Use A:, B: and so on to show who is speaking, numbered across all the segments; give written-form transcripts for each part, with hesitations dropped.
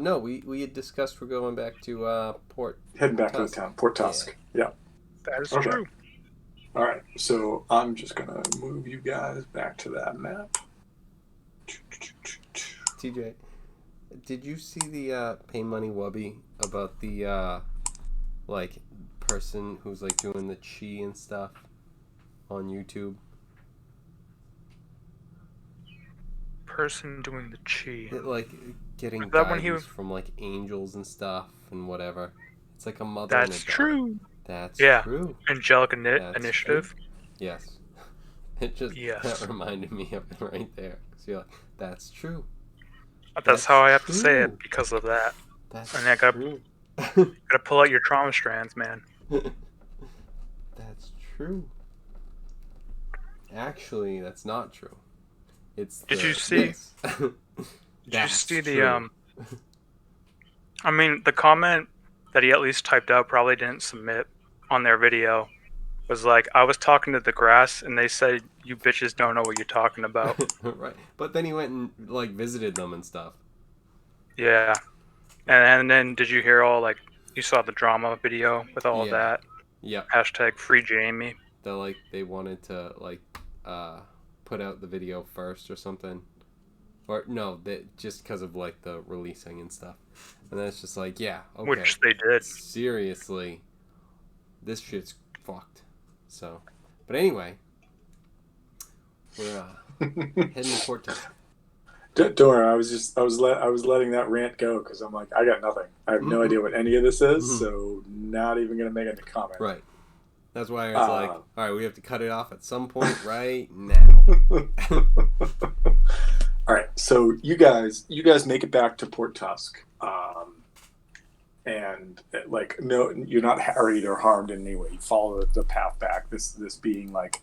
A: No, we had discussed we're going back to Port
B: Heading back to the
A: Tusk.
B: town, Port
A: Yeah.
B: Tusk. Yeah.
C: That is
B: Okay.
C: true.
B: All right. So I'm just gonna move you guys back to that map.
A: TJ, did you see the Pay Money Wubby about the like person who's like doing the chi and stuff on YouTube?
C: Person doing the chi.
A: It, like getting
C: Is that when
A: guidance from like angels and stuff and whatever. It's like a mother and a
C: That's
A: daughter.
C: true.
A: That's
C: Yeah.
A: true.
C: Angelic
A: That's
C: Initiative.
A: true. Yes. It just
C: Yes.
A: that reminded me of it right there. So you're like, that's true.
C: That's how I have to say
A: true.
C: it because of that.
A: That's
C: And I gotta
A: true.
C: gotta pull out your trauma strands, man.
A: That's true. Actually, that's not true. It's
C: Did you see?
A: this.
C: Did you see
A: true.
C: the I mean, the comment that he at least typed out, probably didn't submit on their video, was like, I was talking to the grass and they said you bitches don't know what you're talking about.
A: Right. But then he went and like visited them and stuff.
C: Yeah. And then did you hear all, like, you saw the drama video with all of that?
A: Yep.
C: Hashtag free Jamie.
A: They wanted to like put out the video first or something. Or no, just because of like the releasing and stuff. And then it's just like, yeah, okay.
C: Which they did.
A: Seriously, this shit's fucked. So, but anyway, we're heading to Port Tusk.
B: Don't worry, I was letting that rant go because I'm like, I got nothing. I have no idea what any of this is, so not even gonna make any comment.
A: Right. That's why I was like, all right, we have to cut it off at some point right now.
B: All right, so you guys make it back to Port Tusk, and like no, you're not harried or harmed in any way. You follow the path back. This being like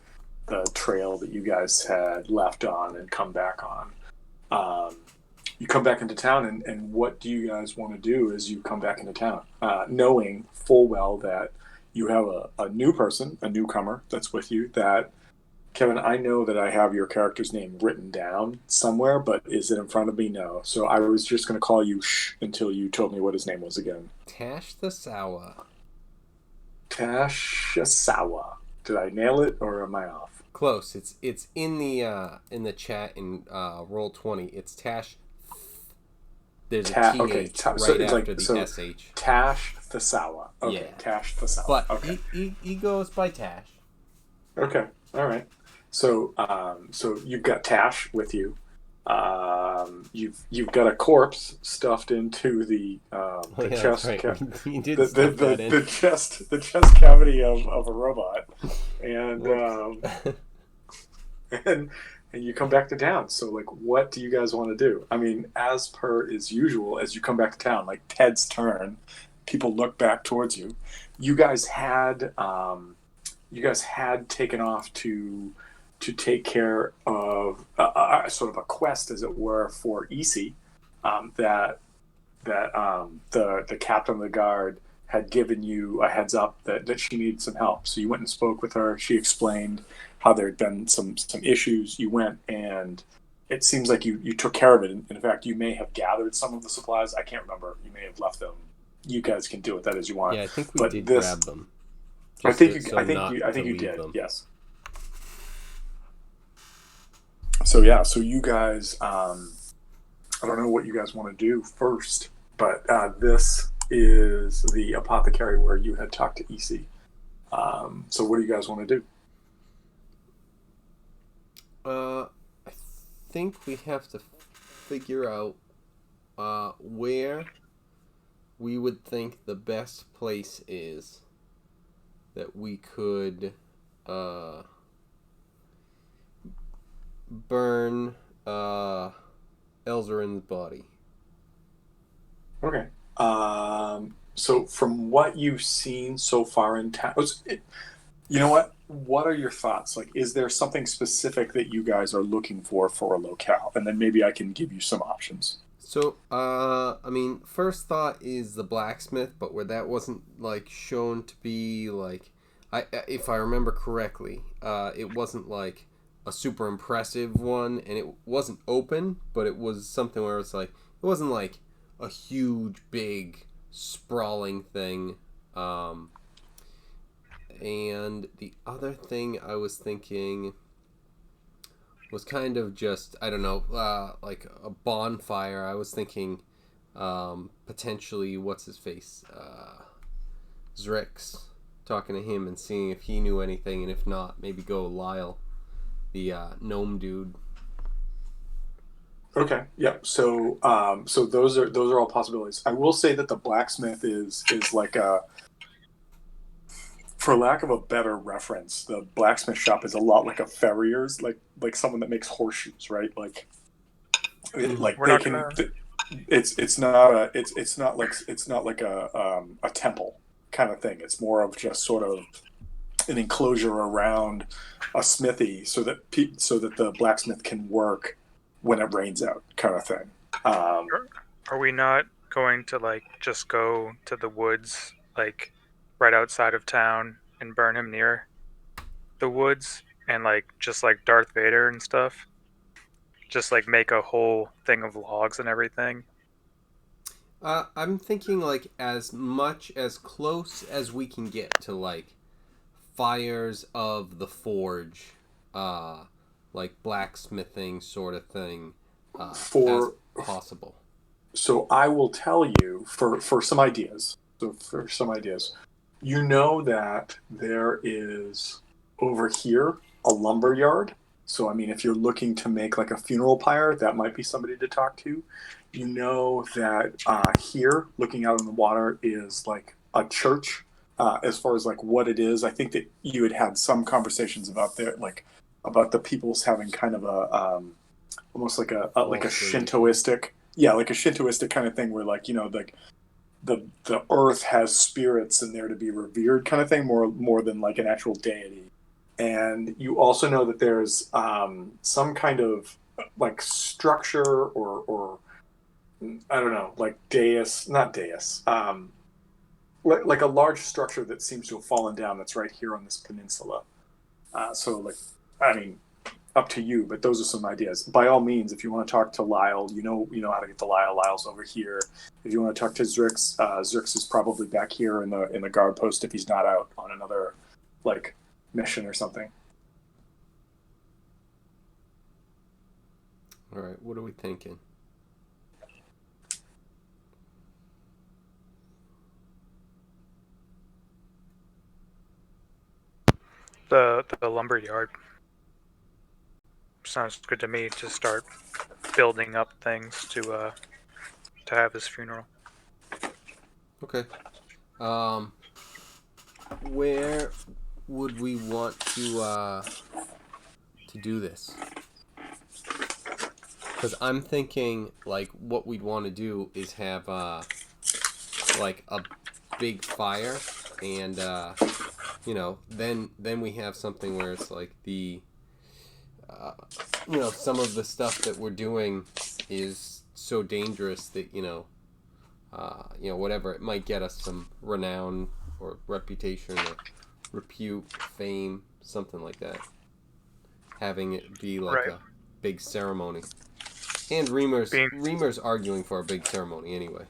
B: the trail that you guys had left on and come back on. You come back into town, and what do you guys want to do as you come back into town, knowing full well that you have a new person, a newcomer that's with you. That Kevin, I know that I have your character's name written down somewhere, but is it in front of me? No. So I was just going to call you Shh until you told me what his name was again.
A: Tash the Sawa.
B: Tashasawa. Did I nail it or am I off?
A: Close. It's in the chat in Roll20. It's Tash. There's a TH
B: okay.
A: right
B: So it's
A: after
B: like,
A: the
B: so
A: SH.
B: Tash Thasawa. Okay,
A: Yeah.
B: Tash Thasawa.
A: But
B: okay.
A: he goes by Tash.
B: Okay, all right. So so you've got Tash with you. You've got a corpse stuffed into the chest.
A: Right. He did
B: The chest cavity of a robot, and and you come back to town. So like, what do you guys want to do? I mean, as per is usual, as you come back to town, like Ted's turn, people look back towards you. You guys had taken off to take care of sort of a quest, as it were, for Isi, that the captain of the guard had given you a heads up that she needed some help. So you went and spoke with her. She explained how there had been some issues. You went and it seems like you took care of it. In fact, you may have gathered some of the supplies. I can't remember. You may have left them. You guys can do with that as you want.
A: Yeah, I think we did grab them.
B: I think you did.
A: Them.
B: Yes. So yeah, so you guys, I don't know what you guys want to do first, but this is the apothecary where you had talked to EC. So what do you guys want to do?
A: I think we have to figure out where we would think the best place is that we could burn Elzarin's body.
B: Okay. So from what you've seen so far in town, you know what? What are your thoughts? Like, is there something specific that you guys are looking for a locale? And then maybe I can give you some options.
A: So, I mean, first thought is the blacksmith, but where that wasn't, like, shown to be, like, if I remember correctly, it wasn't, like, a super impressive one, and it wasn't open, but it was something where it's like, it wasn't, like, a huge, big, sprawling thing. And the other thing I was thinking was kind of just, I don't know, like a bonfire. I was thinking potentially, what's his face? Zrix, talking to him and seeing if he knew anything, and if not, maybe go Lyle, the gnome dude.
B: Okay. Yeah. So so those are all possibilities. I will say that the blacksmith is like a, for lack of a better reference, the blacksmith shop is a lot like a farrier's, like someone that makes horseshoes, right? Like like
C: We're
B: they
C: not
B: can.
C: gonna.
B: It's not like a temple kind of thing. It's more of just sort of an enclosure around a smithy so that so that the blacksmith can work when it rains out, kind of thing.
C: Are we not going to like just go to the woods, like right outside of town, and burn him near the woods, and like just like Darth Vader and stuff? Just like make a whole thing of logs and everything.
A: I'm thinking like as much as close as we can get to like fires of the forge, like blacksmithing sort of thing, as
B: For
A: possible.
B: So I will tell you for some ideas. So for some ideas, you know that there is over here a lumber yard. So I mean, if you're looking to make like a funeral pyre, that might be somebody to talk to. You know that here, looking out on the water, is like a church. As far as like what it is, I think that you had had some conversations about there, like about the peoples having kind of a almost like a Shintoistic, yeah, like a Shintoistic kind of thing, where like like the earth has spirits and they're to be revered, kind of thing, more than like an actual deity. And you also know that there's some kind of like structure or I don't know, like dais, not dais, like a large structure that seems to have fallen down that's right here on this peninsula. So like, I mean, up to you, but those are some ideas. By all means, if you want to talk to Lyle, you know how to get to Lyle. Lyle's over here. If you want to talk to Zrix, Zrix is probably back here in the guard post if he's not out on another like mission or something.
A: All right, what are we thinking?
C: The lumber yard sounds good to me to start building up things to have his funeral.
A: Okay. Where would we want to do this? Because I'm thinking like what we'd want to do is have like a big fire, and then we have something where it's like the some of the stuff that we're doing is so dangerous that whatever, it might get us some renown or reputation or repute, fame, something like that. Having it be like a big ceremony. And Reamer's arguing for a big ceremony anyway.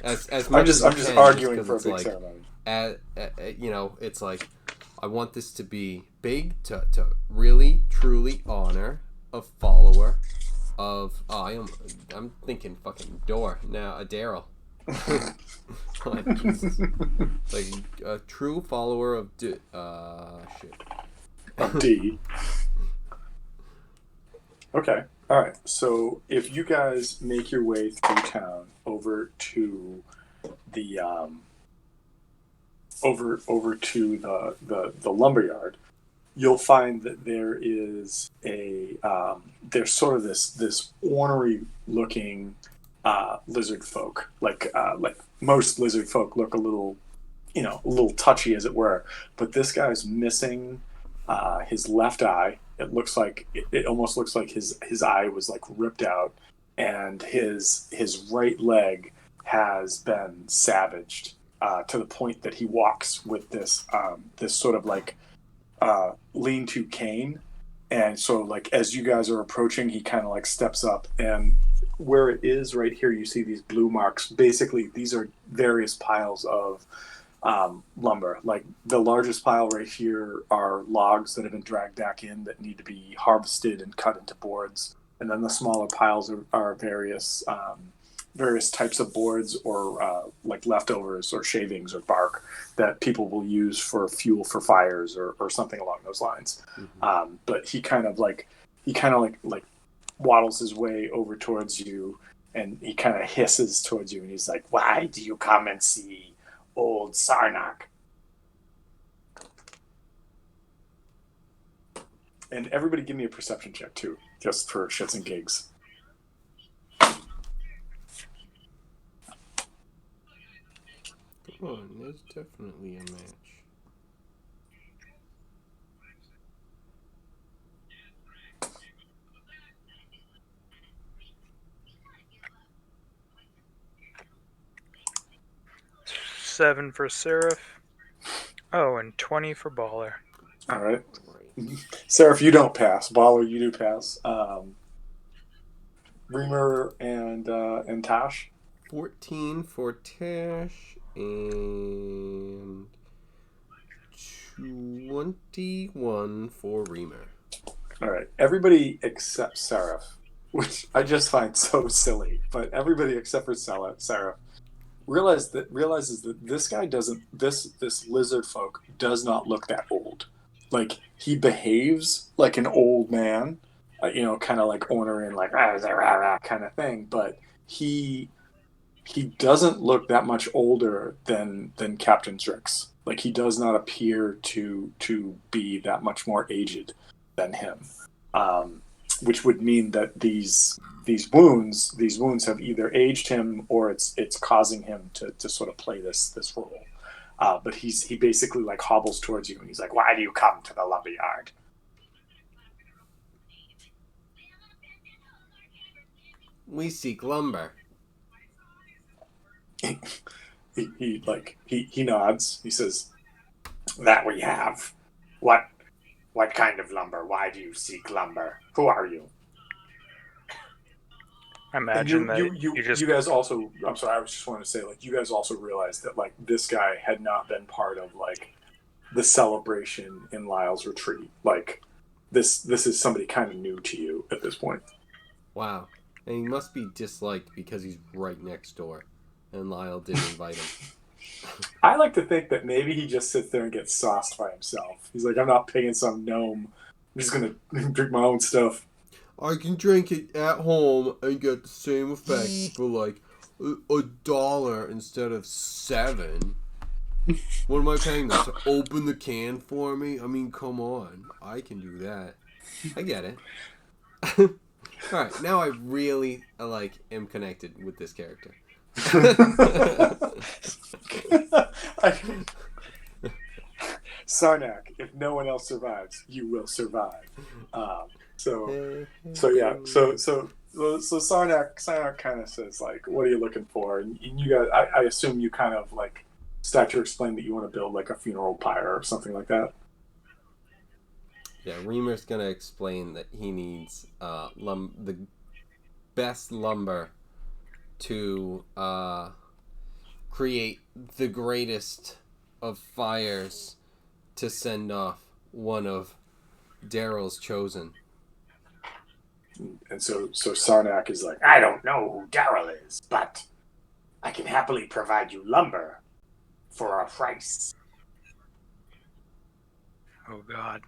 A: As much
B: I'm just arguing for a big ceremony.
A: It's like, I want this to be big to really truly honor a follower of I'm thinking fucking Door now, a Daryl. Like, Jesus. Like a true follower of shit.
B: Of D. Okay. All right. So if you guys make your way through town over to the over to the lumberyard, you'll find that there is there's sort of this ornery looking lizard folk. Like most lizard folk look a little touchy, as it were. But this guy's missing his left eye. It almost looks like his eye was like ripped out, and his right leg has been savaged to the point that he walks with this sort of like lean-to cane. And so like as you guys are approaching, he kind of like steps up, and where it is right here, you see these blue marks. Basically, these are various piles of lumber. Like the largest pile right here are logs that have been dragged back in that need to be harvested and cut into boards. And then the smaller piles are various types of boards or like leftovers or shavings or bark that people will use for fuel for fires or something along those lines. Mm-hmm. But he kind of like waddles his way over towards you, and he kind of hisses towards you, and he's like, "Why do you come and see old Sarnak?" And everybody give me a perception check too, just for shits and gigs.
A: Come on, there's definitely a match.
C: $7 for Seraph. Oh, and 20 for Baller.
B: All right. Seraph, you don't pass. Baller, you do pass. Reamer and Tash.
A: 14 for Tash and 21 for Reamer.
B: All right. Everybody except Seraph, which I just find so silly, but everybody except for Seraph realizes that this guy doesn't. This lizard folk does not look that old. Like he behaves like an old man, kind of like ornery and like kind of thing. But he doesn't look that much older than Captain Drix. Like he does not appear to be that much more aged than him, which would mean that these wounds have either aged him or it's causing him to sort of play this role. But he basically like hobbles towards you and he's like, "Why do you come to the lumberyard?"
A: We seek lumber.
B: He nods. He says, "That we have. What kind of lumber? Why do you seek lumber? Who are you?"
C: I imagine
B: you guys also. I'm sorry. I was just wanting to say, like, you guys also realized that like this guy had not been part of like the celebration in Lyle's retreat. Like this is somebody kind of new to you at this point.
A: Wow, and he must be disliked because he's right next door, and Lyle didn't invite him.
B: I like to think that maybe he just sits there and gets sauced by himself. He's like, "I'm not paying some gnome. I'm just gonna drink my own stuff."
A: I can drink it at home and get the same effect for like $1 instead of $7. What am I paying them to open the can for me? I mean, come on, I can do that. I get it. All right, now I really am connected with this character.
B: Sarnak, if no one else survives, you will survive. So Sarnak kind of says like, "What are you looking for?" And you guys, I assume you kind of like start to explain that you want to build like a funeral pyre or something like that.
A: Yeah, Reamer's gonna explain that he needs the best lumber to create the greatest of fires to send off one of Daryl's chosen.
B: And so Sarnak is like, "I don't know who Daryl is, but I can happily provide you lumber for a price."
C: Oh, God.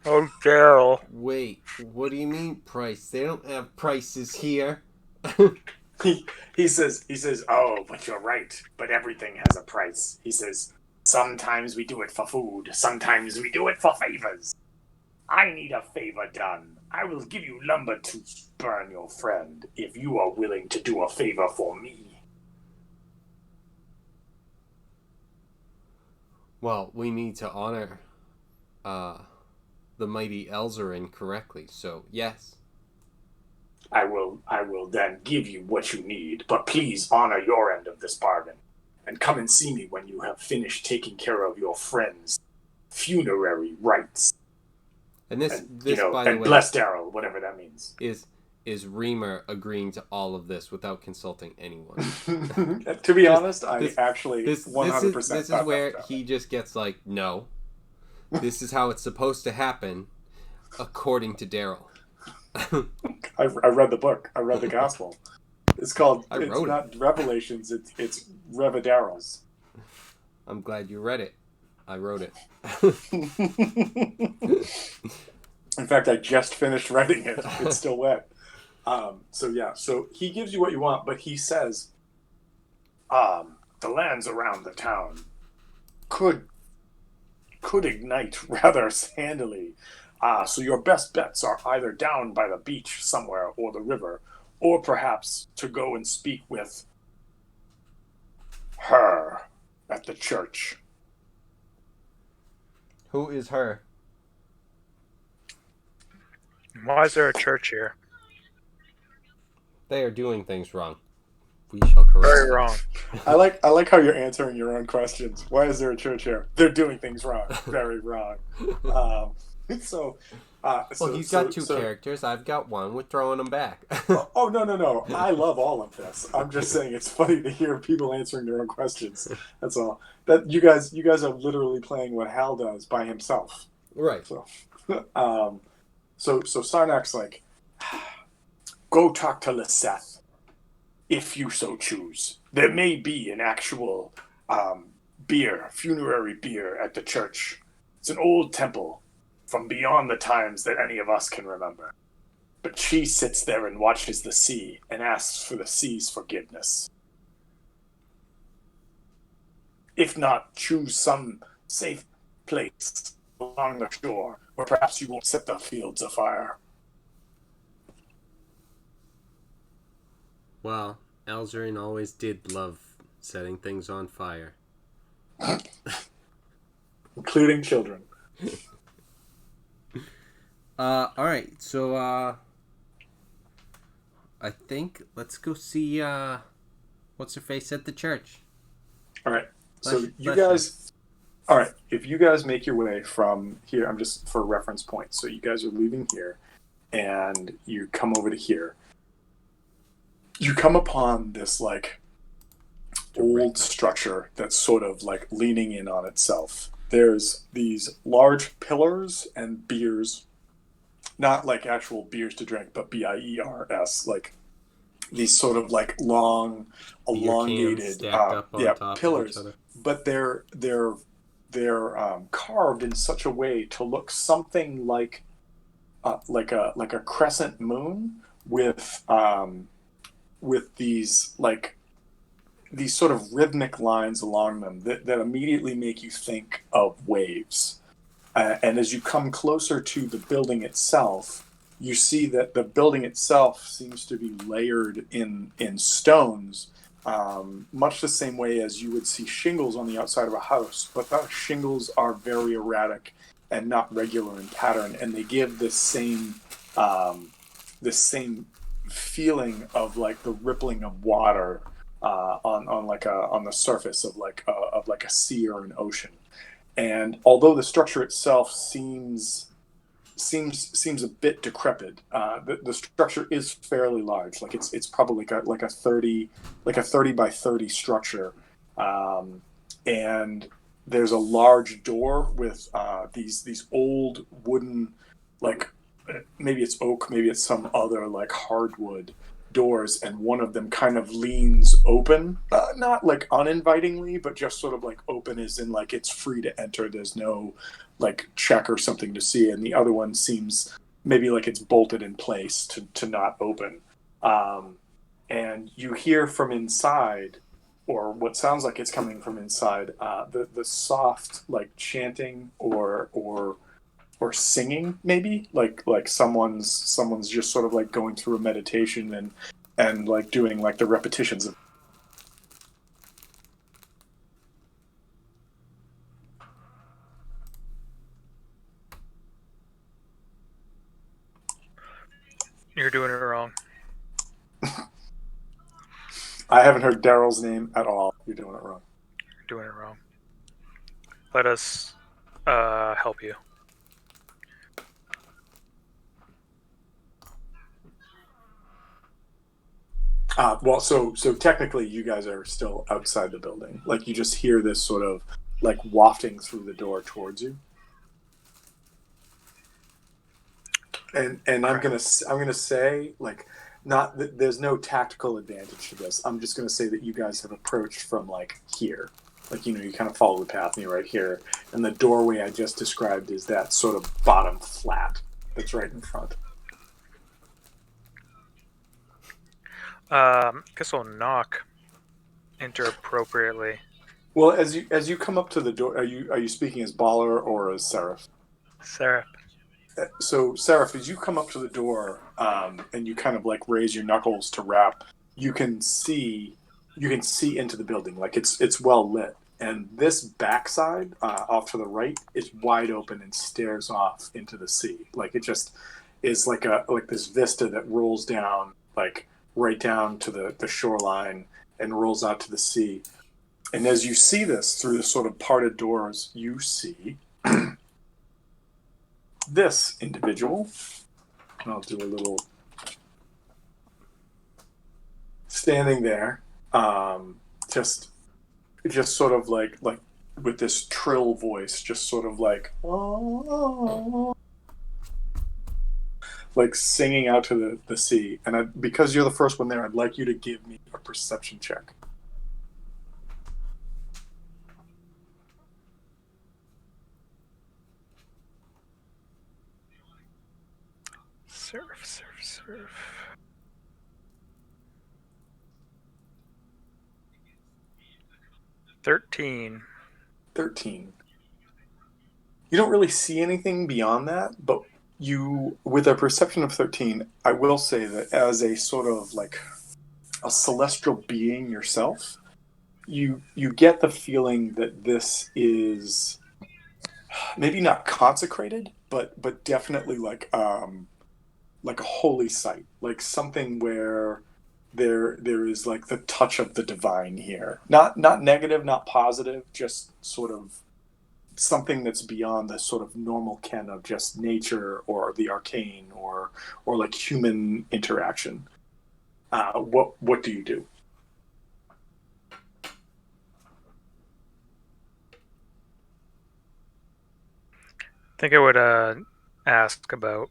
C: Oh, Daryl.
A: Wait, what do you mean price? They don't have prices here.
B: He says, "Oh, but you're right. But everything has a price." He says, "Sometimes we do it for food. Sometimes we do it for favors. I need a favor done. I will give you lumber to burn your friend if you are willing to do a favor for me."
A: Well, we need to honor the mighty Elzarin correctly, so yes.
B: I will then give you what you need, but please honor your end of this bargain. And come and see me when you have finished taking care of your friend's funerary rites.
A: And this by the way,
B: bless Daryl, whatever that means.
A: Is is Reamer agreeing to all of this without consulting anyone.
B: To be honest, I actually
A: this
B: 100%
A: this is
B: thought
A: where
B: that
A: he just gets like, no, this is how it's supposed to happen, according to Daryl.
B: I read the book. I read the gospel. It's called.
A: I
B: It's
A: wrote it.
B: not Revelations. It's Revidarals.
A: I'm glad you read it. I wrote it.
B: In fact, I just finished writing it. It's still wet. So he gives you what you want, but he says, the lands around the town could ignite rather handily. So your best bets are either down by the beach somewhere or the river, or perhaps to go and speak with her at the church.
A: Who is her?
C: Why is there a church here?
A: They are doing things wrong. We shall correct
C: Very
A: them.
C: wrong.
B: I like how you're answering your own questions. Why is there a church here? They're doing things wrong. Very wrong.
A: Well, he's got two characters. I've got one. We're throwing them back.
B: No. I love all of this. I'm just saying it's funny to hear people answering their own questions. That's all. That you guys are literally playing what Hal does by himself.
A: Right.
B: So Sarnax's like, go talk to Liseth, if you so choose. There may be an actual funerary beer at the church. It's an old temple from beyond the times that any of us can remember. But she sits there and watches the sea and asks for the sea's forgiveness. If not, choose some safe place along the shore, or perhaps you won't set the fields afire.
A: Well, Algerine always did love setting things on fire.
B: Including children.
A: Alright, so, I think let's go see, what's-her-face at the church.
B: Alright, so Alright, if you guys make your way from here, I'm just for reference point, so you guys are leaving here, and you come over to here. You come upon this, like, old structure that's sort of, like, leaning in on itself. There's these large pillars and biers, not like actual beers to drink, but BIERS, like these sort of like long, elongated pillars. But they're carved in such a way to look something like a crescent moon with these sort of rhythmic lines along them that immediately make you think of waves. And as you come closer to the building itself, you see that the building itself seems to be layered in stones, much the same way as you would see shingles on the outside of a house. But the shingles are very erratic and not regular in pattern, and they give this same feeling of like the rippling of water on the surface of a sea or an ocean. And although the structure itself seems a bit decrepit, the structure is fairly large. Like it's probably like a 30 by 30 structure, and there's a large door with these old wooden, like maybe it's oak, maybe it's some other like hardwood doors, and one of them kind of leans open, not like uninvitingly, but just sort of like open as in like it's free to enter. There's no like check or something to see, and the other one seems maybe like it's bolted in place to not open. And you hear from inside, or what sounds like it's coming from inside, the soft like chanting or singing, maybe like someone's just sort of like going through a meditation and like doing like the repetitions of.
C: You're doing it wrong.
B: I haven't heard Daryl's name at all. You're doing it wrong.
C: You're doing it wrong. Let us help you.
B: Well, so technically, you guys are still outside the building. Like you just hear this sort of like wafting through the door towards you. And I'm gonna say like not that there's no tactical advantage to this. I'm just gonna say that you guys have approached from like here, like you kind of follow the path and you're right here, and the doorway I just described is that sort of bottom flat that's right in front.
C: Guess I'll knock. Enter appropriately.
B: Well, as you come up to the door, are you speaking as Baller or as Seraph?
C: Seraph.
B: So Seraph, as you come up to the door and you kind of like raise your knuckles to rap, you can see into the building. Like it's well lit, and this backside off to the right is wide open and stares off into the sea. Like it just is like this vista that rolls down like right down to the shoreline and rolls out to the sea. And as you see this through the sort of parted doors, you see this individual. I'll do a little standing there, just sort of like with this trill voice, just sort of like like singing out to the sea. And because you're the first one there, I'd like you to give me a perception check.
C: Surf. 13.
B: 13. You don't really see anything beyond that, but you, with a perception of 13, I will say that as a sort of like a celestial being yourself, you get the feeling that this is maybe not consecrated, but definitely like a holy site, like something where there is like the touch of the divine here. Not negative, not positive, just sort of something that's beyond the sort of normal ken of just nature or the arcane or like human interaction. What do you do?
C: I think I would ask about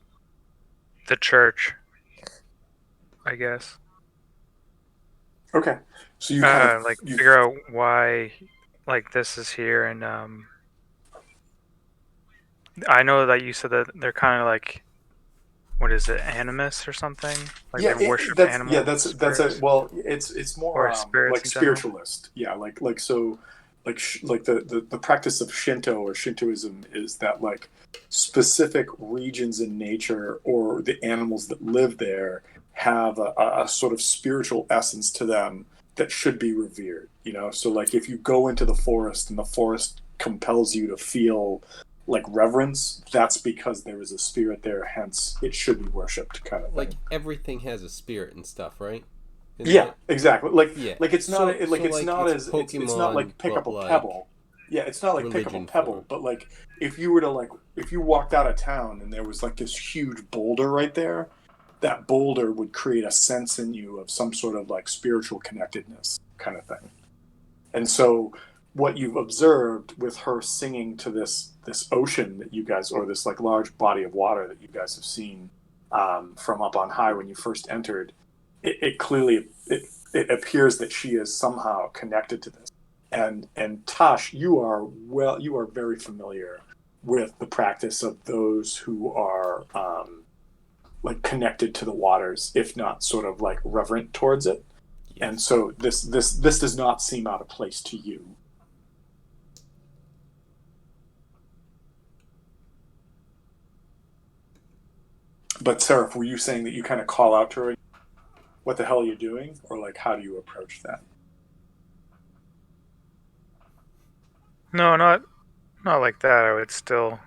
C: the church, I guess.
B: Okay, so you
C: figure out why like this is here, and I know that you said that they're kind of like, what is it, animus or something? Like they worship animals.
B: Yeah, that's a well. It's more like spiritualist. Yeah, like so. Like the practice of Shinto or Shintoism is that like specific regions in nature or the animals that live there have a sort of spiritual essence to them that should be revered, so like if you go into the forest and the forest compels you to feel like reverence, that's because there is a spirit there, hence it should be worshipped, kind of
A: like
B: thing.
A: Everything has a spirit and stuff, right?
B: Exactly. Like it's not it's not like pick up a pebble. Yeah, it's not like pick up a pebble, but like if you walked out of town and there was like this huge boulder right there, that boulder would create a sense in you of some sort of like spiritual connectedness kind of thing. And so what you've observed with her singing to this ocean that you guys, or this like large body of water that you guys have seen from up on high when you first entered, it clearly it appears that she is somehow connected to this. And Tosh, you are very familiar with the practice of those who are like connected to the waters, if not sort of like reverent towards it. Yes. And so this does not seem out of place to you. But Seraph, were you saying that you kind of call out to her, what the hell are you doing? Or like, how do you approach that?
C: No, not like that. I would still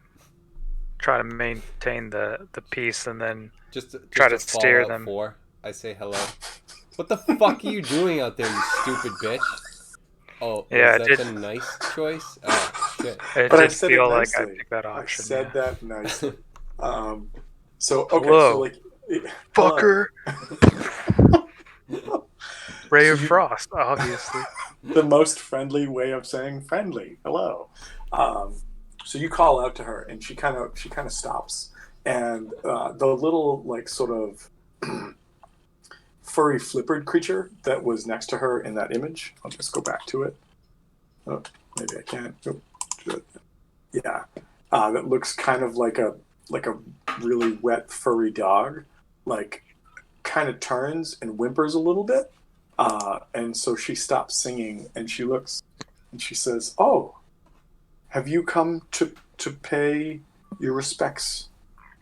C: try to maintain the peace and then just try to steer them.
A: I say hello. What the fuck are you doing out there, you stupid bitch? Oh, yeah, is that the nice choice? Oh, shit.
C: It did feel like I picked that option.
B: I said that nicely. So, okay,
C: hello.
B: So like...
C: Fucker! Ray
B: So
C: of
B: you-
C: Frost, obviously.
B: the most friendly way of saying friendly. Hello. So you call out to her, and she kind of stops, and the little like sort of furry flippered creature that was next to her in that image. I'll just go back to it. Oh, maybe I can't. Oh, yeah, that looks kind of like a really wet furry dog, like kind of turns and whimpers a little bit, and so she stops singing and she looks and she says, "Oh, have you come to pay your respects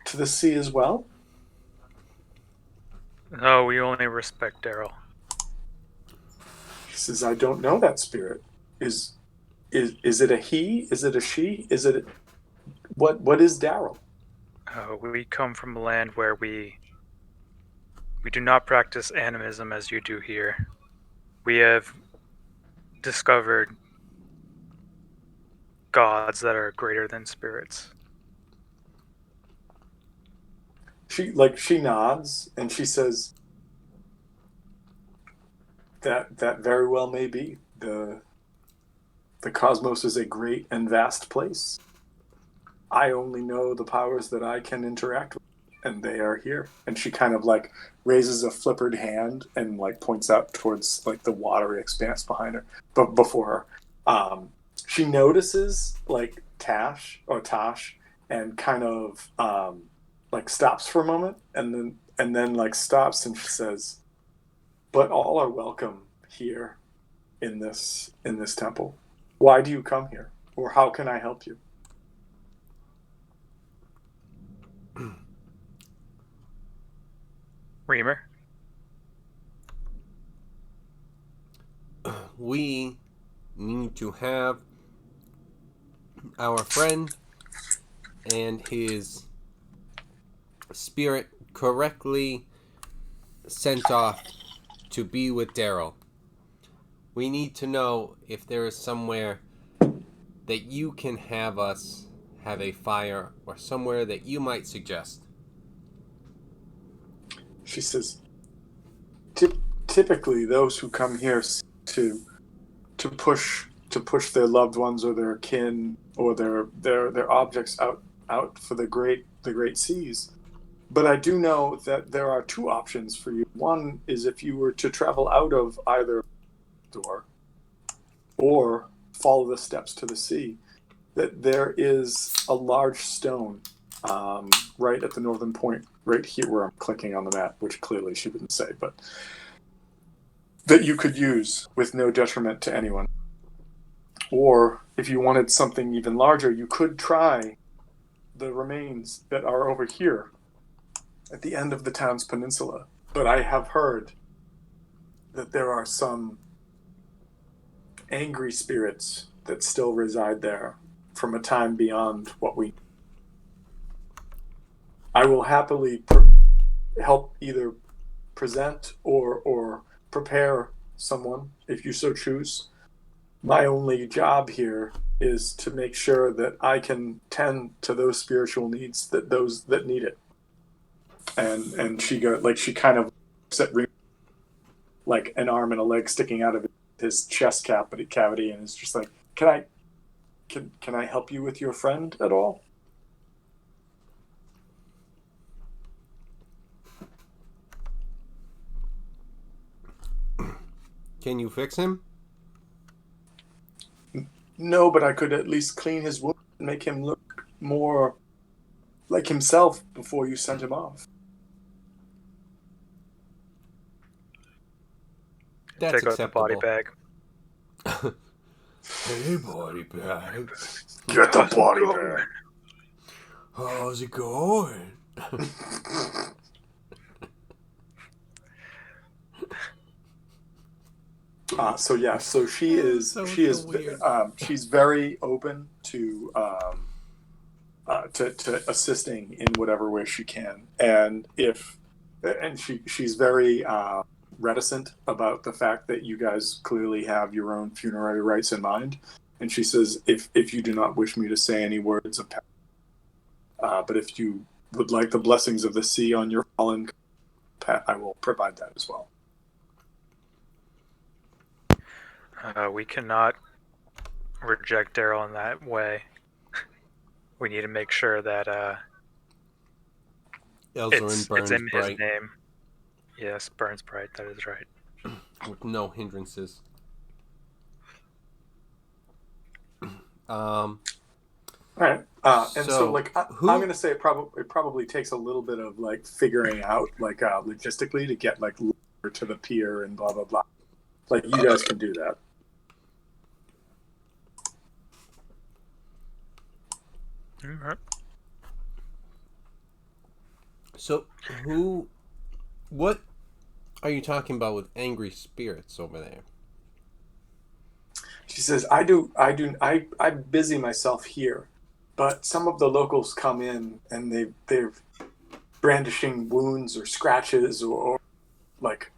B: to the sea as well?"
C: No, we only respect Daryl.
B: She says, "I don't know that spirit. Is it a he? Is it a she? Is it what is Daryl?"
C: We come from a land where we do not practice animism as you do here. We have discovered gods that are greater than spirits.
B: She nods and she says, that very well may be. The cosmos is a great and vast place. I only know the powers that I can interact with, and they are here. And she kind of like raises a flippered hand and like points out towards like the watery expanse behind her, but before her. She notices like Tosh, and kind of like stops for a moment, and then like stops, and she says, "But all are welcome here in this temple. Why do you come here, or how can I help you?"
C: Reamer?
A: We need to have our friend and his spirit correctly sent off to be with Daryl. We need to know if there is somewhere that you can have us have a fire, or somewhere that you might suggest.
B: She says, typically those who come here to push their loved ones or their kin or their objects out for the great seas. But I do know that there are two options for you. One is if you were to travel out of either door or follow the steps to the sea, that there is a large stone right at the northern point, right here where I'm clicking on the map, which clearly she didn't say, but that you could use with no detriment to anyone. Or if you wanted something even larger, you could try the remains that are over here at the end of the town's peninsula. But I have heard that there are some angry spirits that still reside there from a time beyond what we. I will happily help either present or prepare someone if you so choose. My only job here is to make sure that I can tend to those spiritual needs that those that need it. And she kind of set like an arm and a leg sticking out of his chest cavity, and is just like, can I help you with your friend at all?
A: Can you fix him?
B: No, but I could at least clean his wound and make him look more like himself before you sent him off.
A: That's
C: Take out the
A: acceptable.
C: body bag.
A: Hey, body bag.
B: Get the body bag.
A: How's it going?
B: So she is
A: so weird.
B: She's very open to assisting in whatever way she can, and she's very reticent about the fact that you guys clearly have your own funerary rites in mind, and she says, if you do not wish me to say any words of but if you would like the blessings of the sea on your fallen pet, I will provide that as well.
C: We cannot reject Daryl in that way. We need to make sure that
A: Elzarin burns
C: it's in
A: bright
C: his name. Yes, burns bright. That is right.
A: with no hindrances.
B: All right. And so like I'm gonna say it probably takes a little bit of like figuring out like logistically to get like to the pier and blah blah blah. Like you guys can do that.
C: All right.
A: So what are you talking about with angry spirits over there?
B: She says, I busy myself here, but some of the locals come in and they're brandishing wounds or scratches or like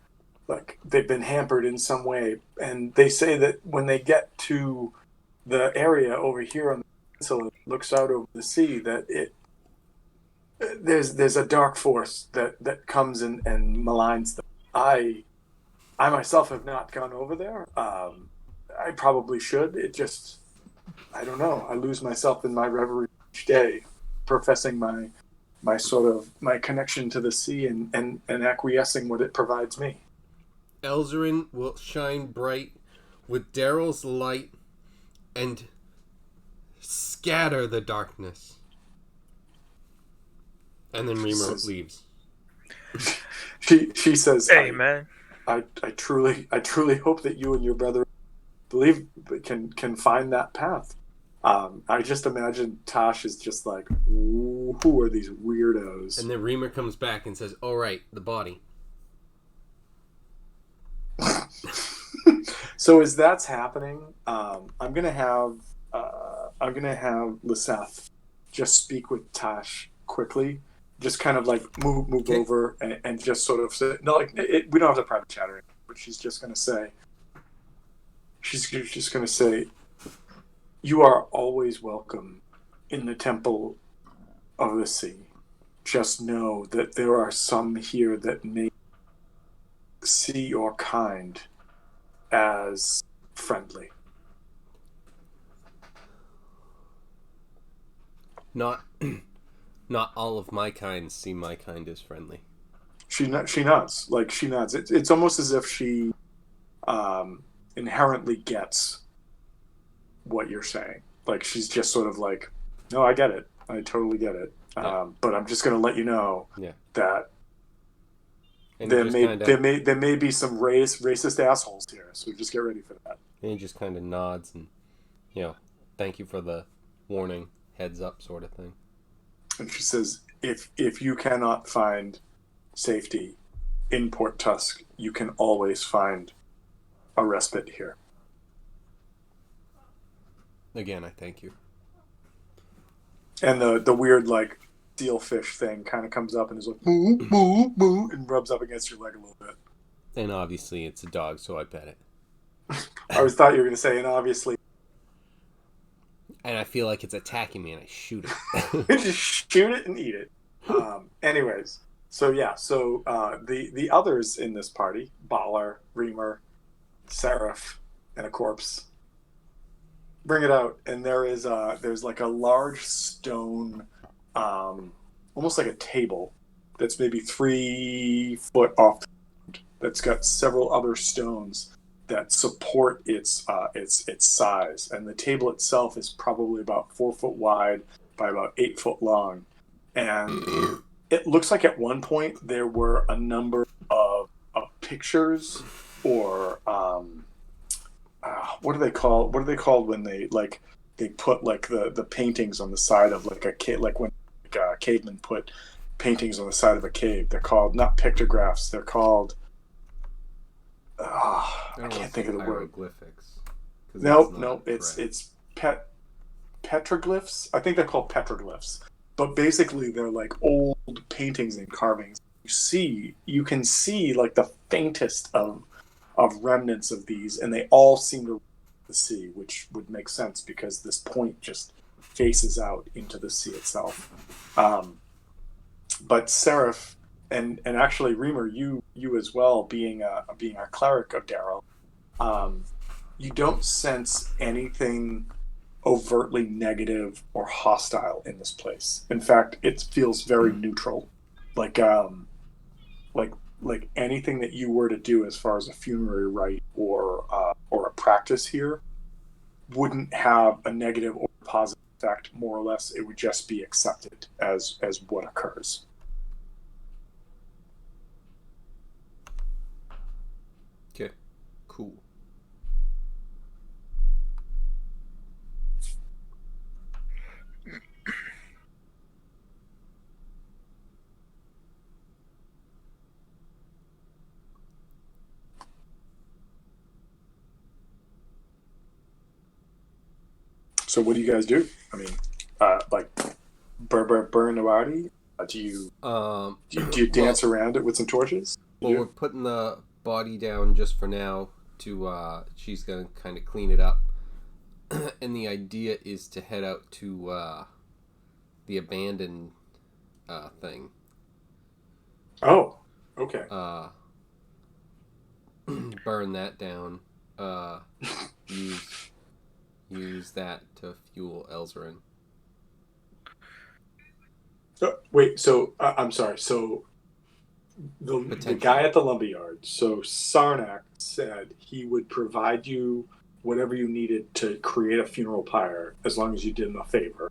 B: they've been hampered in some way, and they say that when they get to the area over here on the peninsula, looks out over the sea, that there's a dark force that comes and maligns them. I myself have not gone over there. I probably should. It just, I don't know. I lose myself in my reverie each day, professing my sort of my connection to the sea and acquiescing what it provides me.
A: Elzarin will shine bright with Daryl's light and scatter the darkness. And then Reamer leaves.
B: She says,
C: "Hey, man,
B: I truly hope that you and your brother can find that path." I just imagine Tosh is just like, who are these weirdos?
A: And then Reamer comes back and says, "All right, the body."
B: So as that's happening, I'm gonna have Liseth just speak with Tosh quickly, just kind of like move
A: Okay.
B: over and just sort of say, no, like we don't have the private chat or anything, but she's just gonna say, you are always welcome in the Temple of the Sea. Just know that there are some here that may see your kind as friendly.
A: Not all of my kind see my kind as friendly.
B: She nods. Like, she nods. It's almost as if she inherently gets what you're saying. Like, she's just sort of like, no, I get it. I totally get it.
A: Yeah.
B: But I'm just going to let you know that
A: And
B: there may be some racist assholes here. So just get ready for that.
A: And he just kind of nods and, thank you for the warning, heads up sort of thing.
B: And she says, if you cannot find safety in Port Tusk, you can always find a respite here.
A: Again, I thank you.
B: And the weird, like, sealfish thing kind of comes up and is like, moo, moo, moo, and rubs up against your leg a little bit.
A: And obviously it's a dog, so I pet it.
B: I always thought you were going to say, and obviously...
A: And I feel like it's attacking me and I shoot it.
B: Just shoot it and eat it. Anyways, so the others in this party, Baller, Reamer, Seraph, and a corpse, bring it out, and there's like a large stone, almost like a table, that's maybe 3 foot off the ground, that's got several other stones that support its size, and the table itself is probably about 4 foot wide by about 8 foot long, and it looks like at one point there were a number of pictures or what are they called when they put like the paintings on the side of like a cave, like when cavemen put paintings on the side of a cave. They're called not pictographs, they're called I can't think of the word.
A: Hieroglyphics.
B: No, it's petroglyphs. I think they're called petroglyphs. But basically they're like old paintings and carvings. You can see like the faintest of remnants of these, and they all seem to the sea, which would make sense because this point just faces out into the sea itself. But Seraph and actually Reamer, you as well, being a cleric of Daryl, you don't sense anything overtly negative or hostile in this place. In fact, it feels very neutral. Like like anything that you were to do as far as a funerary rite or a practice here wouldn't have a negative or positive effect. More or less, it would just be accepted as what occurs.
A: Okay, cool.
B: So what do you guys do? I mean, like burn the body? Do you dance around it with some torches?
A: Well, we're putting the body down just for now. She's gonna kind of clean it up, and the idea is to head out to the abandoned thing.
B: Oh, okay.
A: Burn that down. Use that to fuel Elzarin.
B: Wait, so I'm sorry. So the guy at the lumberyard. So Sarnak said he would provide you whatever you needed to create a funeral pyre as long as you did him a favor.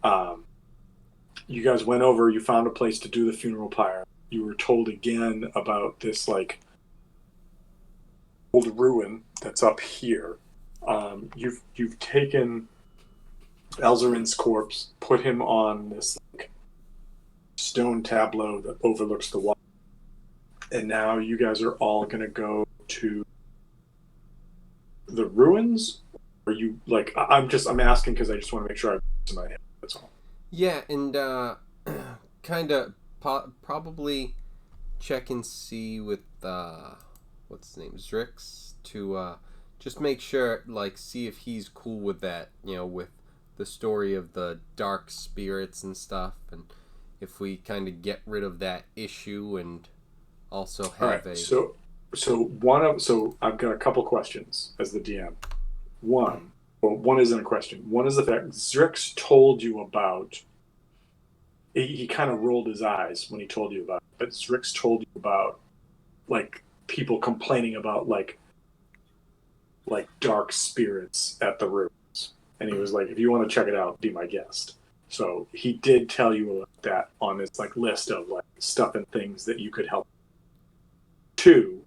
B: You guys went over. You found a place to do the funeral pyre. You were told again about this like old ruin that's up here. You've taken Elzarin's corpse, put him on this like stone tableau that overlooks the water, and now you guys are all gonna go to the ruins. Are you like? I'm asking because I just want to make sure I have in my head. That's all.
A: Yeah, and kind of probably check and see with what's his name, Zrix, to just make sure, like, see if he's cool with that, you know, with the story of the dark spirits and stuff, and if we kind of get rid of that issue and also have
B: So I've got a couple questions as the DM. One isn't a question. One is the fact Zrix told you about. He kind of rolled his eyes when he told you about it, but Zrix told you about like people complaining about like dark spirits at the ruins, and he was like, if you want to check it out, be my guest. So he did tell you about that on his like list of like stuff and things that you could help. Two,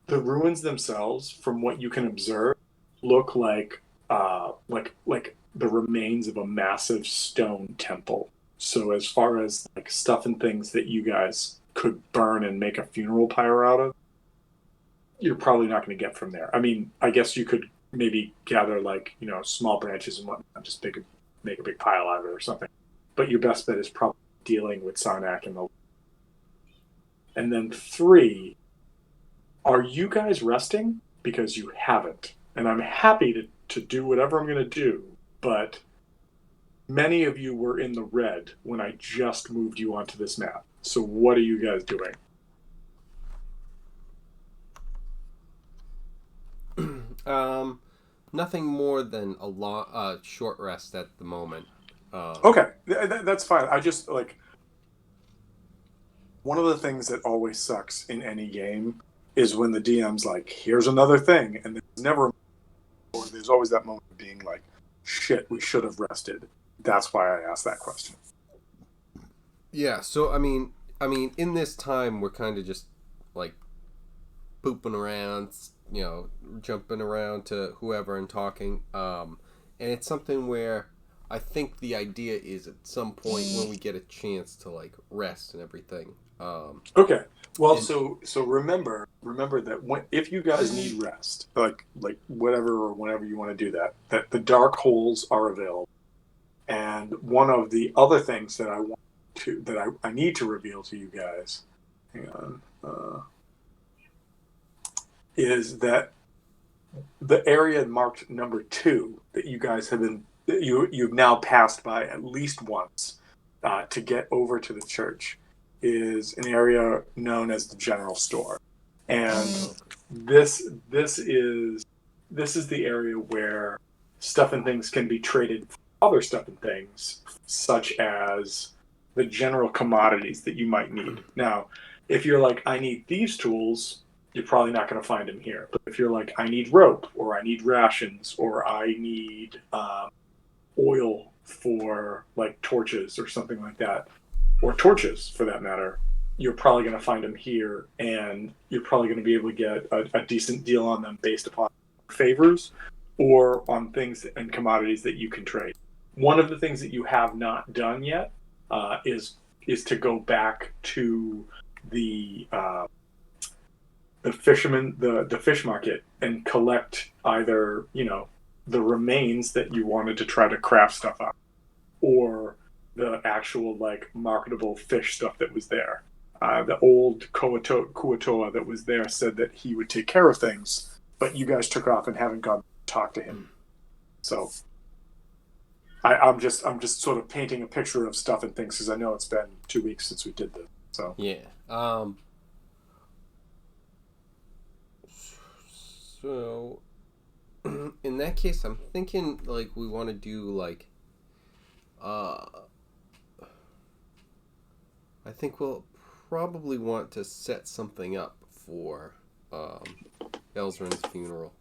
B: the ruins themselves, from what you can observe, look like the remains of a massive stone temple. So as far as like stuff and things that you guys could burn and make a funeral pyre out of, you're probably not going to get from there. I mean, I guess you could maybe gather like, you know, small branches and whatnot, just make a big pile out of it or something. But your best bet is probably dealing with Sarnak and the. And then 3, are you guys resting? Because you haven't. And I'm happy to do whatever I'm going to do, but many of you were in the red when I just moved you onto this map. So what are you guys doing?
A: Nothing more than a short rest at the moment.
B: Okay, that's fine. I just like one of the things that always sucks in any game is when the DM's like, "Here's another thing," and there's always that moment of being like, "Shit, we should have rested." That's why I asked that question.
A: Yeah. So I mean, in this time, we're kind of just like pooping around, you know, jumping around to whoever and talking. And it's something where I think the idea is at some point when we get a chance to like rest and everything.
B: Okay. Well, so remember that if you guys need rest, like whatever or whenever you want to do that the dark holes are available. And one of the other things that I need to reveal to you guys, hang on, is that the area marked number 2 that you guys have been you've now passed by at least once to get over to the church is an area known as the general store. And this is the area where stuff and things can be traded for other stuff and things, such as the general commodities that you might need. Now, if you're like, I need these tools, you're probably not going to find them here. But if you're like, I need rope, or I need rations, or I need oil for like torches or something like that, or torches for that matter, you're probably going to find them here, and you're probably going to be able to get a decent deal on them based upon favors or on things and commodities that you can trade. One of the things that you have not done yet is to go back to the fisherman, the fish market, and collect either, you know, the remains that you wanted to try to craft stuff out, or the actual like marketable fish stuff that was there. The old Kuatoa that was there said that he would take care of things, but you guys took off and haven't gone to talk to him. So I'm just sort of painting a picture of stuff and things, because I know it's been 2 weeks since we did this. So
A: yeah. So in that case, I'm thinking like we want to do like I think we'll probably want to set something up for Elzrin's funeral.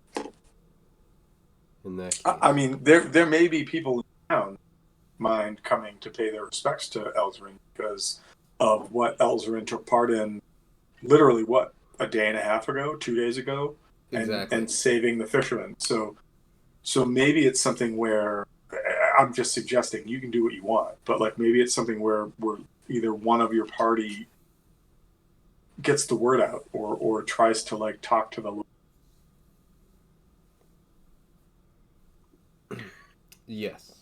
A: In that case,
B: I mean, there may be people in town mind coming to pay their respects to Elzrin because of what Elzrin took part in. Literally, what, a day and a half ago, 2 days ago,
A: exactly.
B: and saving the fishermen. So maybe it's something where I'm just suggesting you can do what you want, but like maybe it's something where either one of your party gets the word out or tries to like talk to the.
A: Yes.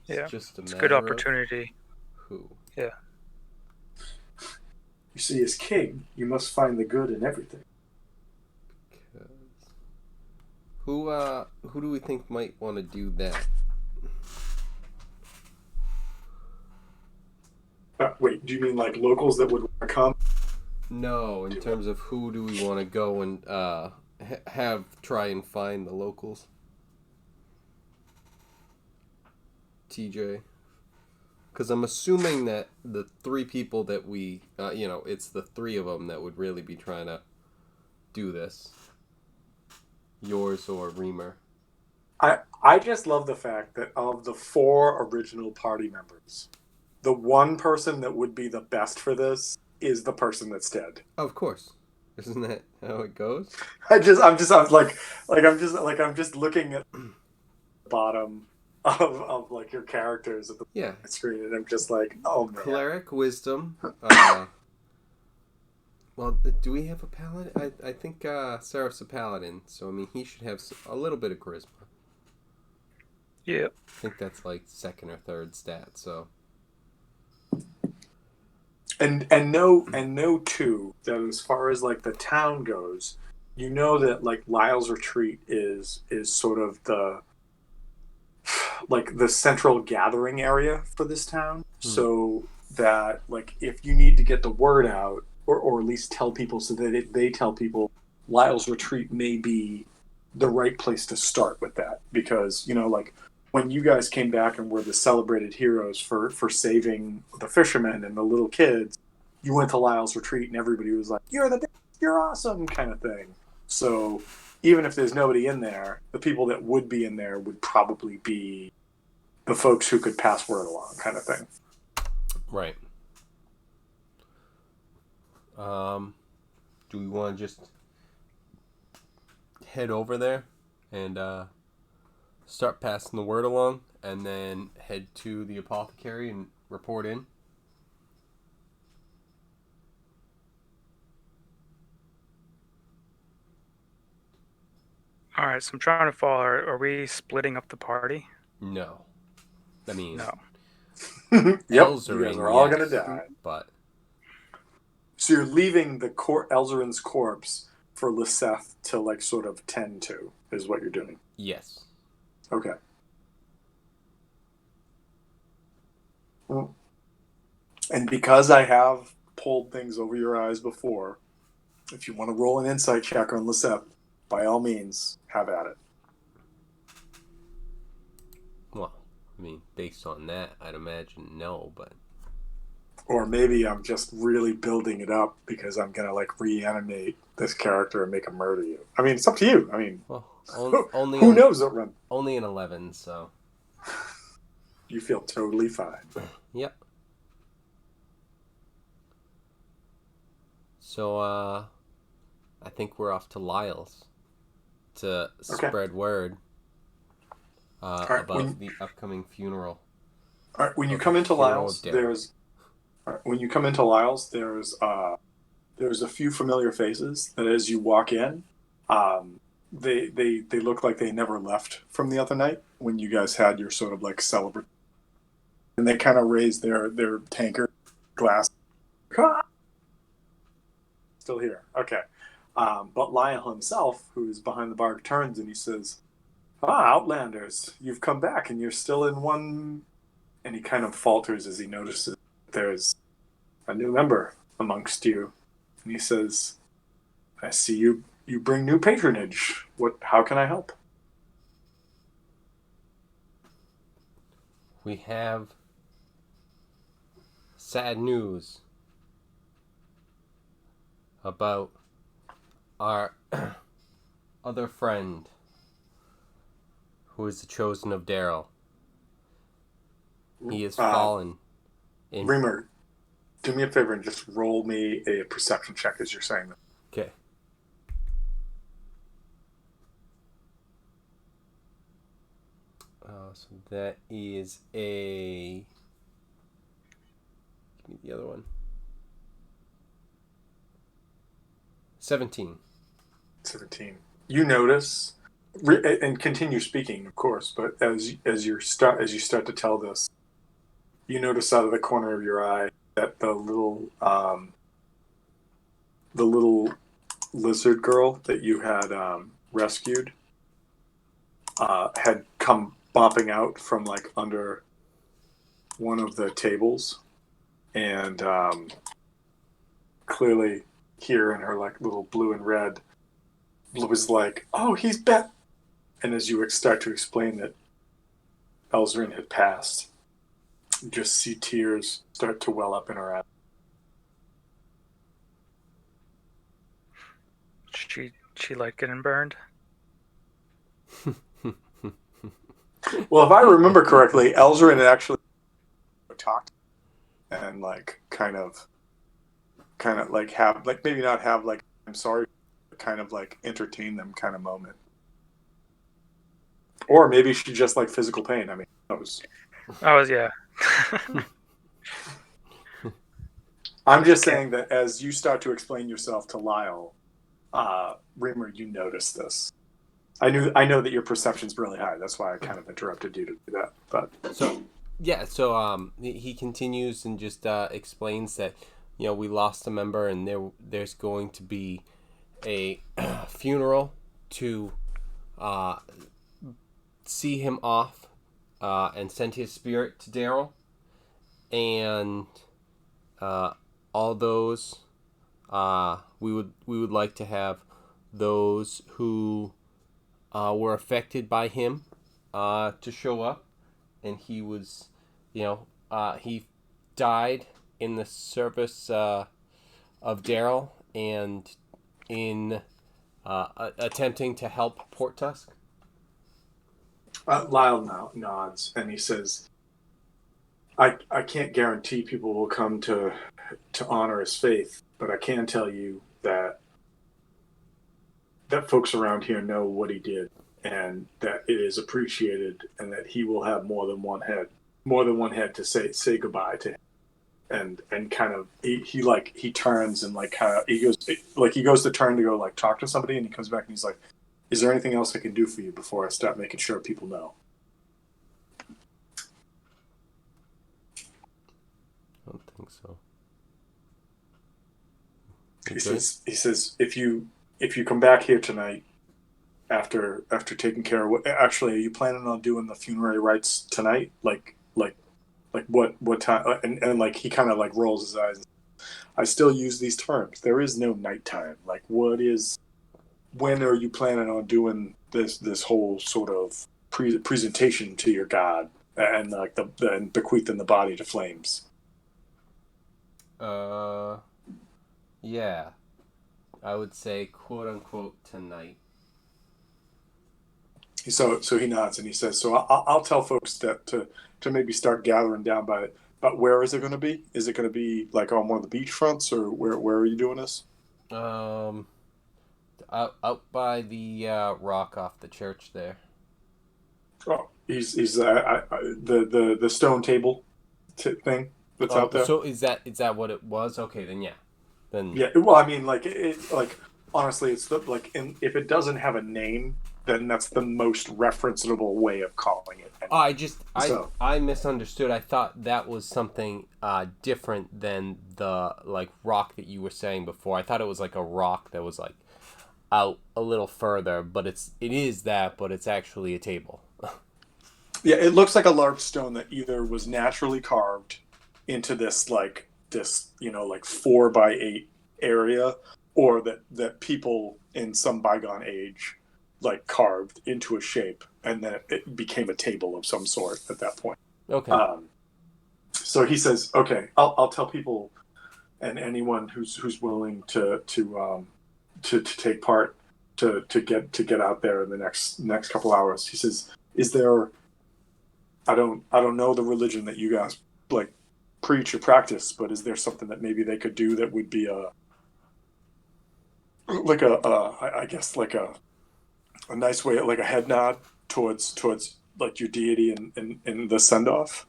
C: Yeah.
A: Just
C: it's a good opportunity.
A: Who?
C: Yeah.
B: You see, as king, you must find the good in everything.
A: Who do we think might want to do that?
B: Wait, do you mean like locals that would want to come?
A: No, in terms of who do we want to go and have try and find the locals? TJ? Because I'm assuming that the three people that we, it's the three of them that would really be trying to do this. Yours or Reamer.
B: I just love the fact that of the 4 original party members, the one person that would be the best for this is the person that's dead.
A: Of course. Isn't that how it goes?
B: I'm just looking at the bottom of like your characters at the screen, and I'm just like, oh man.
A: Cleric, wisdom. Well, do we have a paladin? I think Seraph's a paladin, so I mean he should have a little bit of charisma.
C: Yeah.
A: I think that's like second or third stat. So.
B: And know too that as far as like the town goes, you know that like Lyle's Retreat is sort of the central gathering area for this town. So that like if you need to get the word out or at least tell people so that they tell people, Lyle's Retreat may be the right place to start with that, because you know, like when you guys came back and were the celebrated heroes for saving the fishermen and the little kids, you went to Lyle's Retreat and everybody was like, you're the best, you're awesome, kind of thing. So even if there's nobody in there, the people that would be in there would probably be the folks who could pass word along, kind of thing.
A: Right. Do we want to just head over there and start passing the word along, and then head to the apothecary and report in?
C: All right, so I'm trying to follow. Are we splitting up the party?
A: No. I mean,
C: no.
B: Yep, you guys are all gonna die.
A: But
B: so you're leaving the Elzerin's corpse for Liseth to like sort of tend to, is what you're doing.
A: Yes.
B: Okay. And because I have pulled things over your eyes before, If you want to roll an insight check on Lisette, by all means, have at it.
A: Well, I mean, based on that, I'd imagine no, but...
B: Or maybe I'm just really building it up because I'm going to, like, reanimate this character and make him murder you. I mean, it's up to you. I mean,
A: well,
B: who knows what run?
A: Only an 11, so...
B: You feel totally fine.
A: Yep. So, I think we're off to Lyle's to spread word about the upcoming funeral.
B: All right, when you come into Lyle's, there's a few familiar faces that as you walk in, they look like they never left from the other night when you guys had your sort of like celebrate, and they kind of raise their tankard glass. Still here, okay. But Lyle himself, who's behind the bar, turns and he says, Outlanders, you've come back and you're still in one... And he kind of falters as he notices there's a new member amongst you. And he says, I see you bring new patronage. How can I help?
A: We have sad news about our other friend who is the chosen of Daryl. He has fallen.
B: Reamer, do me a favor and just roll me a perception check as you're saying that.
A: Okay. So that is a... Give me the other one. 17.
B: 17. You notice, and continue speaking, of course, but as you start to tell this, you notice out of the corner of your eye that the little lizard girl that you had rescued had come bopping out from like under one of the tables, and clearly here in her like little blue and red was like, oh, he's back. And as you start to explain that Elzrin had passed, you just see tears start to well up in her eyes.
C: She like getting burned?
B: Well, if I remember correctly, Elzrin had actually talked and like kind of like have like maybe not have like I'm sorry, but kind of like entertain them kind of moment. Or maybe she just like physical pain. I mean, that was.
C: Yeah.
B: I'm just saying that as you start to explain yourself to Lyle, Reamer, you notice this. I know that your perception's really high. That's why I kind of interrupted you to do that. But
A: so he continues and just explains that we lost a member and there's going to be a funeral to see him off and send his spirit to Daryl, and all those we would like to have those who were affected by him to show up. And he was he died in the service of Daryl and in attempting to help Port Tusk.
B: Lyle now nods and he says, I can't guarantee people will come to honor his faith, but I can tell you that folks around here know what he did and that it is appreciated and that he will have more than one head to say goodbye to him. And kind of he turns and like kind of he goes to turn to go like talk to somebody, and he comes back and he's like, is there anything else I can do for you before I start making sure people know?
A: I don't think so.
B: He says if you come back here tonight after taking care of what actually are you planning on doing the funerary rites tonight? Like what time? And like he kind of like rolls his eyes. I still use these terms. There is no nighttime. Like, when are you planning on doing this whole sort of presentation to your god and like and bequeathing the body to flames?
A: Yeah, I would say quote unquote tonight.
B: So he nods and he says, "So I'll tell folks that to maybe start gathering down by it. But where is it going to be? Is it going to be like on one of the beach fronts, or where are you doing this?"
A: Um, out by the rock off the church there.
B: Oh, he's the stone table thing that's out there.
A: So is that what it was? Okay, then yeah, then
B: Yeah. Well, I mean, like honestly, it's if it doesn't have a name, then that's the most referenceable way of calling it.
A: I misunderstood. I thought that was something different than the like rock that you were saying before. I thought it was like a rock that was like out a little further, but it is that, but it's actually a table.
B: Yeah, it looks like a large stone that either was naturally carved into this 4x8 area, or that people in some bygone age like carved into a shape, and then it became a table of some sort at that point.
A: Okay.
B: So he says, "Okay, I'll tell people and anyone who's willing to take part to get out there in the next couple hours." He says, "Is there? I don't know the religion that you guys like preach or practice, but is there something that maybe they could do that would be I guess like a nice way, like a head nod towards like your deity and the send off?"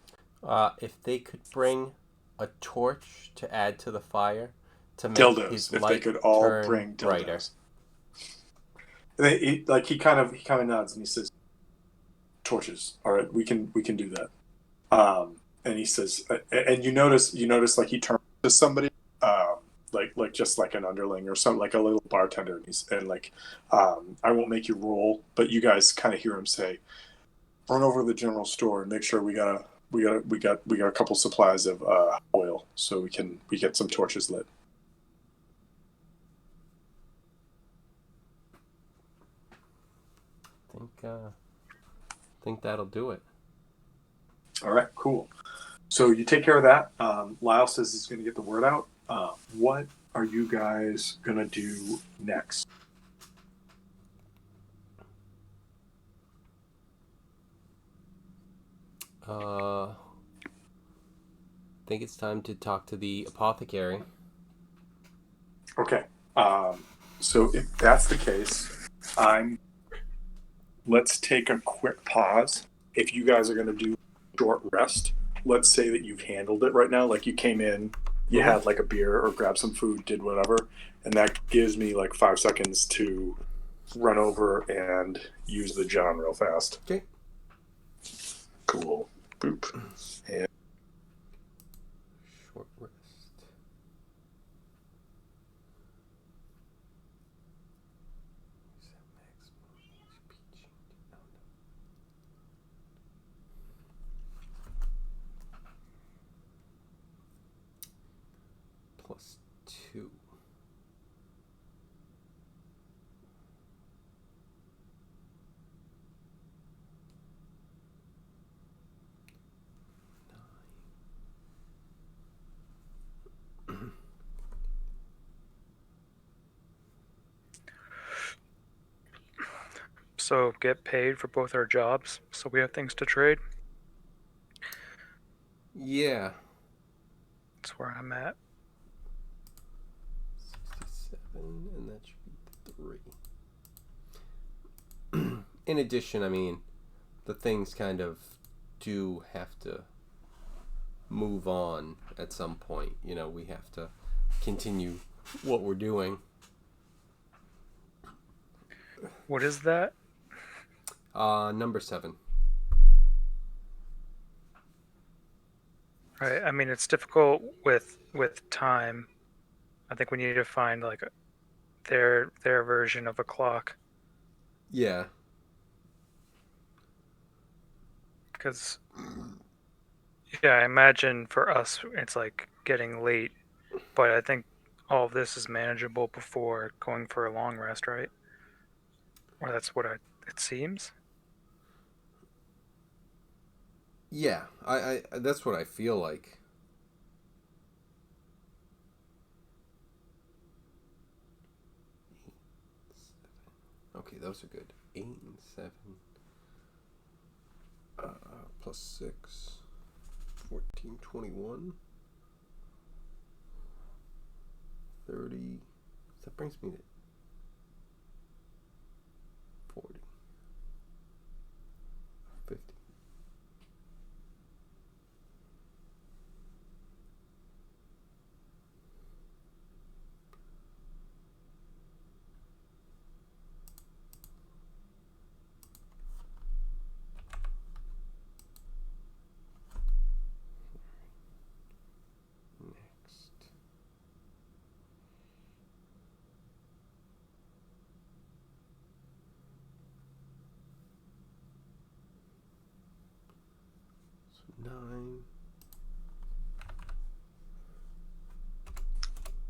A: If they could bring a torch to add to the fire to make
B: Dildos.
A: his
B: If
A: light
B: they could all
A: turn
B: bring
A: brighter.
B: dildos. And he kind of nods and he says, "Torches. All right, we can do that." And he says, and you notice like he turns to somebody, like just like an underling or something, like a little bartender, and like, "I won't make you roll, but you guys kind of hear him say, run over to the general store and make sure we got a couple supplies of oil so we get some torches lit."
A: Think that'll do it.
B: All right, cool. So you take care of that. Lyle says he's going to get the word out. What are you guys going to do next?
A: I think it's time to talk to the apothecary.
B: Okay. So if that's the case, let's take a quick pause. If you guys are going to do short rest, let's say that you've handled it right now. Like you came in, you had like a beer or grabbed some food, did whatever, and that gives me like 5 seconds to run over and use the John real fast.
A: Okay.
B: Cool. Boop. And
A: short rest. +2.
C: So get paid for both our jobs, so we have things to trade.
A: Yeah.
C: That's where I'm at.
A: 67, and that should be 3. In addition, I mean, the things kind of do have to move on at some point. You know, we have to continue what we're doing.
C: What is that?
A: Number 7.
C: Right. I mean, it's difficult with time. I think we need to find like their version of a clock.
A: Yeah.
C: Because, yeah, I imagine for us it's like getting late But I think all of this is manageable before going for a long rest, right? Or that's what it seems.
A: Yeah, I that's what I feel like. Okay, those are good. 8 and 7. Plus 6. 14, 21. 30. That brings me to 40. 50. Next. So 9.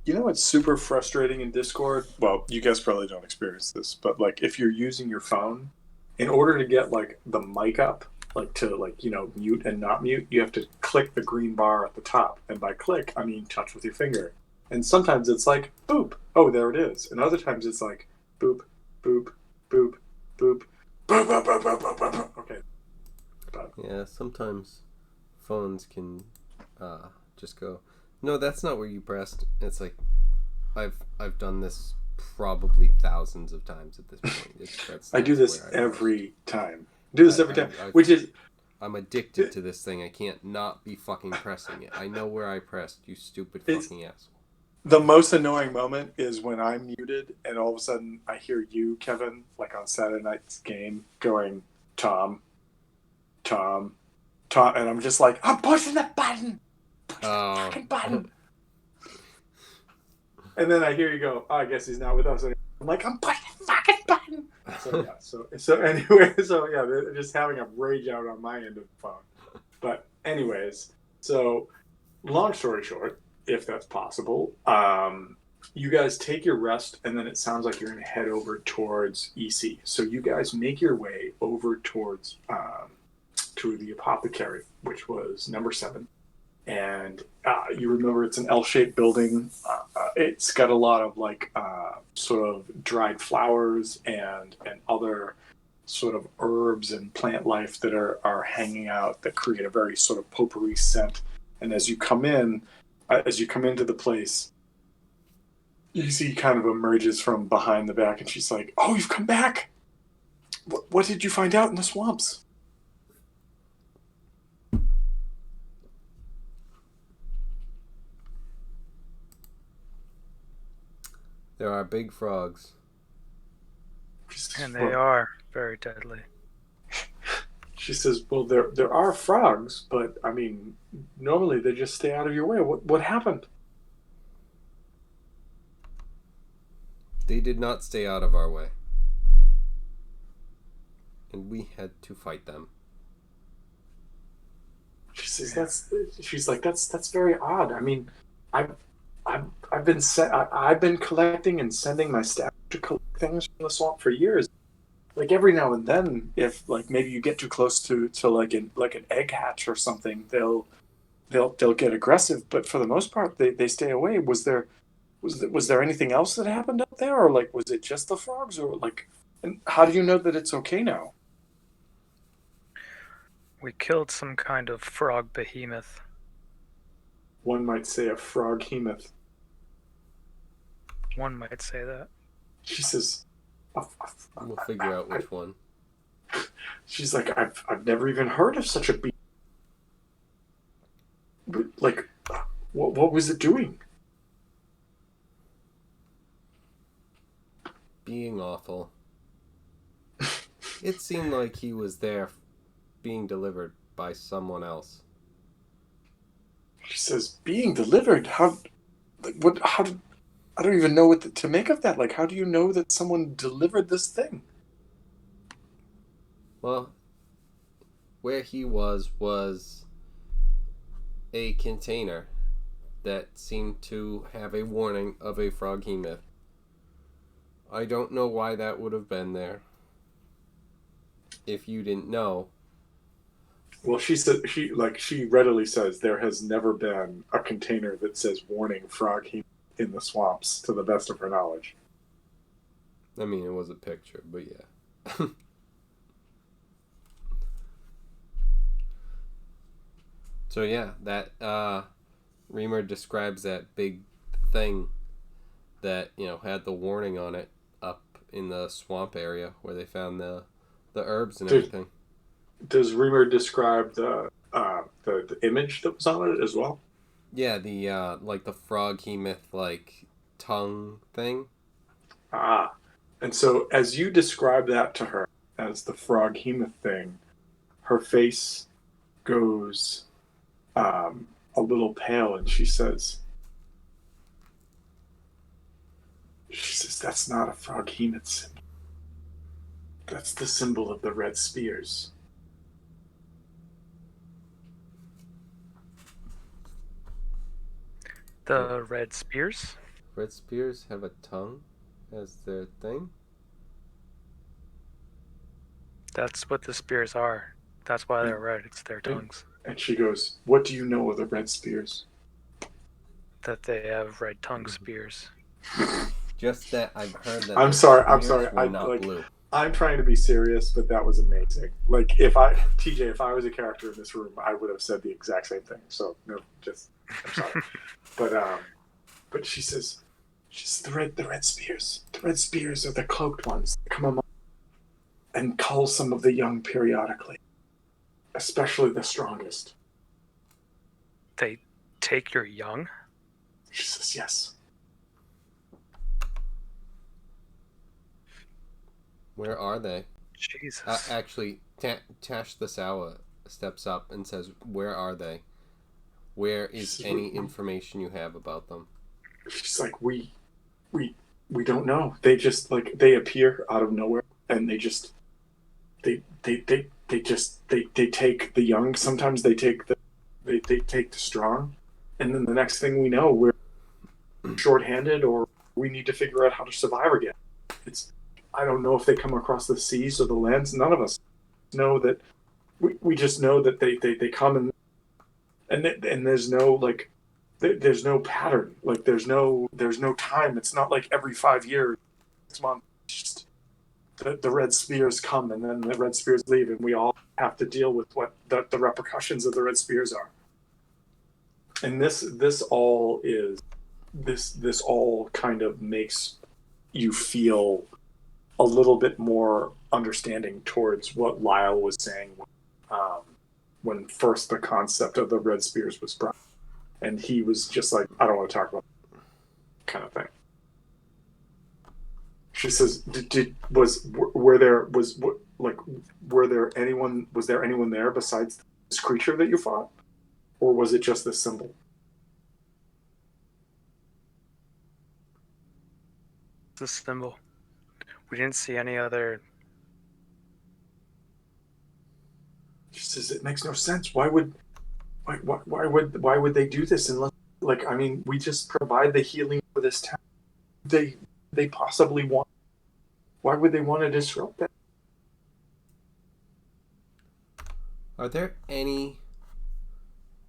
B: You know what's super frustrating in Discord? Well, you guys probably don't experience this, but like if you're using your phone, in order to get like the mic up, like to like, you know, mute and not mute, you have to click the green bar at the top. And by click, I mean touch with your finger. And sometimes it's like boop, oh there it is. And other times it's like boop, boop, boop, boop, boop, boop, boop, boop, boop, boop. Okay. But
A: Yeah, sometimes phones can just go, no, that's not where you pressed. It's like I've done this probably thousands of times at this point.
B: I do
A: that's
B: this
A: where I
B: every time. I do this every time, which is
A: I'm addicted to this thing. I can't not be fucking pressing it. I know where I pressed, you stupid fucking asshole.
B: the most annoying moment is when I'm muted and all of a sudden I hear you, Kevin, like on Saturday night's game, going, Tom, Tom, Tom, and I'm just like, I'm pushing the button, fucking button. And then I hear you go, oh, I guess he's not with us anymore. I'm like, I'm pushing the fucking button. So yeah, so anyway, so yeah, they're just having a rage out on my end of the phone. But anyways, so long story short, if that's possible, you guys take your rest, and then it sounds like you're going to head over towards EC. So you guys make your way over towards to the apothecary, which was number 7. And you remember it's an L-shaped building. It's got a lot of like sort of dried flowers and other sort of herbs and plant life that are hanging out that create a very sort of potpourri scent. And as you come into the place, EC kind of emerges from behind the back, and she's like, "Oh, you've come back! What did you find out in the swamps?"
A: There are big frogs.
C: And they are very deadly.
B: She says, "Well, there are frogs, but I mean, normally they just stay out of your way. What happened?"
A: They did not stay out of our way. And we had to fight them.
B: She says, that's very odd. I mean, I've been collecting and sending my staff to collect things from the swamp for years. Like every now and then, if like maybe you get too close to like an egg hatch or something, they'll get aggressive. But for the most part, they stay away. Was there anything else that happened up there, or like was it just the frogs, or like? And how do you know that it's okay now?
C: We killed some kind of frog behemoth.
B: One might say a froghemoth.
C: One might say that.
B: She says,
A: We'll figure out which one.
B: She's like, I've never even heard of such a beast. But like, what was it doing?
A: Being awful. It seemed like he was there being delivered by someone else.
B: She says, being delivered? How? Like, what? How did? I don't even know what to make of that. Like, how do you know that someone delivered this thing?
A: Well, where he was a container that seemed to have a warning of a froghemoth. I don't know why that would have been there. If you didn't know.
B: Well, she readily says there has never been a container that says warning froghemoth in the swamps, to the best of her knowledge.
A: I mean, it was a picture, but yeah. So yeah, that Reamer describes that big thing that, you know, had the warning on it up in the swamp area where they found the herbs and everything.
B: Does Reamer describe the image that was on it as well?
A: Yeah, the like the froghemoth like tongue thing.
B: Ah, and so as you describe that to her as the froghemoth thing, her face goes a little pale, and she says, "That's not a froghemoth symbol. That's the symbol of the red spears."
C: The red spears?
A: Red spears have a tongue as their thing?
C: That's what the spears are. That's why they're red. It's their tongues.
B: And she goes, "What do you know of the red spears?"
C: That they have red tongue spears.
A: Just that I've heard that.
B: I'm sorry. I'm
A: not blue.
B: I'm trying to be serious, but that was amazing. Like, if I was a character in this room, I would have said the exact same thing. So no, I'm sorry. But she says, the red spears. The red spears are the cloaked ones that come among and cull some of the young periodically, especially the strongest.
C: They take your young?
B: She says, yes.
A: Where are they?
C: Jesus.
A: Actually, Tash the Sawa steps up and says, "Where are they? Where is any information you have about them?"
B: She's like, we don't know. They just they appear out of nowhere, and they take the young. Sometimes they take the strong, and then the next thing we know, we're shorthanded, or we need to figure out how to survive again. I don't know if they come across the seas or the lands. None of us know that. We just know that they come and there's no there's no pattern. Like there's no time. It's not like every 5 years, 6 months. Just the red spears come and then the red spears leave, and we all have to deal with what the repercussions of the red spears are. And this all kind of makes you feel a little bit more understanding towards what Lyle was saying when first the concept of the red spears was brought, and he was just like, "I don't want to talk about that," kind of thing. She says, was there anyone there besides this creature that you fought, or was it just this symbol?
C: The symbol. We didn't see any other.
B: She says, "It makes no sense. Why would they do this unless, we just provide the healing for this town. They possibly want. Why would they want to disrupt that?"
A: Are there any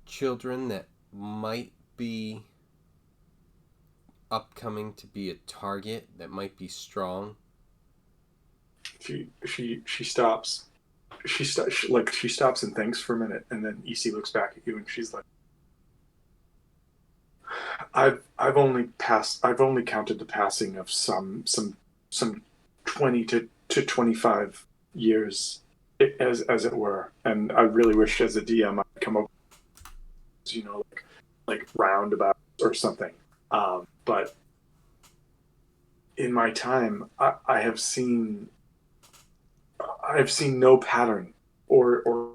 A: children that might be upcoming to be a target that might be strong?
B: She stops. She stops and thinks for a minute, and then EC looks back at you, and she's like, I've only counted the passing of some 20 to 25 years, as it were, and I really wish as a DM I'd come up, like roundabout or something. But in my time, I have seen no pattern or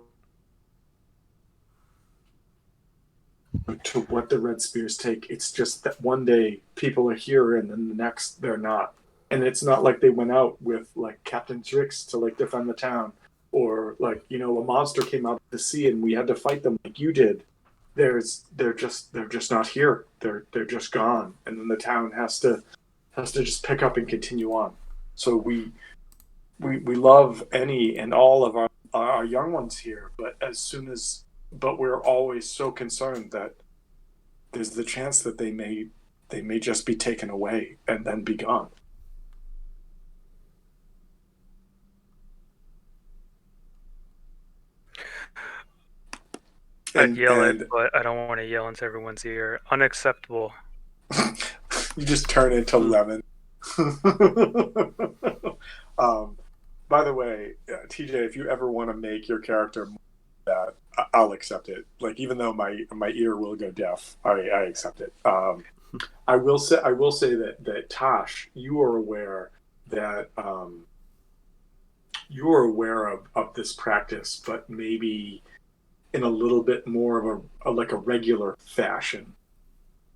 B: to what the red spears take. It's just that one day people are here and then the next they're not. And it's not like they went out with like Captain Trix to defend the town, or a monster came out of the sea and we had to fight them like you did. they're just not here. They're just gone, and then the town has to just pick up and continue on. So we love any and all of our young ones here, but we're always so concerned that there's the chance that they may just be taken away and then be gone.
C: I'd yell it, but I don't want to yell into everyone's ear. Unacceptable.
B: You just turn into Lemon. By the way, TJ, if you ever want to make your character that, I'll accept it. Like, even though my ear will go deaf, I accept it. I will say that Tosh, you are aware that you are aware of this practice, but maybe in a little bit more of a regular fashion,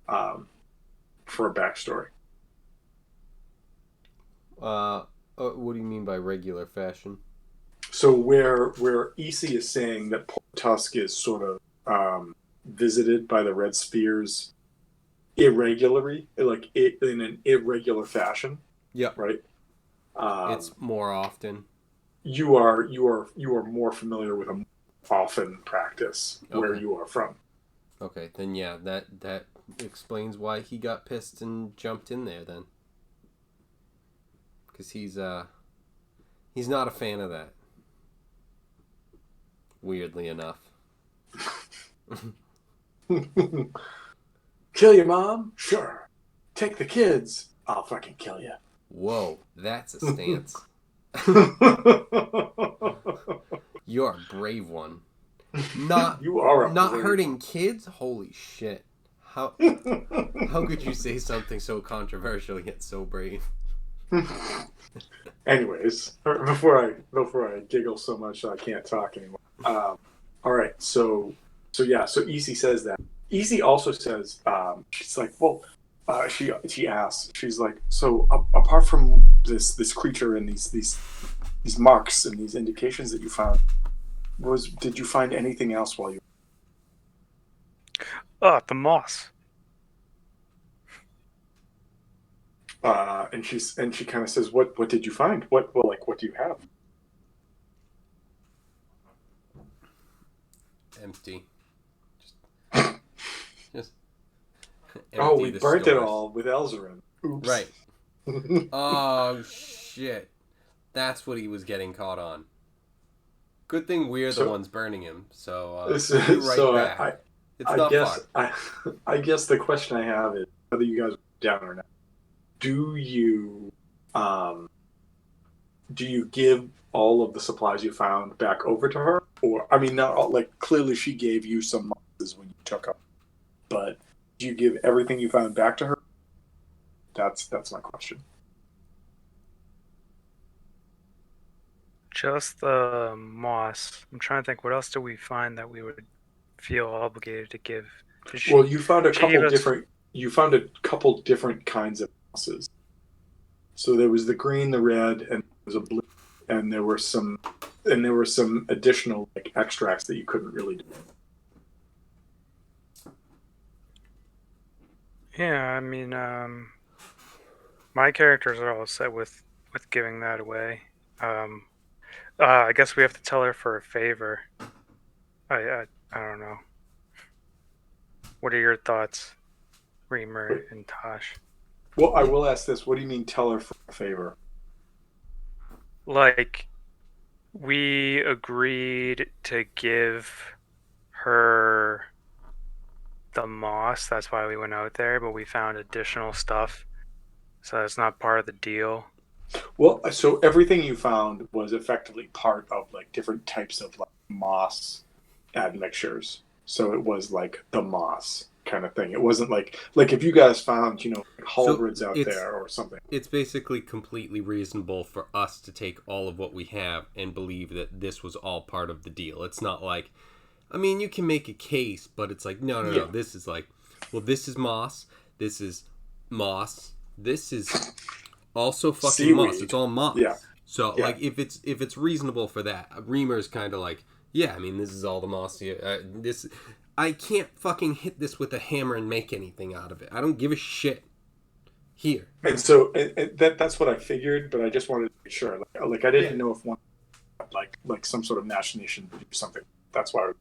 B: for a backstory.
A: What do you mean by regular fashion?
B: So where Isi is saying that Port Tusk is sort of visited by the Red Spheres irregularly, like in an irregular fashion.
A: Yeah.
B: Right.
A: It's more often.
B: You are more familiar with a often practice where you are from.
A: Okay, then yeah, that explains why he got pissed and jumped in there then. Because he's not a fan of that. Weirdly enough.
B: Kill your mom? Sure. Take the kids? I'll fucking kill you.
A: Whoa, that's a stance. You're a brave one.
B: You are
A: not hurting kids? Holy shit. How could you say something so controversial yet so brave?
B: Anyways, before I giggle so much that I can't talk anymore. All right, so Isi says that. Isi also says, she's like, well, she asks, she's like, so apart from this creature and these marks and these indications that you found, did you find anything else while you?
C: The moss.
B: And she kind of says, what did you find? What do you have?
A: Empty. Just
B: oh, we burnt it all with Elzarin. Oops.
A: Right. Oh shit. That's what he was getting caught on. Good thing we're the ones burning him. So back.
B: I guess the question I have is whether you guys are down or not. Do you give all of the supplies you found back over to her? Or, I mean, not all, like, clearly she gave you some mosses when you took her, but do you give everything you found back to her? That's my question.
C: Just the moss. I'm trying to think, what else did we find that we would feel obligated to give?
B: Well, you found a couple different kinds of mosses. So there was the green, the red, and there was a blue, and there were some additional like extracts that you couldn't really do.
C: Yeah, I mean, my characters are all set with giving that away. I guess we have to tell her for a favor. I don't know. What are your thoughts, Reamer and Tosh?
B: Well, I will ask this. What do you mean tell her for a favor?
C: Like, we agreed to give her the moss. That's why we went out there, but we found additional stuff. So that's not part of the deal.
B: Well, so everything you found was effectively part of like different types of like moss admixtures. So it was like the moss kind of thing. It wasn't like if you guys found, like halberds out there or something.
A: It's basically completely reasonable for us to take all of what we have and believe that this was all part of the deal. It's not like, I mean, you can make a case, but it's like, no. This is like, well, this is moss. This is moss. This is also fucking
B: seaweed.
A: Moss. It's all moss.
B: Yeah.
A: So like if it's reasonable for that, Reamer's kind of like, yeah, I mean, this is all the moss here. I can't fucking hit this with a hammer and make anything out of it. I don't give a shit. Here.
B: And so that's what I figured, but I just wanted to be sure. Like I didn't know if one like some sort of machination would do something. That's why.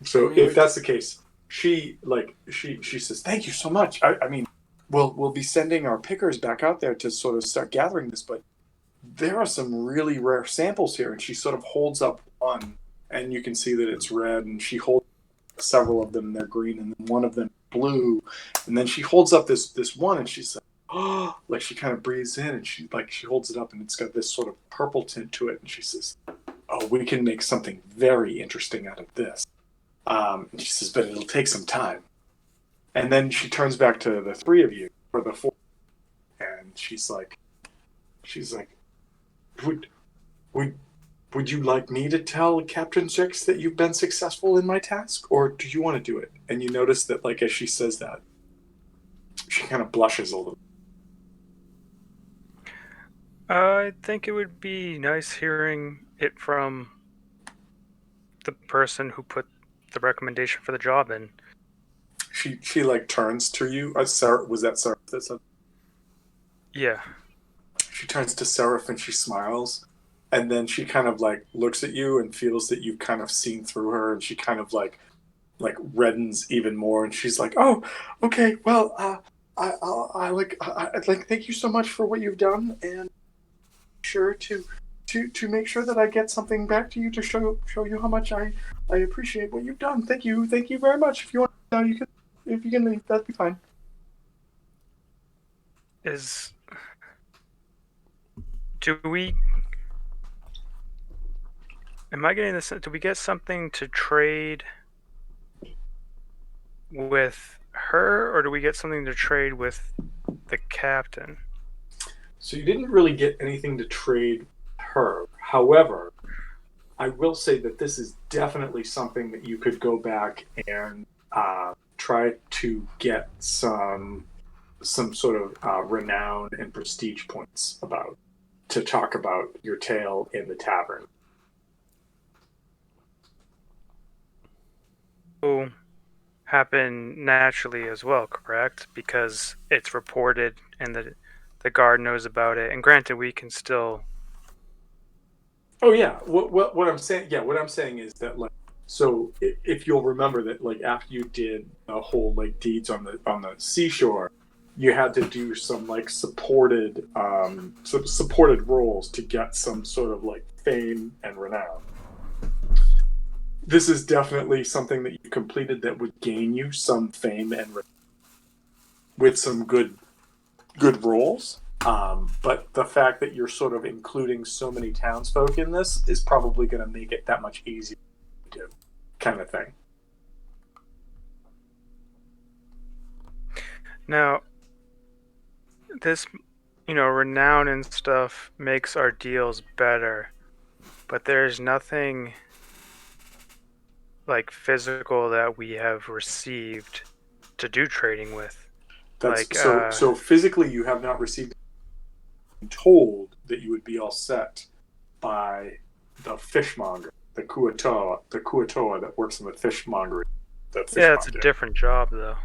B: So if that's the case, she says, "Thank you so much. I mean, we'll be sending our pickers back out there to sort of start gathering this, but there are some really rare samples here." And she sort of holds up one, and you can see that it's red, and she holds several of them, and they're green, and then one of them blue, and then she holds up this one, and she's like, "Oh!" Like she kind of breathes in, and she holds it up, and it's got this sort of purple tint to it, and she says, "Oh, we can make something very interesting out of this." And she says, "But it'll take some time." And then she turns back to the three of you, or the four, and she's like, Would you like me to tell Captain Six that you've been successful in my task, or do you want to do it?" And you notice that, like, as she says that, she kind of blushes a little.
C: I think it would be nice hearing it from the person who put the recommendation for the job in.
B: She like turns to you. Sarah, was that Sarah that said?
C: Yeah.
B: She turns to Seraph and she smiles, and then she kind of like looks at you and feels that you've kind of seen through her, and she kind of like reddens even more, and she's like, "Oh, okay, well, I thank you so much for what you've done, and sure to make sure that I get something back to you to show you how much I appreciate what you've done. Thank you very much. If you want, you can, if you can leave, that'd be fine."
C: Am I getting this? Do we get something to trade with her, or do we get something to trade with the captain?
B: So you didn't really get anything to trade with her. However, I will say that this is definitely something that you could go back and try to get some sort of renown and prestige points about, to talk about your tale in the tavern.
C: Will happen naturally as well, correct? Because it's reported and the guard knows about it. And granted, we can still.
B: Oh yeah, what I'm saying? Yeah, what I'm saying is that, like, so if you'll remember that, like, after you did the whole like deeds on the seashore, you had to do some like supported roles to get some sort of like fame and renown. This is definitely something that you completed that would gain you some fame and with some good roles. But the fact that you're sort of including so many townsfolk in this is probably going to make it that much easier to do, kind of thing.
C: Now, this, renown and stuff makes our deals better, but there's nothing like physical that we have received to do trading with.
B: That's so physically you have not received. Told that you would be all set by the fishmonger, the Kuatoa that works in the fishmongery.
C: It's a different job though.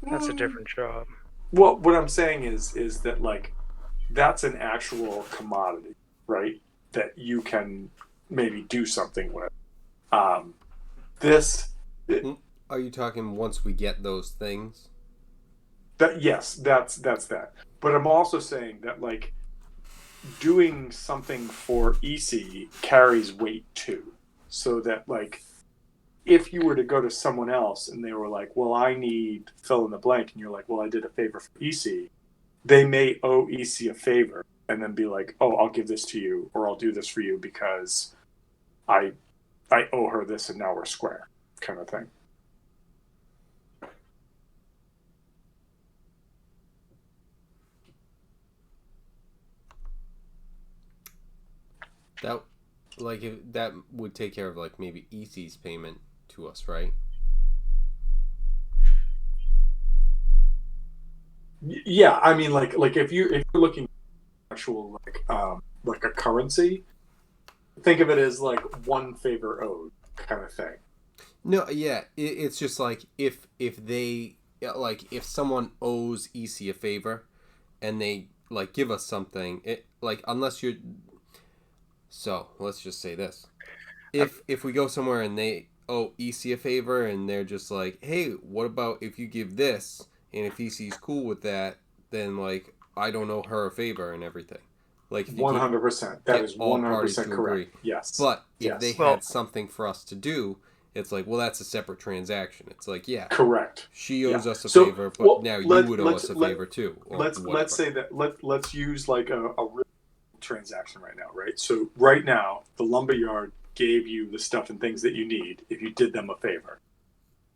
C: That's a different job.
B: Well, what I'm saying is that, like, that's an actual commodity, right? That you can maybe do something with.
A: Are you talking once we get those things?
B: Yes, that's that. But I'm also saying that, like, doing something for EC carries weight too. So that, like, if you were to go to someone else and they were like, "Well, I need fill in the blank," and you're like, "Well, I did a favor for EC," they may owe EC a favor and then be like, "Oh, I'll give this to you, or I'll do this for you because I owe her this and now we're square," kind of thing.
A: That would take care of, like, maybe EC's payment to us, right?
B: Yeah, I mean, like if you're looking at actual like a currency, think of it as like one favor owed kind of thing.
A: No, yeah, it's just like if they like if someone owes EC a favor, and they like give us something, it like unless you're. So let's just say this: if we go somewhere and they owe EC a favor, and they're just like, hey, what about if you give this, and if EC's cool with that, then like I don't owe her a favor and everything. Like
B: 100%. That is 100% correct. Yes.
A: But if
B: yes.
A: they had something for us to do, it's like, well, that's a separate transaction. It's like, yeah,
B: correct.
A: She owes us a favor, but now you would owe us a favor too.
B: Let's say that let's use like a real transaction right now, right? So right now, the lumberyard gave you the stuff and things that you need if you did them a favor.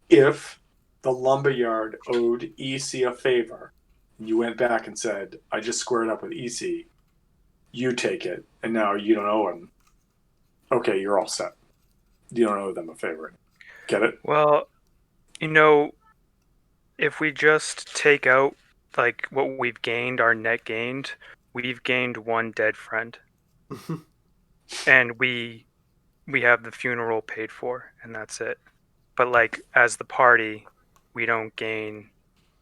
B: If the lumberyard owed EC a favor, and you went back and said, I just squared up with EC, you take it, and now you don't owe him. Okay, you're all set. You don't owe them a favor. Get it?
C: Well, if we just take out like what we've gained, our net gained, we've gained one dead friend. And we have the funeral paid for, and that's it. But like as the party, we don't gain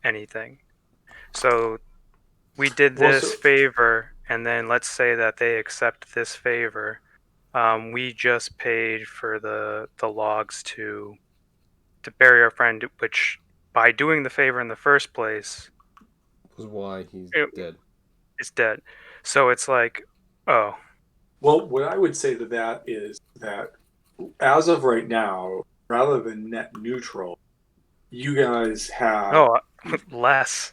C: anything. So we did this favor, and then let's say that they accept this favor. We just paid for the logs to bury our friend, which by doing the favor in the first place
A: was why he's dead.
C: It's dead. So it's like, oh.
B: Well, what I would say to that is that as of right now, rather than net neutral, you guys have
C: less.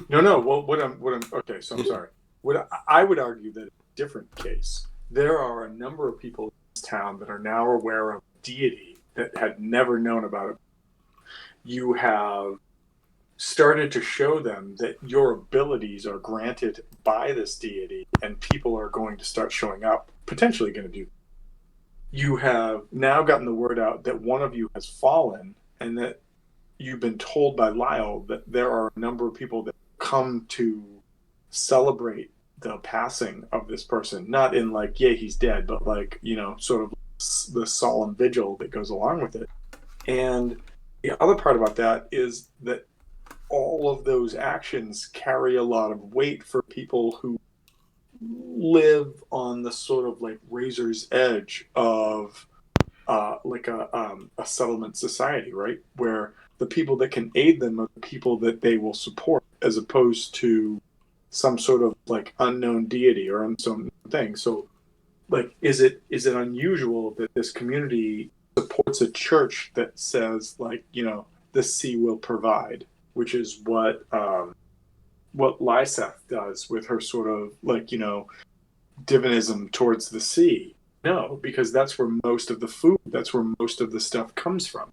B: No. What I'm okay. So I'm sorry. What I would argue that in a different case, there are a number of people in this town that are now aware of deity that had never known about it. You have started to show them that your abilities are granted by this deity, and people are going to start showing up, potentially going to do. You have now gotten the word out that one of you has fallen, and that you've been told by Lyle that there are a number of people that come to celebrate the passing of this person, not in like, yeah, he's dead, but like, sort of the solemn vigil that goes along with it. And the other part about that is that all of those actions carry a lot of weight for people who live on the sort of like razor's edge of like a settlement society, right? Where the people that can aid them are the people that they will support, as opposed to some sort of like unknown deity or unknown thing. So like, is it unusual that this community supports a church that says like, the sea will provide, which is what Lyseth does with her sort of like, divinism towards the sea? No, because that's where most of the food, that's where most of the stuff comes from.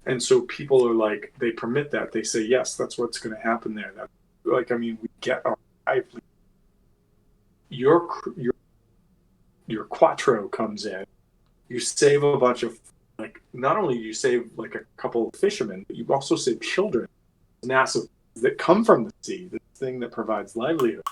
B: And so people are like, they permit that. They say, yes, that's what's going to happen there. That, like, I mean, we get our livelihood. Your Quattro comes in. You save a bunch of, like, not only do you save like a couple of fishermen, but you also save children, massive, that come from the sea, the thing that provides livelihood.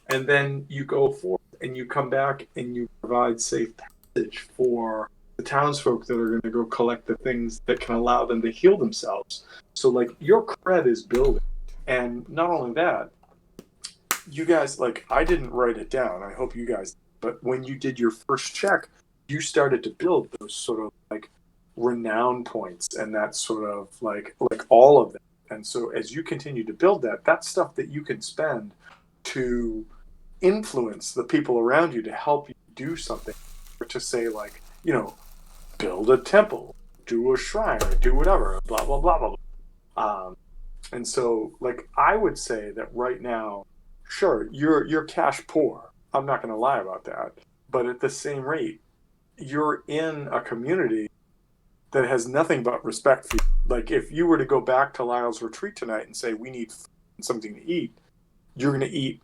B: And then you go forth and you come back and you provide safe passage for the townsfolk that are going to go collect the things that can allow them to heal themselves. So like, your cred is building. And not only that, you guys, like, I didn't write it down, I hope you guys, but when you did your first check, you started to build those sort of like renown points and that sort of like all of them. And so as you continue to build that, that's stuff that you can spend to influence the people around you to help you do something, or to say like, build a temple, do a shrine, or do whatever, blah, blah, blah, blah, blah. And so like, I would say that right now, sure, you're cash poor. I'm not going to lie about that. But at the same rate, you're in a community that has nothing but respect for you. Like, if you were to go back to Lyle's retreat tonight and say, we need something to eat, you're going to eat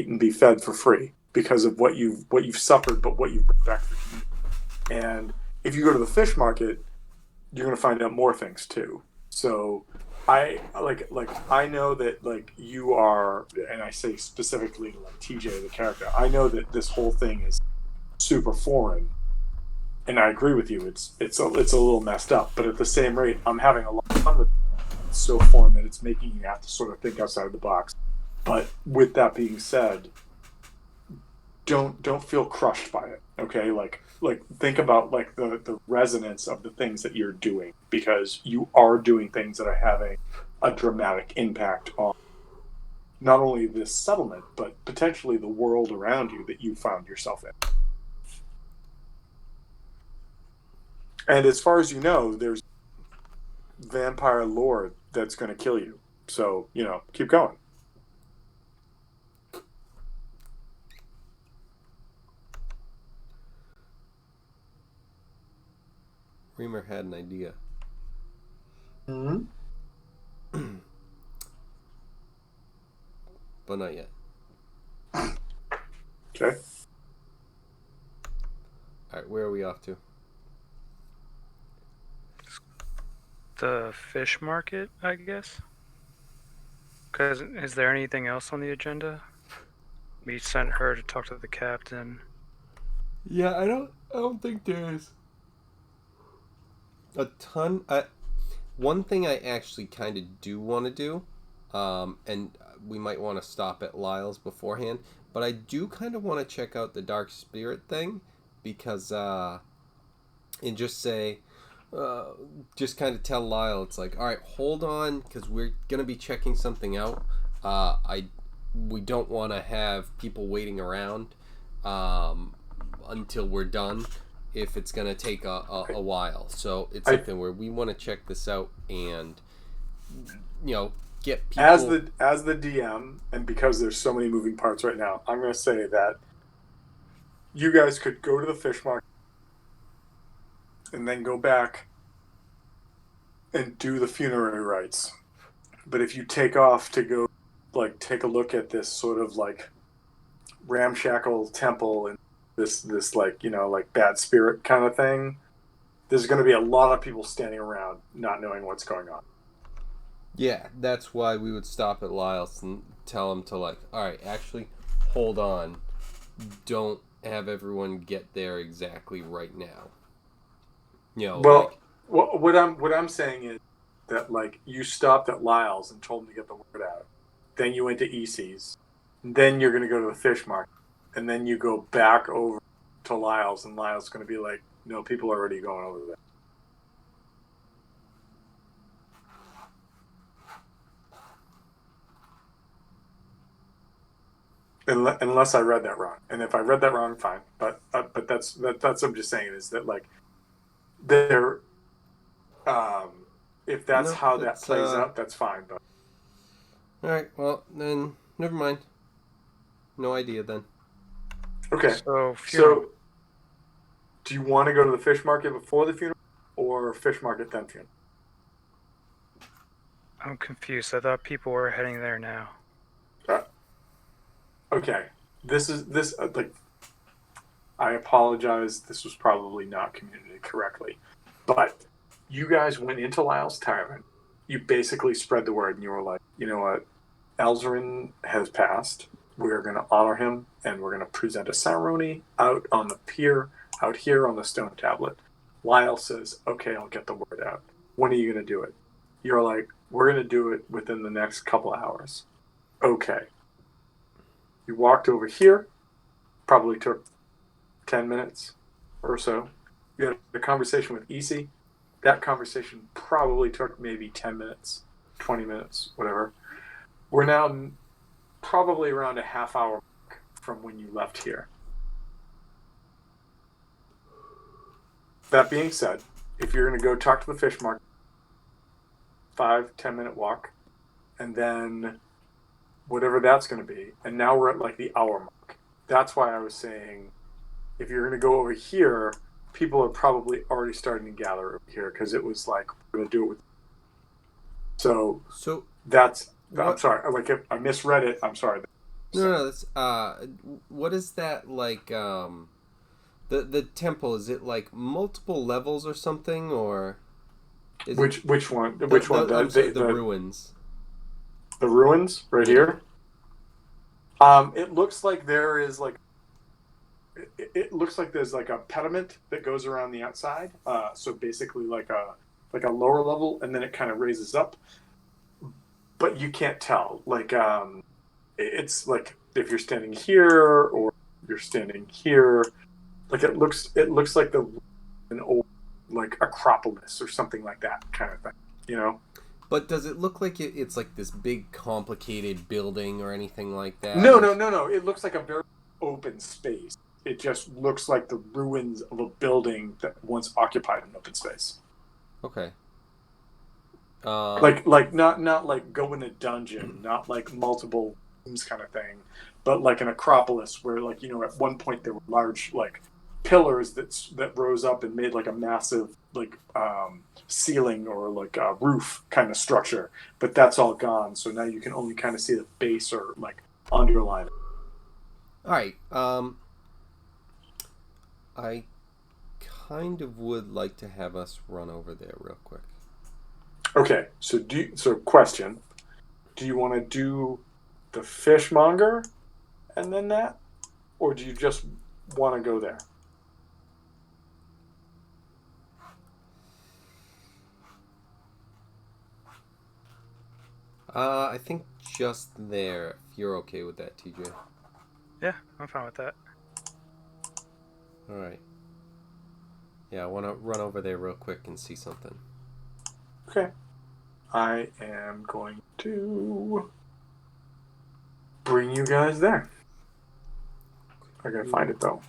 B: and be fed for free because of what you've suffered, but what you've brought back for you. And if you go to the fish market, you're going to find out more things too. So I know that like you are, and I say specifically to like TJ, the character, I know that this whole thing is super foreign. And I agree with you. It's a little messed up, but at the same rate, I'm having a lot of fun with it. It's so foreign that it's making you have to sort of think outside the box. But with that being said, don't feel crushed by it. Okay, like think about like the resonance of the things that you're doing, because you are doing things that are having a dramatic impact on not only this settlement, but potentially the world around you that you found yourself in. And as far as you know, there's vampire lore that's going to kill you. So, keep going.
A: Reamer had an idea.
B: Mm-hmm.
A: But not yet.
B: Okay.
A: Alright, where are we off to?
C: The fish market, I guess. Because is there anything else on the agenda? We sent her to talk to the captain.
A: Yeah, I don't think there's a ton. One thing I actually kind of do want to do, and we might want to stop at Lyle's beforehand, but I do kind of want to check out the Dark Spirit thing, because, and just say, just kind of tell Lyle, it's like, all right, hold on, because we're going to be checking something out. We don't want to have people waiting around until we're done, if it's going to take a while. So it's something where we want to check this out and, get people...
B: As the DM, and because there's so many moving parts right now, I'm going to say that you guys could go to the fish market and then go back and do the funerary rites. But if you take off to go, take a look at this sort of, ramshackle temple and this bad spirit kind of thing, there's going to be a lot of people standing around not knowing what's going on.
A: Yeah, that's why we would stop at Lyle's and tell him to, all right, actually, hold on. Don't have everyone get there exactly right now.
B: What I'm saying is that, you stopped at Lyle's and told them to get the word out. Then you went to EC's. Then you're going to go to the fish market. And then you go back over to Lyle's, and Lyle's going to be like, no, people are already going over there. Unless I read that wrong, and if I read that wrong, fine. But that's what I'm just saying is that there, if that's how that plays out, that's fine. But
A: all right, well then, never mind. No idea then.
B: Okay. So, do you want to go to the fish market before the funeral, or fish market then funeral?
C: I'm confused. I thought people were heading there now.
B: Okay. I apologize. This was probably not communicated correctly, but you guys went into Lyle's Tavern. You basically spread the word, and you were like, you know what, Elzarin has passed. We're going to honor him, and we're going to present a ceremony out on the pier, out here on the stone tablet. Lyle says, okay, I'll get the word out. When are you going to do it? You're like, we're going to do it within the next couple hours. Okay. You walked over here, probably took 10 minutes or so. You had a conversation with EC. That conversation probably took maybe 10 minutes, 20 minutes, whatever. We're now probably around a half hour from when you left here. That being said, if you're going to go talk to the fish market, 5-10 minute walk, and then whatever that's going to be, and now we're at the hour mark. That's why I was saying, if you're going to go over here, people are probably already starting to gather over here, because it was we're going to do it with. So that's. What? I'm sorry. If I misread it, I'm sorry.
A: No, that's what is that the temple? Is it multiple levels or something, or is
B: which one? Which one?
A: The ruins.
B: The ruins right here. It looks like there is it looks like there's like a pediment that goes around the outside. So basically like a lower level, and then it kind of raises up. But you can't tell. Like it's like if you're standing here or you're standing here, like it looks like an old like Acropolis or something like that kind of thing. You know.
A: But does it look like it's like this big complicated building or anything like that?
B: No. It looks like a very open space. It just looks like the ruins of a building that once occupied an open space.
A: Okay.
B: Like not like go in a dungeon, not like multiple rooms kind of thing, but like an Acropolis where like at one point there were large like pillars that rose up and made like a massive like ceiling or like a roof kind of structure, but that's all gone. So now you can only kind of see the base or like underline it.
A: All right. I kind of would like to have us run over there real quick.
B: Okay, so question: do you want to do the fishmonger and then that, or do you just want to go there?
A: I think just there. If you're okay with that, TJ.
C: Yeah, I'm fine with that.
A: All right. Yeah, I want to run over there real quick and see something.
B: Okay. I am going to bring you guys there. I gotta find it though.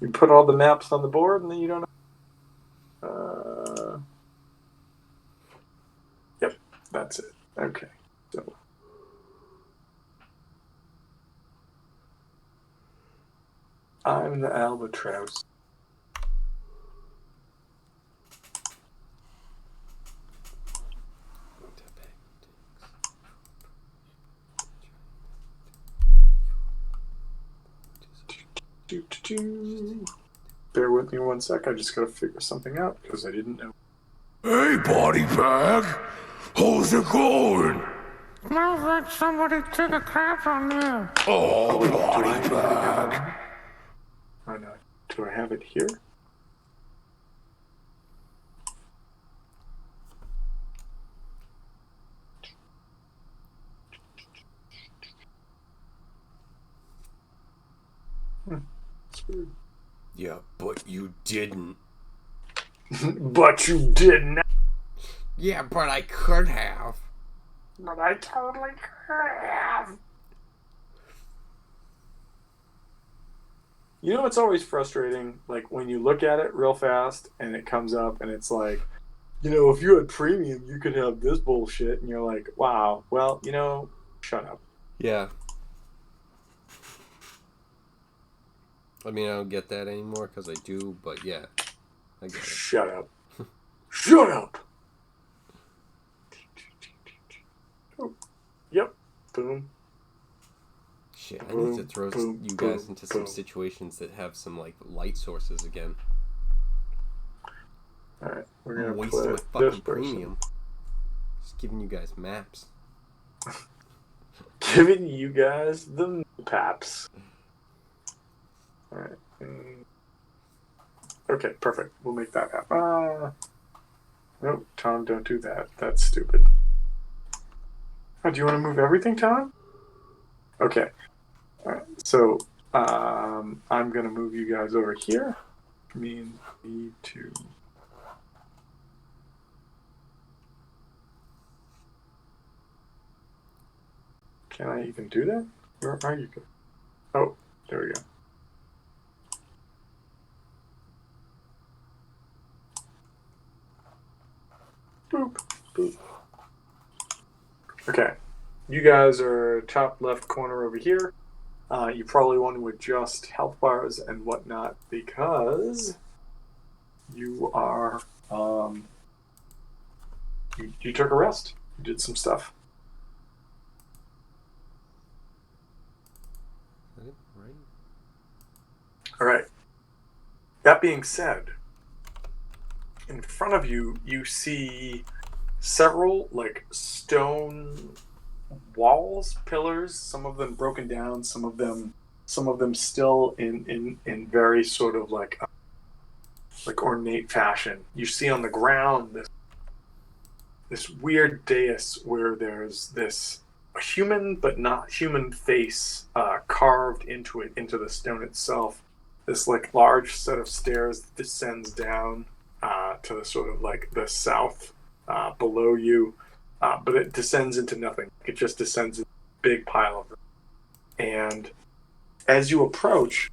B: You put all the maps on the board and then you don't know. Yep, that's it. Okay. So I'm the albatross. Bear with me one sec. I just gotta figure something out because I didn't know.
D: Hey, body bag! How's it going?
E: Smells like somebody took a crap on there.
D: Oh, body bag.
B: Oh no. Do I have it here? That's weird.
A: Yeah, but you didn't.
B: But you didn't.
A: Yeah, but I could have.
B: But I totally could have. You know, it's always frustrating, like when you look at it real fast and it comes up and it's like, if you had premium, you could have this bullshit. And you're like, wow, well, shut up.
A: Yeah. I mean, I don't get that anymore because I do, but yeah, I get it.
B: Shut up. Shut up. Oh, yep. Boom.
A: Shit, I need to throw you guys into some situations that have some like light sources again.
B: Alright, we're
A: I'm
B: gonna
A: wasting my
B: put
A: fucking
B: this person.
A: premium. Just giving you guys maps.
B: Giving you guys the paps. Alright. Okay, perfect. We'll make that happen. Nope, Tom, don't do that. That's stupid. Oh, do you want to move everything, Tom? Okay. Alright, so I'm going to move you guys over here. Means need to... Can I even do that? Where are you? Oh, there we go. Boop, boop. Okay, you guys are top left corner over here. You probably want to adjust health bars and whatnot because you are you took a rest. You did some stuff.
A: Right.
B: All right. That being said, in front of you, you see several like stone walls, pillars, some of them broken down, some of them some of them still in very sort of like ornate fashion. You see on the ground this weird dais where there's this human but not human face carved into the stone itself. This like large set of stairs that descends down to the sort of like the south below you, but it descends into nothing. It just descends into a big pile of them. And as you approach,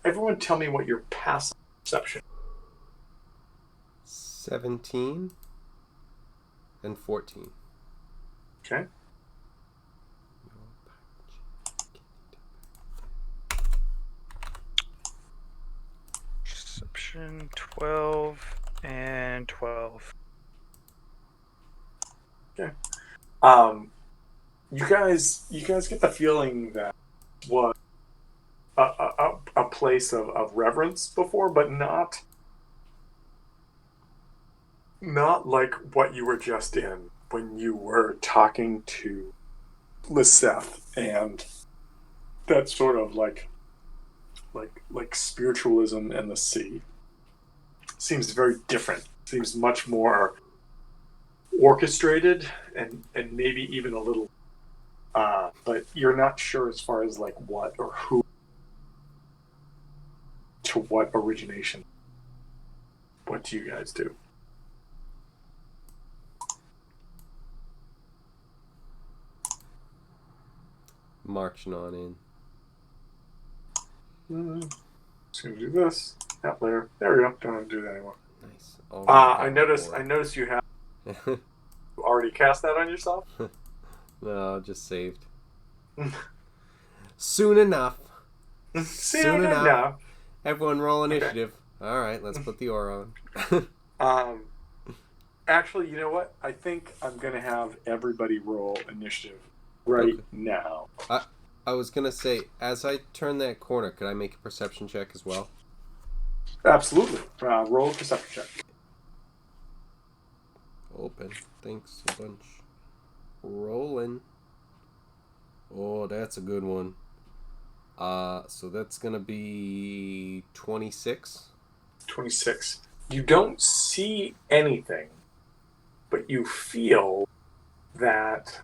B: everyone tell me what your passive perception.
A: 17 and 14.
B: Okay.
C: Perception 12 and 12.
B: Okay. You guys get the feeling that was a place of reverence before, but not like what you were just in when you were talking to Liseth, and that sort of like spiritualism and the sea seems very different. Seems much more orchestrated and maybe even a little but you're not sure as far as like what or who to what origination. What do you guys do?
A: Marching on in.
B: Just gonna do this. That layer. There we go. Don't have to do that anymore.
A: Nice.
B: I noticed you have already cast that on yourself?
A: No, just saved. Soon enough.
B: Soon enough.
A: Everyone roll initiative. Okay. All right, let's put the aura on.
B: Actually, you know what? I think I'm going to have everybody roll initiative right now.
A: I was going to say, as I turn that corner, could I make a perception check as well?
B: Absolutely. Roll a perception check.
A: Open. Thanks a bunch. Rolling. Oh, that's a good one. So that's going to be 26.
B: 26. You don't see anything, but you feel that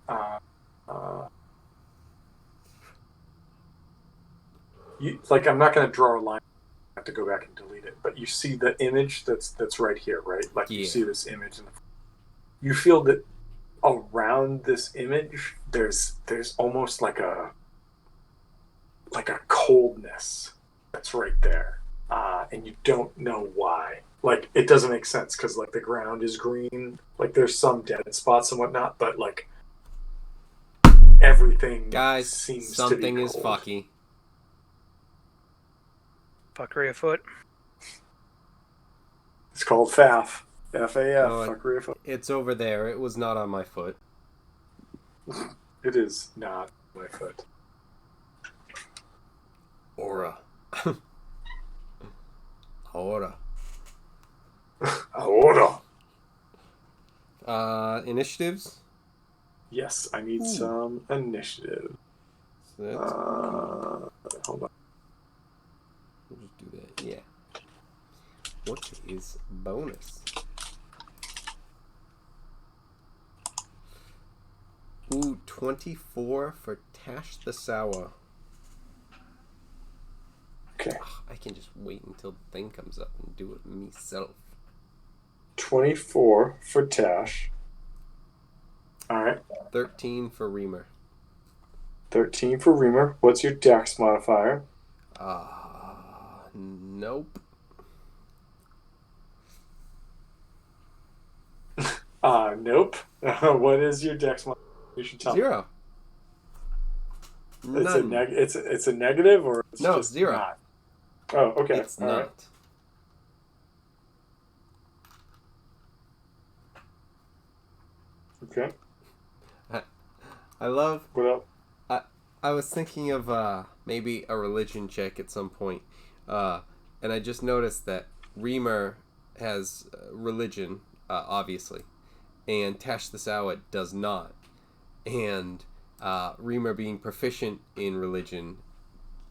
B: like, I'm not going to draw a line. I have to go back and delete it. But you see the image that's right here, right? Like, you see this image, and you feel that around this image, there's almost like a coldness that's right there, and you don't know why. Like, it doesn't make sense because like the ground is green, like there's some dead spots and whatnot, but like everything
A: guys
B: seems
A: something
B: to be
A: is
B: cold.
A: fucky.
C: Fuckery afoot.
B: It's called FAF. FAF.
A: No,
B: Fuckery afoot.
A: It's over there. It was not on my foot.
B: It is not my foot.
A: Aura. Aura.
B: Ahora.
A: Initiatives?
B: Yes, I need some initiative.
A: So that's
B: Hold on.
A: we'll just do that. Yeah. What is bonus? Ooh, 24 for Tash the Sour.
B: Okay.
A: I can just wait until the thing comes up and do it myself.
B: 24 for Tash. Alright.
A: 13 for Reamer.
B: 13 for Reamer. What's your dex modifier?
A: Nope.
B: Nope. What is your dex modifier? You should tell me.
A: 0.
B: It's
A: None.
B: it's a negative, or it's
A: No,
B: just
A: 0.
B: not? Oh, okay.
A: It's
B: All
A: not.
B: right. Okay.
A: I love.
B: What else?
A: I was thinking of maybe a religion check at some point, and I just noticed that Reamer has religion, obviously, and Tash the Sawat does not. And Reamer being proficient in religion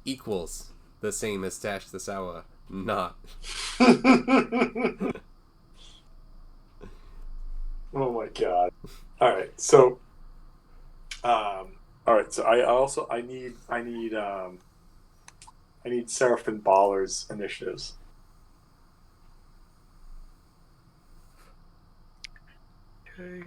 A: equals the same as Tash the Sour. Not.
B: Oh my god. Alright, so alright, so I need Seraph and Baller's initiatives.
C: Okay.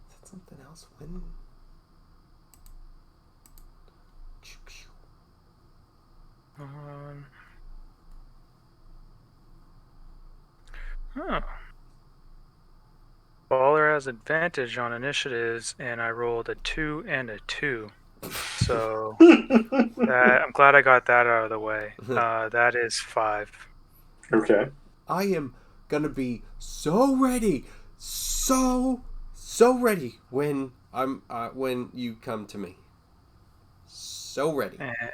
A: Is that something else? When?
C: Huh. Baller has advantage on initiatives, and I rolled a 2 and a 2. So I'm glad I got that out of the way. That is 5.
B: Okay.
A: I am gonna be so ready, so ready when when you come to me. So ready.
C: And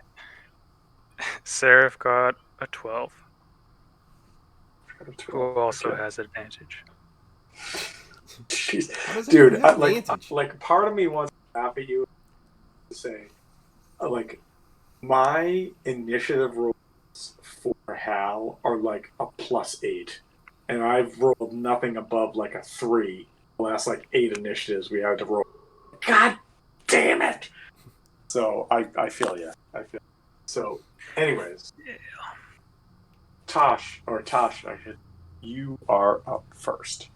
C: Seraph got a 12, who also
B: Okay.
C: has advantage.
B: Jeez.
A: How does
B: Dude,
A: anyone have
B: like
A: advantage?
B: part of me wants to laugh at you and say, like, my initiative rolls for Hal are like a +8, and I've rolled nothing above like a 3. The last like 8 initiatives we had to roll. God damn it! So I feel you. So, anyways, Tosh, you are up first.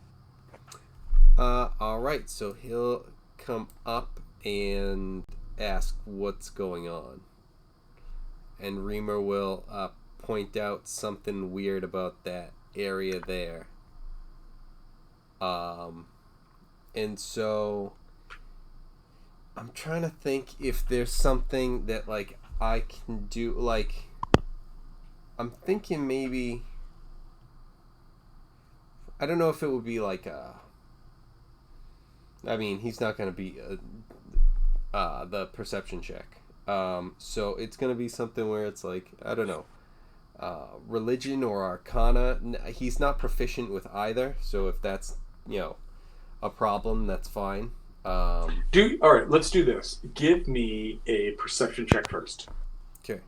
A: Alright, so he'll come up and ask what's going on. And Reamer will point out something weird about that area there. And so I'm trying to think if there's something that like I can do. Like, I'm thinking maybe, I don't know if it would be like I mean, he's not going to be the perception check. So it's going to be something where it's like, I don't know, religion or arcana. He's not proficient with either, so if that's, a problem, that's fine.
B: All right, let's do this. Give me a perception check first.
A: Okay.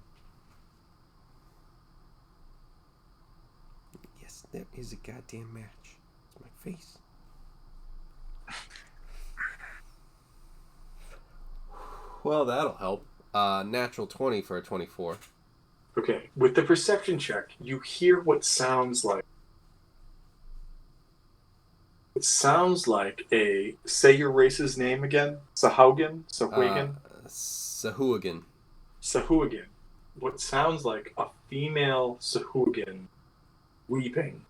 A: Yes, there is a goddamn match. It's my face. Well, that'll help. Natural 20 for a 24.
B: Okay, with the perception check, you hear what sounds like. It sounds like a. Say your race's name again. Sahuagin?
A: Sahuagin.
B: Sahuagin. What sounds like a female Sahuagin weeping,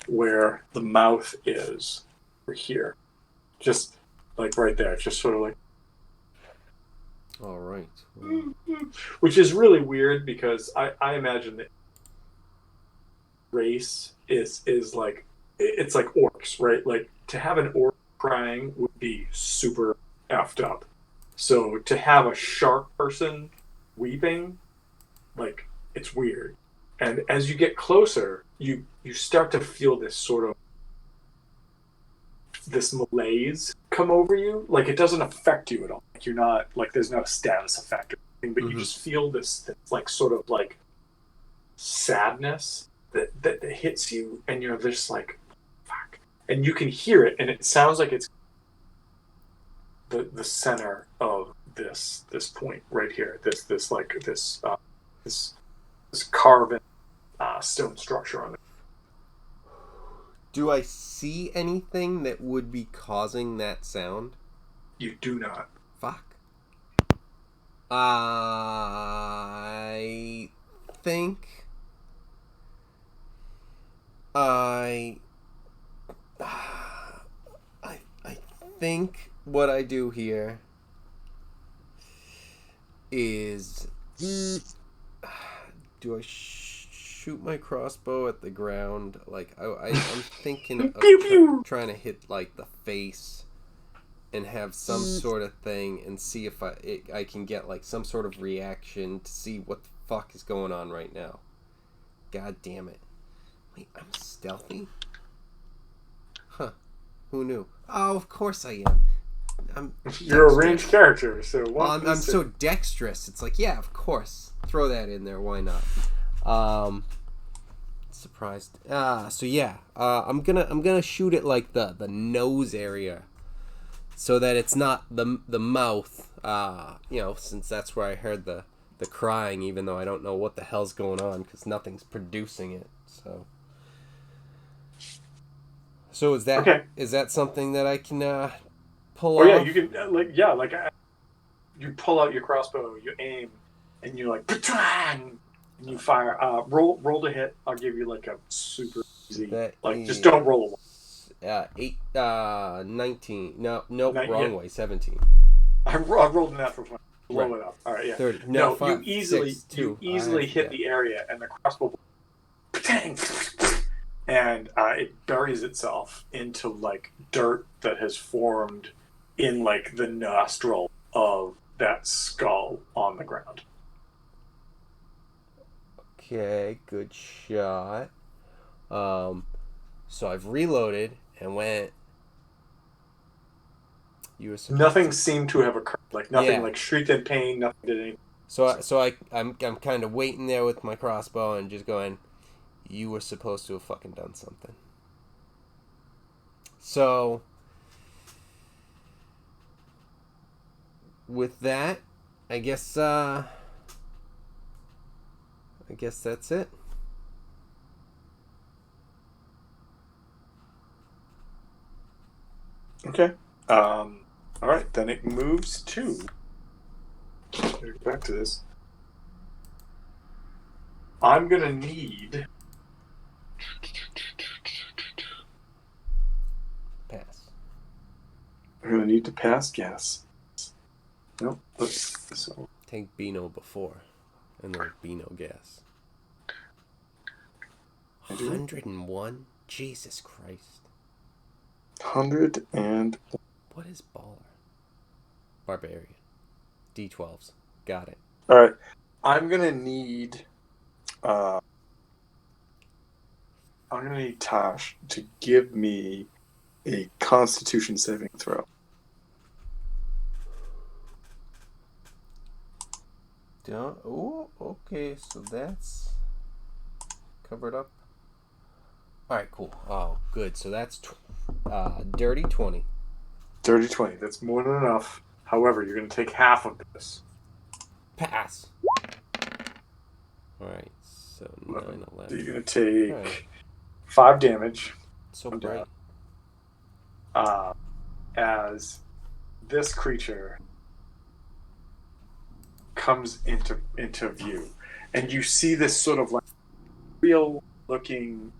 B: where the mouth is, over here, just like right there, just sort of like.
A: All right.
B: Which is really weird because I imagine that race is like, it's like orcs, right? Like, to have an orc crying would be super effed up. So to have a shark person weeping, like, it's weird. And as you get closer, you start to feel this sort of this malaise come over you. Like, it doesn't affect you at all. Like, you're not like, there's no status effect or anything, but you just feel this like sort of like sadness that hits you, and you're just like, fuck. And you can hear it, and it sounds like it's the center of this point right here. This carven stone structure on it.
A: Do I see anything that would be causing that sound?
B: You do not.
A: Fuck. I think I think what I do here is, do I shoot my crossbow at the ground? Like, I'm thinking of trying to hit like the face and have some sort of thing and see if I can get like some sort of reaction to see what the fuck is going on right now. God damn it. Wait, I'm stealthy? Huh. Who knew? Oh, of course I am. I'm
B: You're a
A: dexterous.
B: ranged character, so
A: Well, I'm so dexterous. It's like, yeah, of course. Throw that in there. Why not? Surprised. So yeah. I'm gonna shoot it like the nose area, so that it's not the mouth. Since that's where I heard the crying, even though I don't know what the hell's going on because nothing's producing it. So is that
B: Okay.
A: Is that something that I can pull
B: Oh
A: off?
B: yeah, you can you pull out your crossbow, you aim, and you're like, "Patang!" and you fire. Roll to hit. I'll give you like a super easy. Just don't roll a
A: 19. No, nope,
B: Not
A: wrong
B: yet.
A: way. 17.
B: I rolled an natural 20. Blow
A: Right.
B: it up. All right, yeah.
A: 30.
B: No,
A: five,
B: you easily
A: 6, 2.
B: hit the area, and the crossbow, patang, and it buries itself into like dirt that has formed in like the nostril of that skull on the ground.
A: Okay, good shot. So I've reloaded and went. You were supposed
B: Nothing
A: to-
B: seemed to have occurred. Like nothing,
A: Yeah.
B: like shrieked in pain. Nothing did anything.
A: I'm kind of waiting there with my crossbow and just going. You were supposed to have fucking done something. So, with that, I guess that's it.
B: Okay. All right. Then it moves to. Back to this. I'm gonna need.
A: Pass.
B: I'm gonna need to pass gas. Nope. So
A: Take Beano before, and then Beano gas.
B: I do.
A: 101? Jesus Christ.
B: 100 and
A: What is baller? Barbarian. D12s. Got it.
B: all right. I'm gonna need. I'm gonna need Tosh to give me a Constitution saving throw.
A: Oh, okay. So that's covered up. All right, cool. Oh, good. So that's dirty 20.
B: Dirty 20. That's more than enough. However, you're gonna take half of this.
A: Pass. All right. So 9, 11.
B: So you're gonna take
A: All right.
B: 5 damage.
A: So
B: I'm
A: bright.
B: As this creature comes into view, and you see this sort of like real looking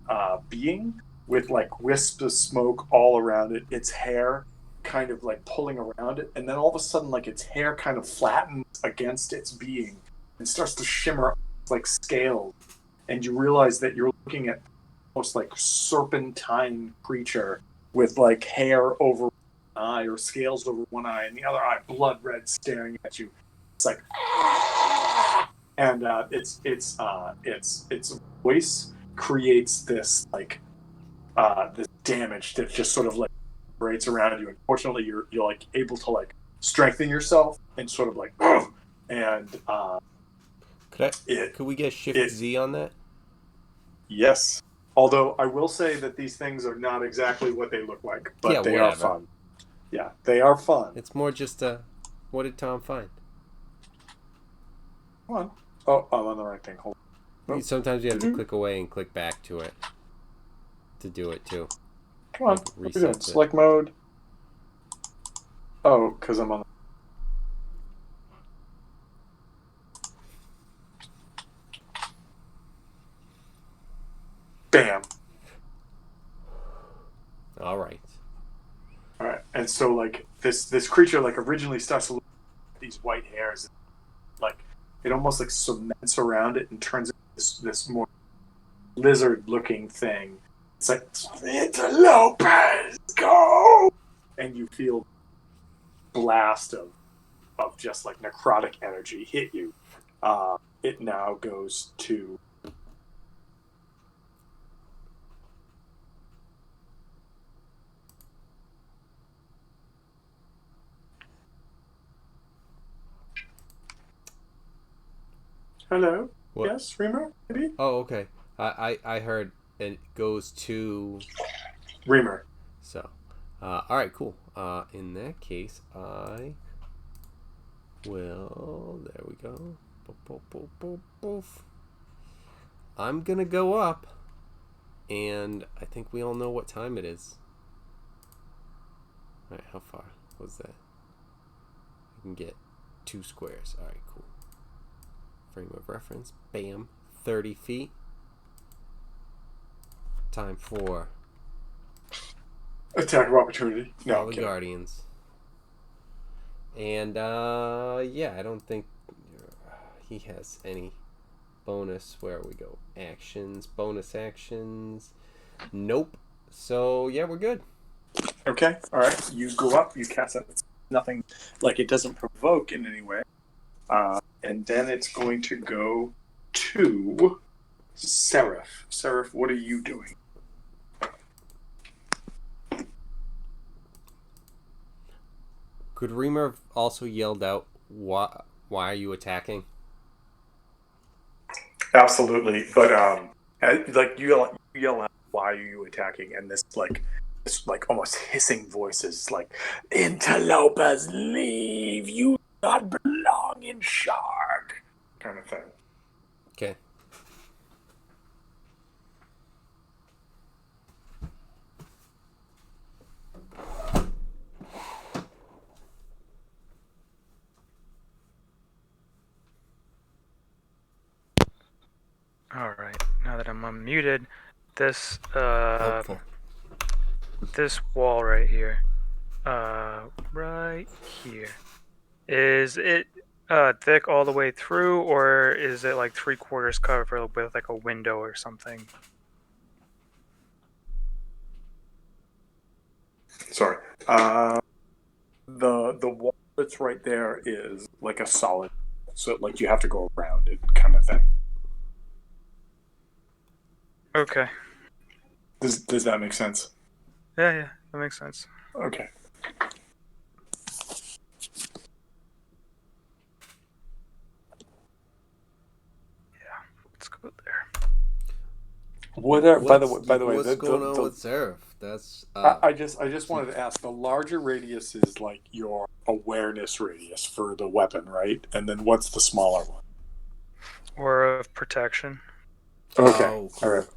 B: being with like wisps of smoke all around it, its hair kind of like pulling around it, and then all of a sudden like its hair kind of flattens against its being and starts to shimmer like scales, and you realize that you're looking at almost like serpentine creature with like hair over one eye or scales over one eye and the other eye blood red staring at you. It's like and its voice creates this like this damage that just sort of like vibrates around you. Unfortunately, you're like able to like strengthen yourself and sort of like and
A: Could we get Shift Z on that?
B: Yes. Although I will say that these things are not exactly what they look like, but
A: Yeah,
B: they are
A: whatever.
B: fun. Yeah, they are fun.
A: It's more just what did Tom find?
B: Come on. Oh, I'm on the right thing. Hold on. Nope.
A: Sometimes you have to click away and click back to it to do it too.
B: Come on.
A: Like,
B: What are we doing?
A: resets it.
B: Select mode. Oh, because I'm on. Bam.
A: All right.
B: All right. And so like this creature like originally starts to look at these white hairs, like it almost like cements around it and turns into this more lizard-looking thing. It's like Lopez, go! And you feel blast of just like necrotic energy hit you. It now goes to Hello.
A: What?
B: Yes, Reamer. Maybe.
A: Oh, okay. I heard it goes to.
B: Reamer.
A: So, all right, cool. In that case, I will. There we go. Boof, boof, boof, boof, boof. I'm gonna go up, and I think we all know what time it is. All right, how far was that? I can get 2 squares. All right, cool. Frame of reference. Bam. 30 feet. Time for
B: Attack of opportunity. No,
A: all
B: I'm
A: the
B: kidding.
A: Guardians. And yeah, I don't think he has any bonus. Where we go? Actions, bonus actions. Nope. So yeah, we're good.
B: Okay. All right. You go up. You cast it. Nothing. Like it doesn't provoke in any way. And then it's going to go to Seraph. Seraph, what are you doing?
A: Could Reamer have also yelled out, "Why are you attacking?"
B: Absolutely, but like you yell out, "Why are you attacking?" And this like almost hissing voice is like, "Interlopers, leave! You do not belong in Shard," kind of thing.
A: Okay.
C: All right. Now that I'm unmuted, this
A: Helpful.
C: this wall right here, right here, is it thick all the way through, or is it like 3/4 covered with like a window or something?
B: Sorry. The wall that's right there is like a solid, so like you have to go around it, kind of thing.
C: Okay.
B: Does that make sense?
C: Yeah, that makes sense.
B: Okay.
C: Let's go there.
B: What are, by the way,
A: what's going on with Seraph? That's
B: I just wanted to ask. The larger radius is like your awareness radius for the weapon, right? And then what's the smaller one?
C: Aura of protection.
B: Okay,
A: Oh,
B: all right.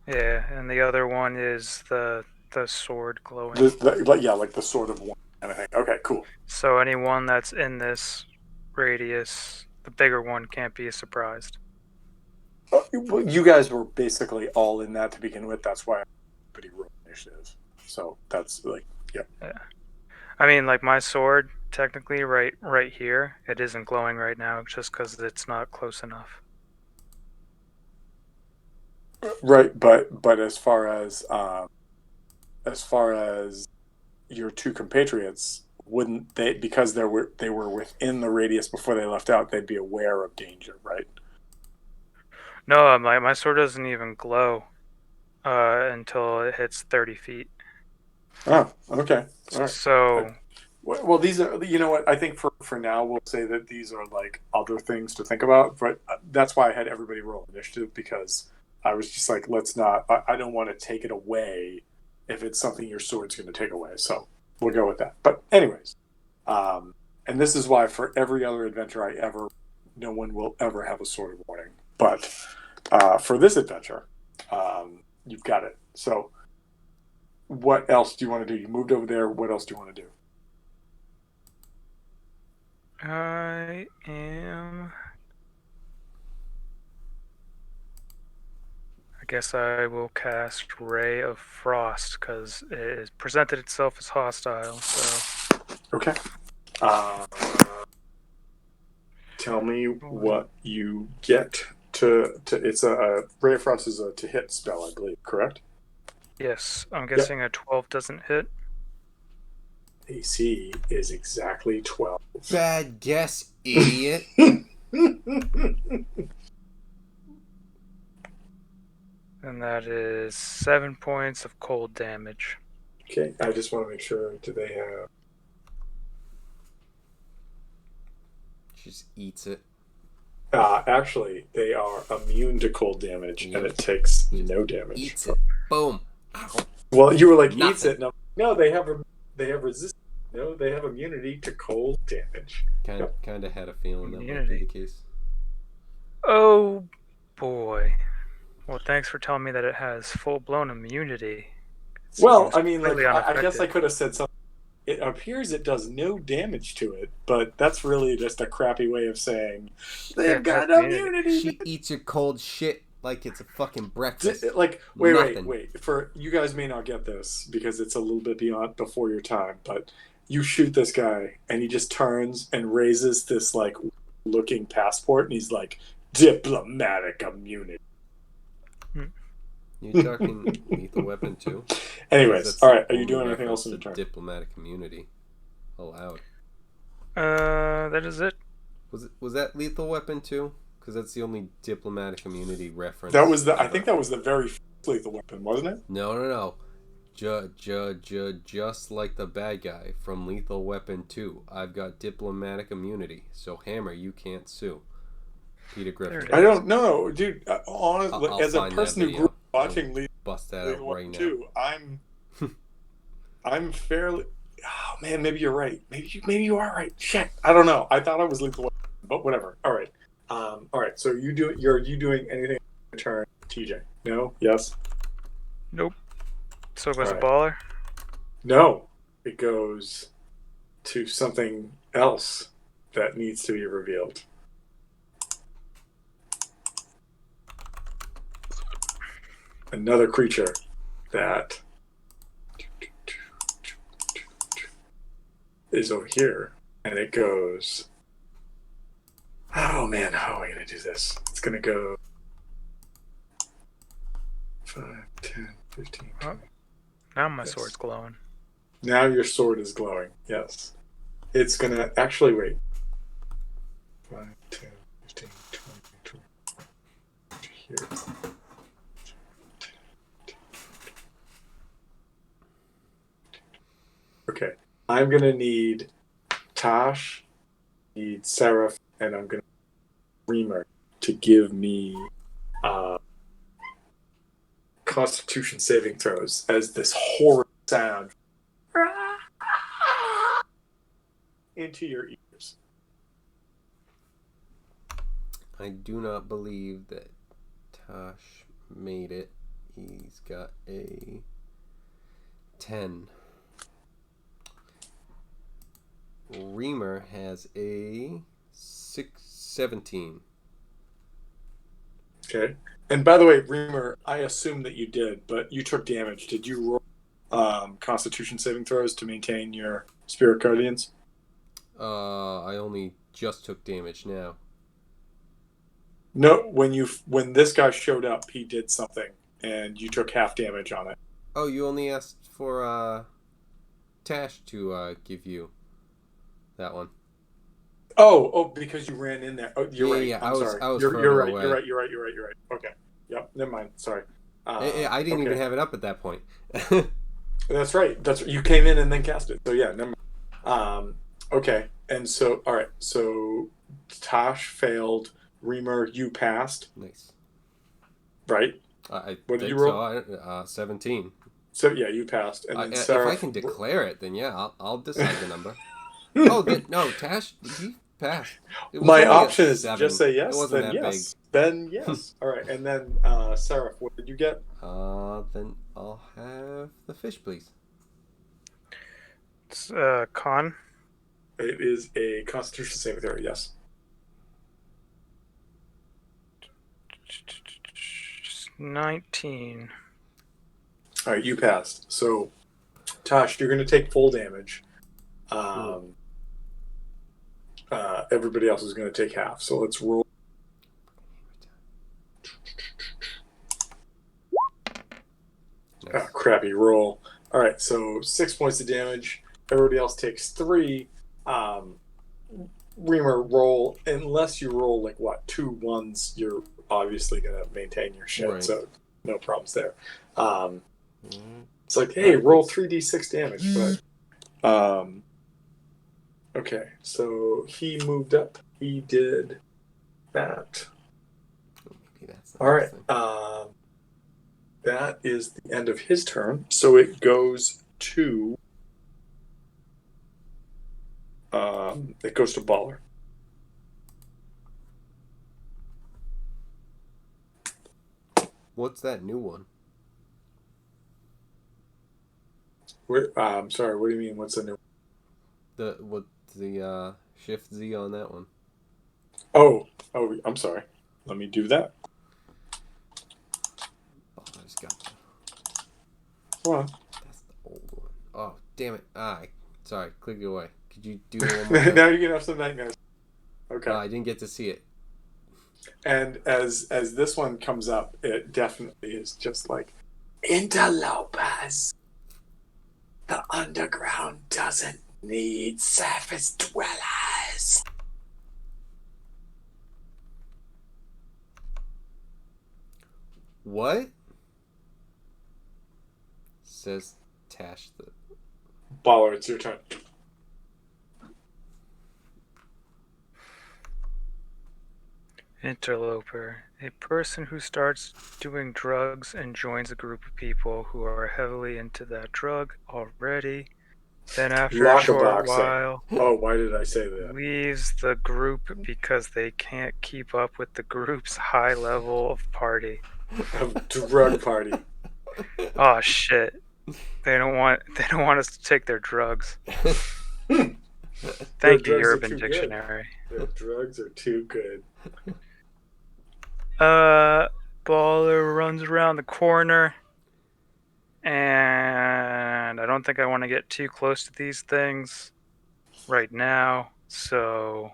C: Yeah, and the other one is the sword glowing.
B: Like the sort of one kind of thing. Okay, cool.
C: So anyone that's in this radius, the bigger one, can't be surprised.
B: Well, you guys were basically all in that to begin with. That's why everybody rolled initiative. So that's like, yeah.
C: I mean, like my sword, technically, right here, it isn't glowing right now, just because it's not close enough.
B: Right, but as far as your two compatriots, wouldn't they, because they were within the radius before they left out, they'd be aware of danger, right?
C: No, my sword doesn't even glow until it hits 30 feet.
B: Oh, okay. All right.
C: So,
B: Well, these are, you know what, I think for now we'll say that these are like other things to think about, but that's why I had everybody roll initiative, because I was just like, let's not, I don't want to take it away if it's something your sword's going to take away. So we'll go with that. But anyways, and this is why for every other adventure no one will ever have a sword of warning. But for this adventure, you've got it. So what else do you want to do? You moved over there. What else do you want to do?
C: I am... I guess I will cast Ray of Frost, because it has presented itself as hostile, so...
B: Okay. Tell me what you get to it's a Ray of Frost is a to hit spell, I believe, correct?
C: Yes, I'm guessing a 12 doesn't hit.
B: AC is exactly 12.
A: bad guess, idiot.
C: And that is 7 points of cold damage.
B: Okay, I just want to make sure, do they have...
A: She just eats it.
B: Actually, they are immune to cold damage,
A: Yep.
B: and it takes no damage.
A: Eats it. Boom. Ow.
B: Well, you were like, eats
A: Nothing.
B: it. No, they have resistance. No, they have immunity to cold damage.
A: Kind of had a feeling that might be
C: Immunity.
A: the case.
C: Oh boy. Well, thanks for telling me that it has full-blown immunity. It
B: Well,
C: seems
B: I mean, like,
C: completely
B: I guess I
C: unaffected.
B: could have said something. It appears it does no damage to it, but that's really just a crappy way of saying they've got immunity.
A: She eats your cold shit like it's a fucking breakfast.
B: Like,
A: Nothing.
B: wait. For you guys may not get this because it's a little bit before your time, but you shoot this guy and he just turns and raises this like looking passport and he's like diplomatic immunity.
A: You talking Lethal Weapon too?
B: Anyways,
A: That's
B: all right.
A: the
B: Are you doing
A: only
B: anything else in
A: reference
B: your
A: to
B: turn?
A: diplomatic immunity allowed.
C: That is it.
A: Was that Lethal Weapon too? Because that's the only diplomatic immunity reference.
B: That was the. I
A: ever.
B: think that was the very first Lethal Weapon, wasn't it?
A: No. Just like the bad guy from Lethal Weapon 2. I've got diplomatic immunity, so Hammer, you can't sue. Peter Griffin.
C: There it
B: I don't know, dude. Honestly,
A: I'll
B: as a
A: find that
B: person who
A: video.
B: grew up watching
A: Bust that
B: Lethal
A: out right
B: Weapon
A: now.
B: 2, I'm fairly. Oh man, maybe you're right. Maybe you are right. Shit, I don't know. I thought I was Lethal Weapon, but whatever. All right. All right. So you doing anything in your turn, TJ? No. Yes.
C: Nope. So it goes
B: Alright.
C: a baller.
B: No. It goes to something else that needs to be revealed. Another creature that is over here, and it goes. Oh man, how am I going to do this? It's going to go 5, 10, 15, 20.
C: Now my
B: Yes.
C: sword's glowing.
B: Now your sword is glowing. Yes. It's going to actually wait. 5, 10, 15, 20, 20. Here. Okay. I'm going to need Tosh, need Seraph, and I'm going to Reamer to give me Constitution saving throws as this horrid sound into your ears.
A: I do not believe that Tosh made it. He's got a 10. Reamer has a 17.
B: Okay. And by the way, Reamer, I assume that you did, but you took damage. Did you roll Constitution saving throws to maintain your Spirit Guardians?
A: I only just took damage now.
B: No, when this guy showed up, he did something, and you took half damage on it.
A: Oh, you only asked for Tash to give you that one.
B: Oh, because you ran in there. Oh, you're right.
A: Yeah,
B: I'm sorry.
A: I was
B: You're
A: further
B: right.
A: away.
B: You're right. Okay. Yep. Never mind. Sorry.
A: I didn't even
B: okay.
A: have it up at that point.
B: That's right. You came in and then cast it. So yeah, never mind. Okay. And so all right. So Tosh failed. Reamer, you passed.
A: Nice.
B: Right.
A: I
B: What did
A: think
B: you roll?
A: so. 17.
B: So yeah, you passed. And then
A: If
B: Seraph,
A: I can declare it, then yeah, I'll decide the number. Oh, no, Tash, he passed. It was
B: my
A: only a
B: option is
A: 7.
B: just say
A: It
B: yes.
A: wasn't
B: Then
A: that
B: yes. Then yes. All right. And then Seraph, what did you get?
A: big. Then I'll have the fish, please.
C: It's con.
B: It is a Constitution saving throw. Yes.
C: 19.
B: All right, you passed. So, Tosh, you're going to take full damage. Everybody else is going to take half. So let's roll.
A: Nice.
B: Crappy roll. All right, so 6 points of damage. Everybody else takes 3. Reamer, roll. Unless you roll like what 2 ones, you're obviously going to maintain your shit.
A: Right.
B: So no problems there. It's like, hey, roll 3d6 damage. But okay, so he moved up. He did that.
A: Maybe that's the
B: All right.
A: next thing.
B: That is the end of his turn. So it goes to Baller.
A: What's that new one?
B: I'm sorry. What do you mean? What's the new?
A: What's the Shift Z on that one?
B: Oh, I'm sorry. Let me do that.
A: Oh, I just got that.
B: Come on.
A: That's the old one. Oh, damn it. Sorry, click it away. Could you do it one more time?
B: Now you're gonna have some nightmares. Okay.
A: I didn't get to see it.
B: And as this one comes up, it definitely is just like interlopers. The underground doesn't need surface dwellers.
A: What? Says Tash.
B: Baller, it's your turn.
C: Interloper. A person who starts doing drugs and joins a group of people who are heavily into that drug already. Then after a short while,
B: why did I say that?
C: leaves the group because they can't keep up with the group's high level of party.
B: A drug party.
C: Oh shit. They don't want us to take their drugs. Thank you, Urban Dictionary.
B: Their drugs are too good.
C: Baller runs around the corner, and I don't think I want to get too close to these things right now, so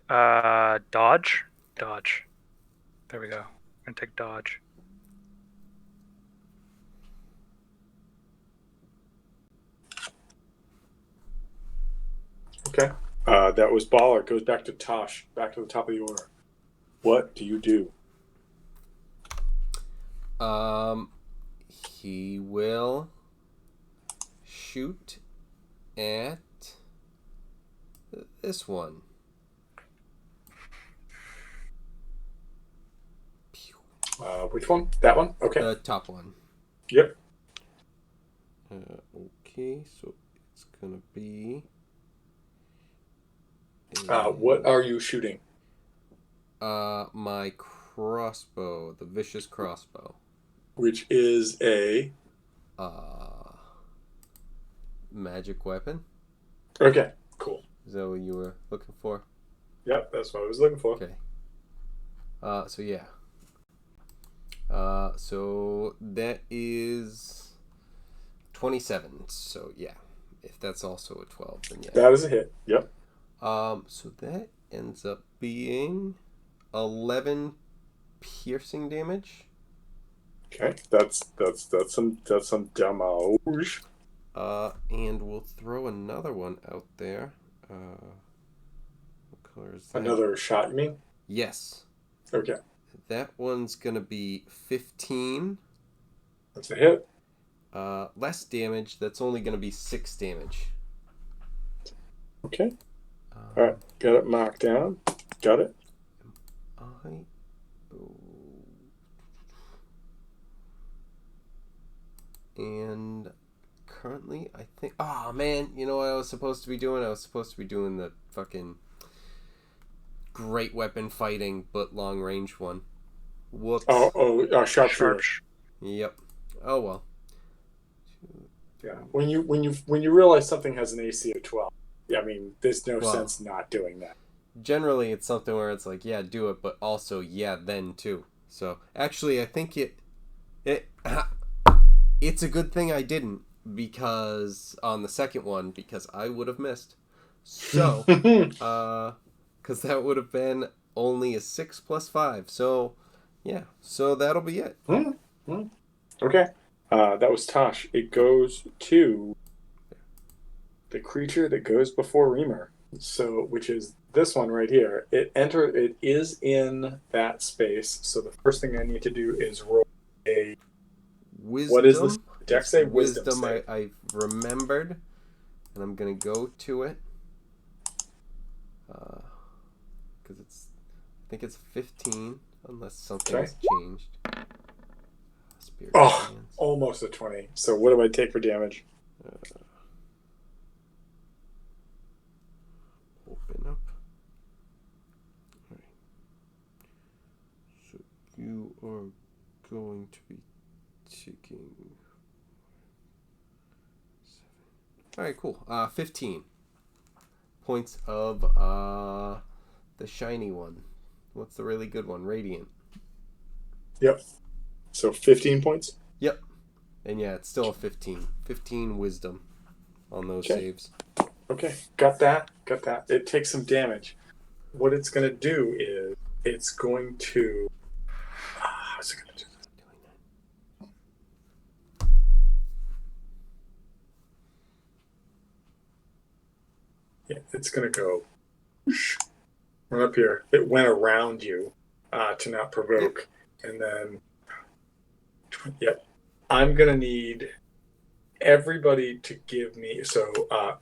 C: dodge. There we go. I'm gonna take dodge.
B: Okay. That was Baller. It goes back to Tosh. Back to the top of the order. What do you do?
A: He will shoot at this one.
B: Which one? That one? Okay.
A: The top one.
B: Yep.
A: Okay, so it's gonna be.
B: What are you shooting?
A: My crossbow, the vicious crossbow.
B: Which is a
A: magic weapon.
B: Okay, cool.
A: Is that what you were looking for?
B: Yep, that's what I was looking for.
A: Okay. So yeah. So that is 27. So yeah, if that's also a 12, then yeah.
B: That is a hit. Yep.
A: So that ends up being 11 piercing damage.
B: Okay, that's some damage.
A: And we'll throw another one out there. What color is that?
B: Another shot, you mean?
A: Yes.
B: Okay.
A: That one's gonna be 15.
B: That's a hit.
A: Less damage. That's only gonna be 6 damage.
B: Okay. All right. Got it marked down. Got it.
A: And currently, I think. Oh man, you know what I was supposed to be doing? I was supposed to be doing the fucking great weapon fighting, but long range one. Whoops.
B: Sharpshooter.
A: Yep. Oh well.
B: Yeah. When you realize something has an AC of 12, I mean, there's no sense not doing that.
A: Generally, it's something where it's like, yeah, do it, but also, yeah, then too. So actually, I think it's a good thing I didn't, because on the second one, because I would have missed. So, because that would have been only a 6 + 5. So, yeah. So that'll be it.
B: Okay. That was Tosh. It goes to the creature that goes before Reamer. So, which is this one right here. It is in that space. So the first thing I need to do is roll a
A: Wisdom.
B: What is this? Dex save? Wisdom save.
A: I remembered, and I'm gonna go to it. because I think it's 15 unless something has changed. Spirit Guardians.
B: Almost a 20. So what do I take for damage?
A: Open up. All right. So you are going to be taking 7. All right, cool. 15 points of the shiny one. What's the really good one? Radiant.
B: Yep. So 15 points?
A: Yep. And yeah, it's still a 15. 15 wisdom on those saves.
B: Okay, got that. It takes some damage. What it's going to do is it's going to... how's it going to do this? Yeah, it's going to go right up here. It went around you to not provoke. And then... Yep. I'm going to need everybody to give me... So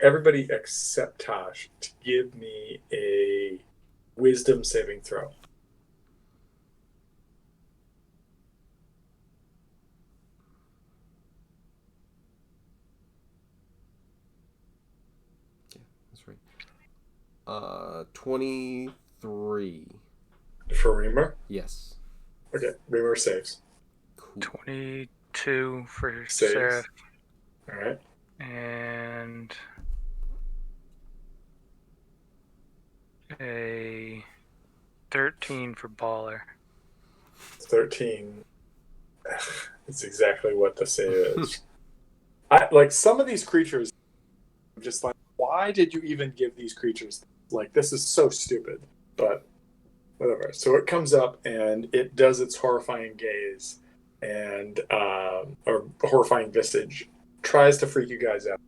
B: everybody except Tosh to give me a wisdom saving throw.
A: Yeah, that's right. 23.
B: For Reamer?
A: Yes.
B: Okay, Reamer saves.
A: Cool.
C: 22 for
B: Saves.
C: Seraph.
B: All right.
C: And a 13 for Baller.
B: 13. It's exactly what the save is. I like some of these creatures. I'm just like, why did you even give these creatures? Like, this is so stupid. But whatever. So it comes up and it does its horrifying gaze and or horrifying visage. Tries to freak you guys out.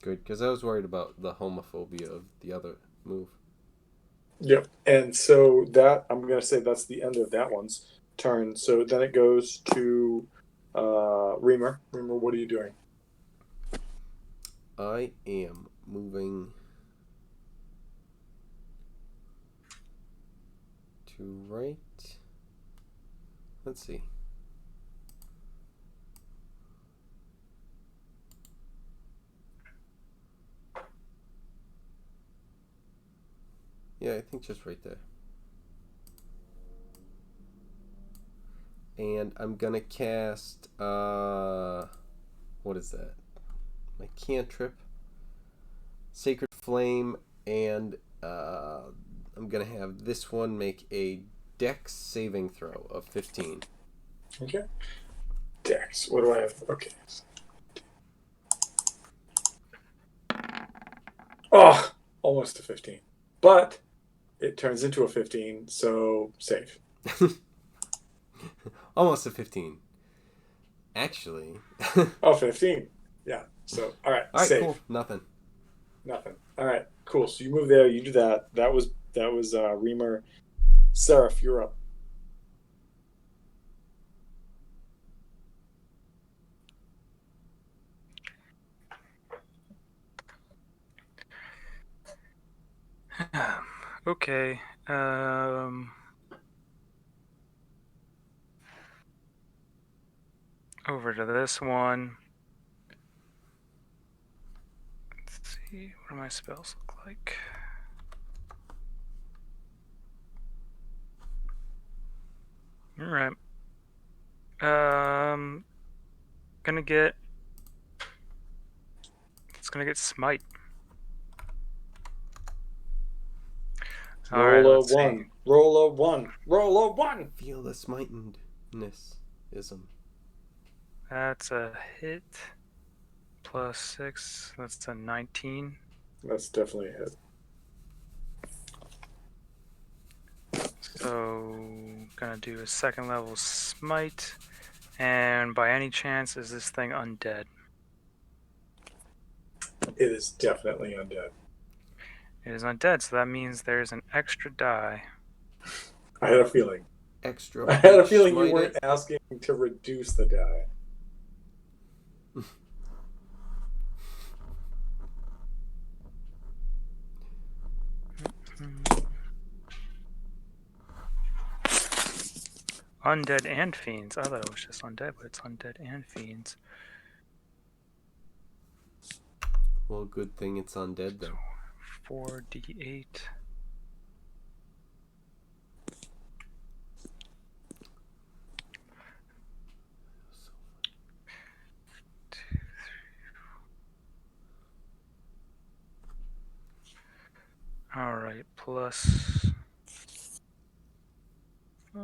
A: Good, because I was worried about the homophobia of the other move.
B: Yep. And so that, I'm going to say that's the end of that one's turn. So then it goes to Reamer. Reamer, what are you doing?
A: I am moving to right. Let's see. Yeah, I think just right there. And I'm gonna cast what is that? My cantrip, Sacred Flame, and I'm gonna have this one make a Dex saving throw of 15.
B: Okay. Dex. What do I have? Okay. Oh, almost a 15. But it turns into a 15, so save.
A: Almost a 15. Actually.
B: Oh, 15. Yeah. So, all right.
A: All right,
B: save.
A: cool. Nothing.
B: All right. Cool. So you move there. You do that. That was Reamer. Seraph, you're up.
C: Okay. Over to this one. Let's see. What do my spells look like? All right. Gonna get. It's gonna get smite. All right,
B: Roll a
C: let's see.
B: 1. Roll a 1. Roll a 1.
A: Feel the smitenedness-ism.
C: That's a hit. Plus 6. That's a 19.
B: That's definitely a hit.
C: So, gonna do a second level smite. And by any chance, is this thing undead?
B: It is definitely undead.
C: It is undead, so that means there's an extra die.
B: I had a feeling.
A: Extra.
B: I had a feeling you
A: smite
B: weren't
A: it.
B: asking to reduce the die.
C: Undead and fiends. I thought it was just undead, but it's undead and fiends.
A: Well, good thing it's undead then.
C: 4d8. Alright, plus 5.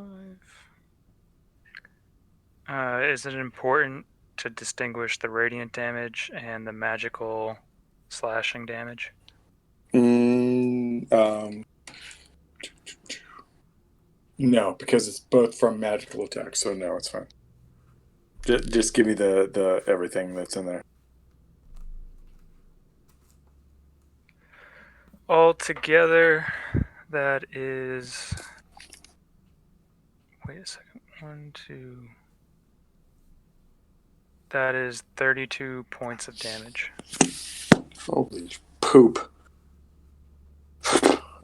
C: Is it important to distinguish the radiant damage and the magical slashing damage?
B: No, because it's both from magical attacks, so no, it's fine. Just give me the everything that's in there.
C: Altogether, that is. Wait a second. 1, 2. That is 32 points of damage.
B: Holy poop.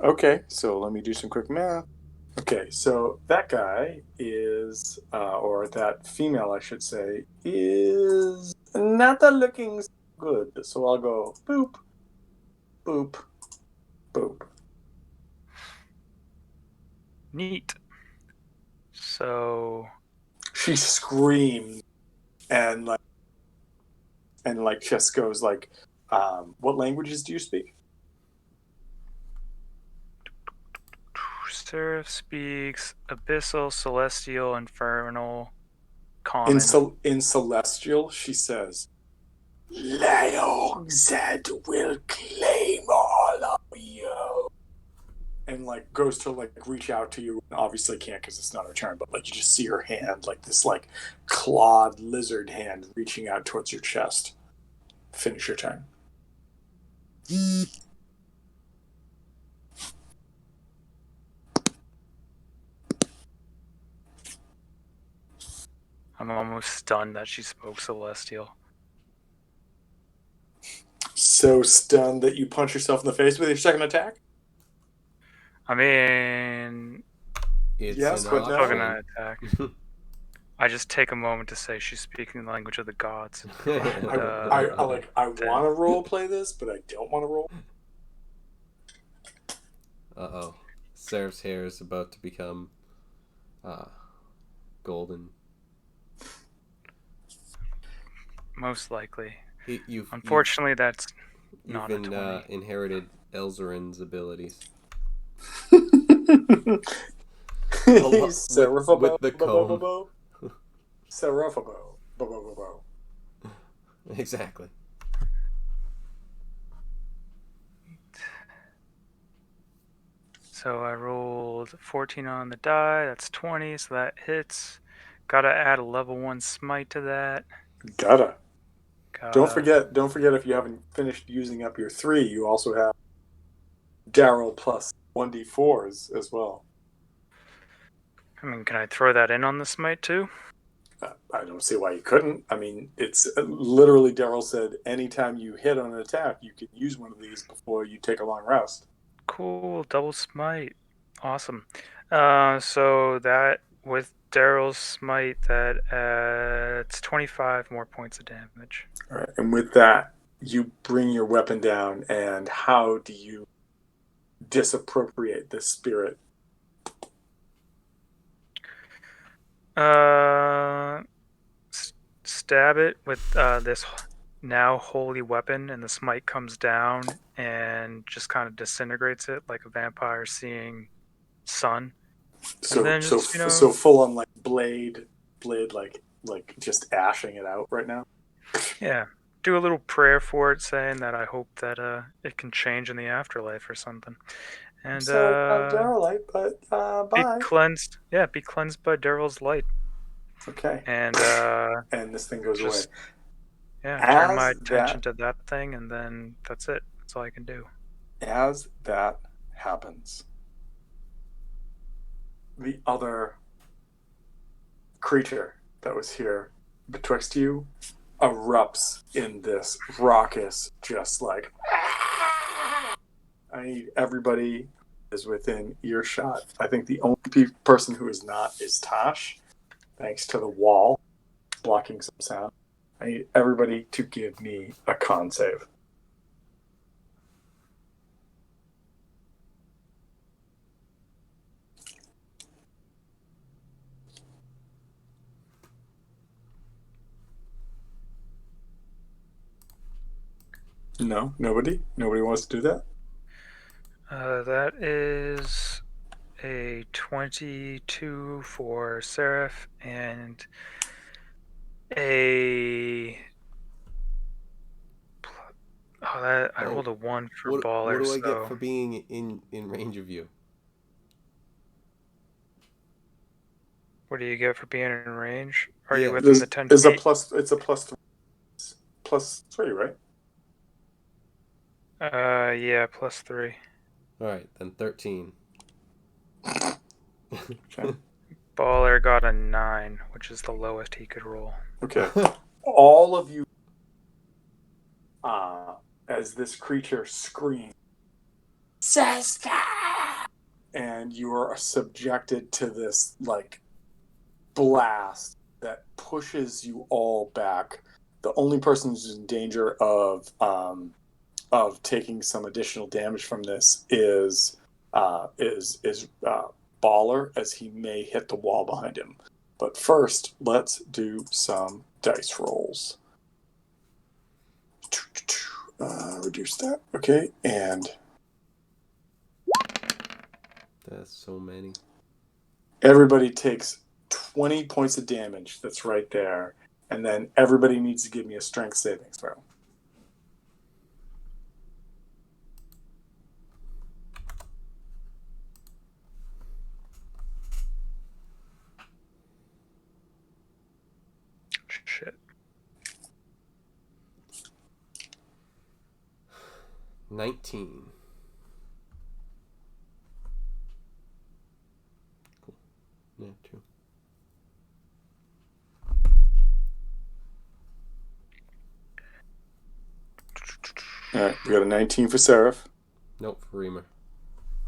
B: Okay, so let me do some quick math. Okay, so that guy is, or that female, I should say, is not looking good. So I'll go boop, boop, boop.
C: Neat. So
B: She screams and just goes like, what languages do you speak?
C: Seraph speaks Abyssal, Celestial, Infernal, Common.
B: In Celestial, she says, Leoxed will claim all of you. And goes to reach out to you, and obviously can't because it's not her turn, but you just see her hand, this clawed lizard hand reaching out towards your chest. Finish your turn.
C: I'm almost stunned that she spoke Celestial.
B: So stunned that you punch yourself in the face with your second attack?
C: I mean,
A: It's
B: yes,
A: an
B: but no.
C: fucking attack. I just take a moment to say she's speaking the language of the gods.
B: I want to role play this, but I don't want to roll.
A: Uh-oh. Seraph's hair is about to become golden.
C: Most likely.
A: You've
C: that's not a 20.
A: Inherited Elzarin's abilities.
B: With
A: the comb.
B: Seraphabo.
A: Exactly.
C: So I rolled 14 on the die. That's 20, so that hits. Gotta add a level 1 smite to that.
B: Gotta. Don't forget if you haven't finished using up your 3, you also have Daryl plus 1d4s as well.
C: I mean, can I throw that in on the smite too?
B: I don't see why you couldn't. I mean, it's literally Daryl said anytime you hit on an attack, you can use one of these before you take a long rest.
C: Cool, double smite. Awesome. So that with Daryl's smite, it's 25 more points of damage.
B: All right, and with that, you bring your weapon down, and how do you disappropriate this spirit?
C: Stab it with this now holy weapon, and the smite comes down and just kind of disintegrates it like a vampire seeing sun.
B: So full on blade just ashing it out right now.
C: Yeah, do a little prayer for it, saying that I hope that it can change in the afterlife or something. And
B: Daryl, but bye.
C: Be cleansed. Yeah, be cleansed by Daryl's light.
B: Okay.
C: And
B: and this thing goes away.
C: Yeah, turn my attention to that thing, and then that's it. That's all I can do.
B: As that happens, the other creature that was here betwixt you erupts in this raucous, just I need everybody is within earshot. I think the only person who is not is Tosh, thanks to the wall blocking some sound. I need everybody to give me a con save. No, nobody wants to do that.
C: That is a 22 for Seraph and I rolled a 1 for Baller.
A: What do I get for being in range of you?
C: What do you get for being in range? Are you within the 10 feet?
B: It's a plus 3, right?
C: Yeah, plus 3.
A: All right, then 13.
B: Okay.
C: Baller got a 9, which is the lowest he could roll.
B: Okay. All of you, as this creature screams, "Sister!" and you are subjected to this like blast that pushes you all back. The only person who's in danger of taking some additional damage from this is Baller, as he may hit the wall behind him. But first, let's do some dice rolls. Reduce that. Okay, and
A: that's so many.
B: Everybody takes 20 points of damage. That's right there. And then everybody needs to give me a strength saving throw.
C: Shit.
A: 19. Cool. Yeah, 2.
B: All right, we got a 19 for Seraph.
A: Nope, for Reamer.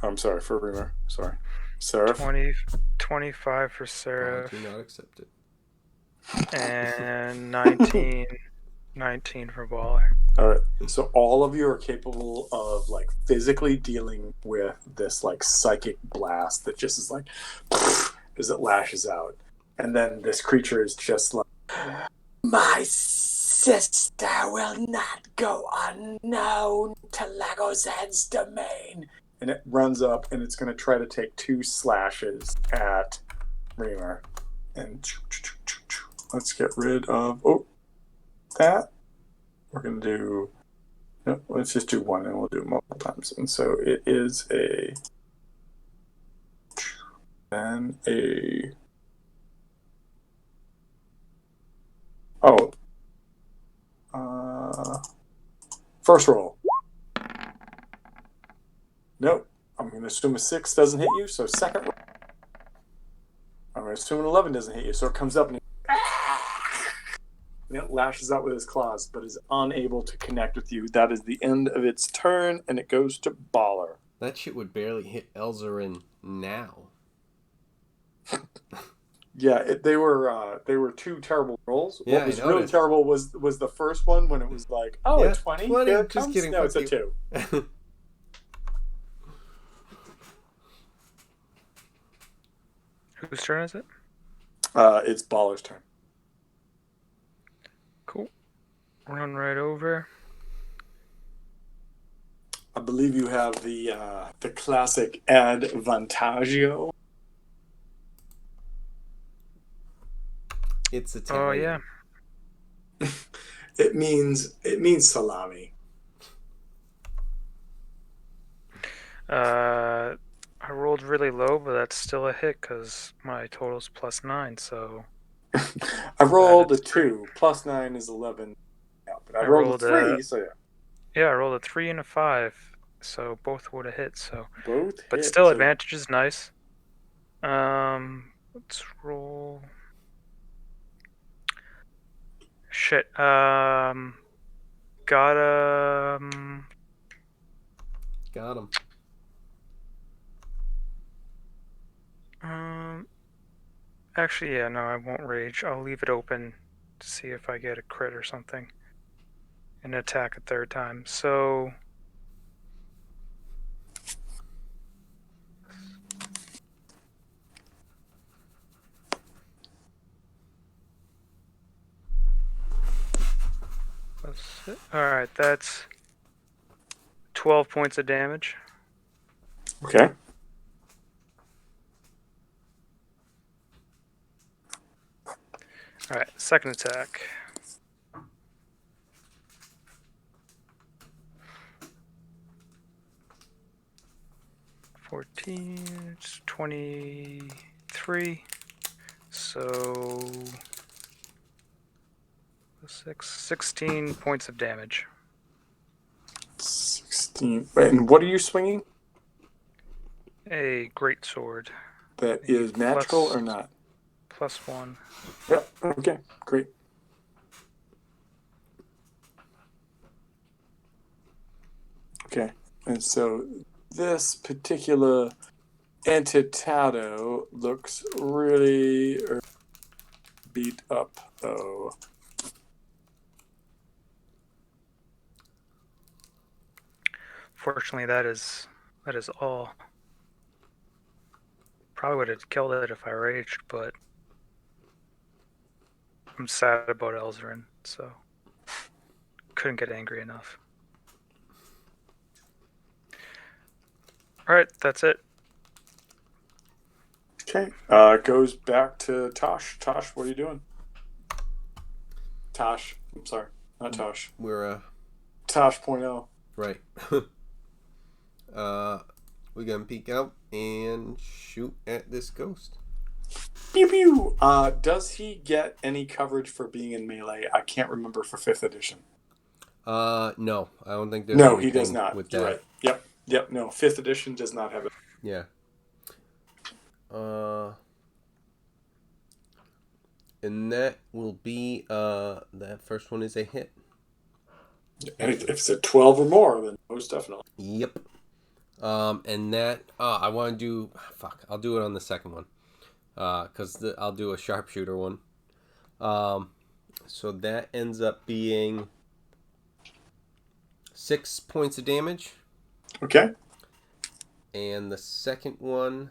B: I'm sorry, for Reamer. Sorry. Seraph.
C: 25 for Seraph.
A: Do not accept it.
C: And 19 for Baller.
B: All right. So all of you are capable of like physically dealing with this like psychic blast that just is like as it lashes out. And then this creature is just like, "My sister will not go unknown to Lagozad's domain." And it runs up and it's going to try to take 2 slashes at Reamer. And let's get rid of that. We're going to do... No, let's just do 1 and we'll do it multiple times. And so it is a... Then a... First roll. Nope. I'm going to assume a 6 doesn't hit you, so second roll. I'm going to assume an 11 doesn't hit you, so it comes up and it lashes out with his claws, but is unable to connect with you. That is the end of its turn, and it goes to Baller.
A: That shit would barely hit Elzarin now.
B: Yeah, they were 2 terrible rolls.
A: Yeah,
B: what was really terrible was the first one when it was like, a 20? Here it comes.
A: Kidding,
B: no, it's a 2.
C: Whose turn is it?
B: It's Baller's turn.
C: Cool. Run right over.
B: I believe you have the classic Advantaggio.
A: It's Italian.
C: Oh yeah.
B: It means salami.
C: I rolled really low, but that's still a hit because my total's +9. So
B: I rolled a 2. +9 is 11. Yeah, but I rolled a 3. So yeah.
C: Yeah, I rolled a 3 and a 5, so both would have hit. So
B: both,
C: but
B: hit,
C: still,
B: so...
C: advantage is nice. Let's roll. Shit. Got
A: him.
C: Actually, yeah, no, I won't rage. I'll leave it open to see if I get a crit or something. And attack a third time. So... Alright, that's 12 points of damage.
B: Okay.
C: Alright, second attack. It's 23. So 16 points of damage.
B: 16. And what are you swinging?
C: A great sword.
B: That is magical
C: Plus-
B: or not?
C: +1.
B: Yep. Okay. Great. Okay. And so this particular Antitato looks really beat up, though.
C: Fortunately, that is all. Probably would have killed it if I raged, but I'm sad about Elzarin, so couldn't get angry enough. Alright, that's it.
B: Okay. Goes back to Tosh. Tosh, what are you doing? Tosh. I'm sorry. Not Tosh.
A: We're
B: Tosh.0.
A: right. We're gonna peek out and shoot at this ghost.
B: Pew pew. Does he get any coverage for being in melee? I can't remember for 5th edition.
A: No, I don't think there's.
B: No, he does
A: anything
B: not.
A: With
B: You're
A: that.
B: right. Yep. No, 5th edition does not have it.
A: Yeah. And that will be that first one is a hit.
B: And if it's a 12 or more, then most definitely.
A: Yep. And that I want to do. I'll do it on the second one. Because I'll do a sharpshooter one. So that ends up being 6 points of damage.
B: Okay.
A: And the second one.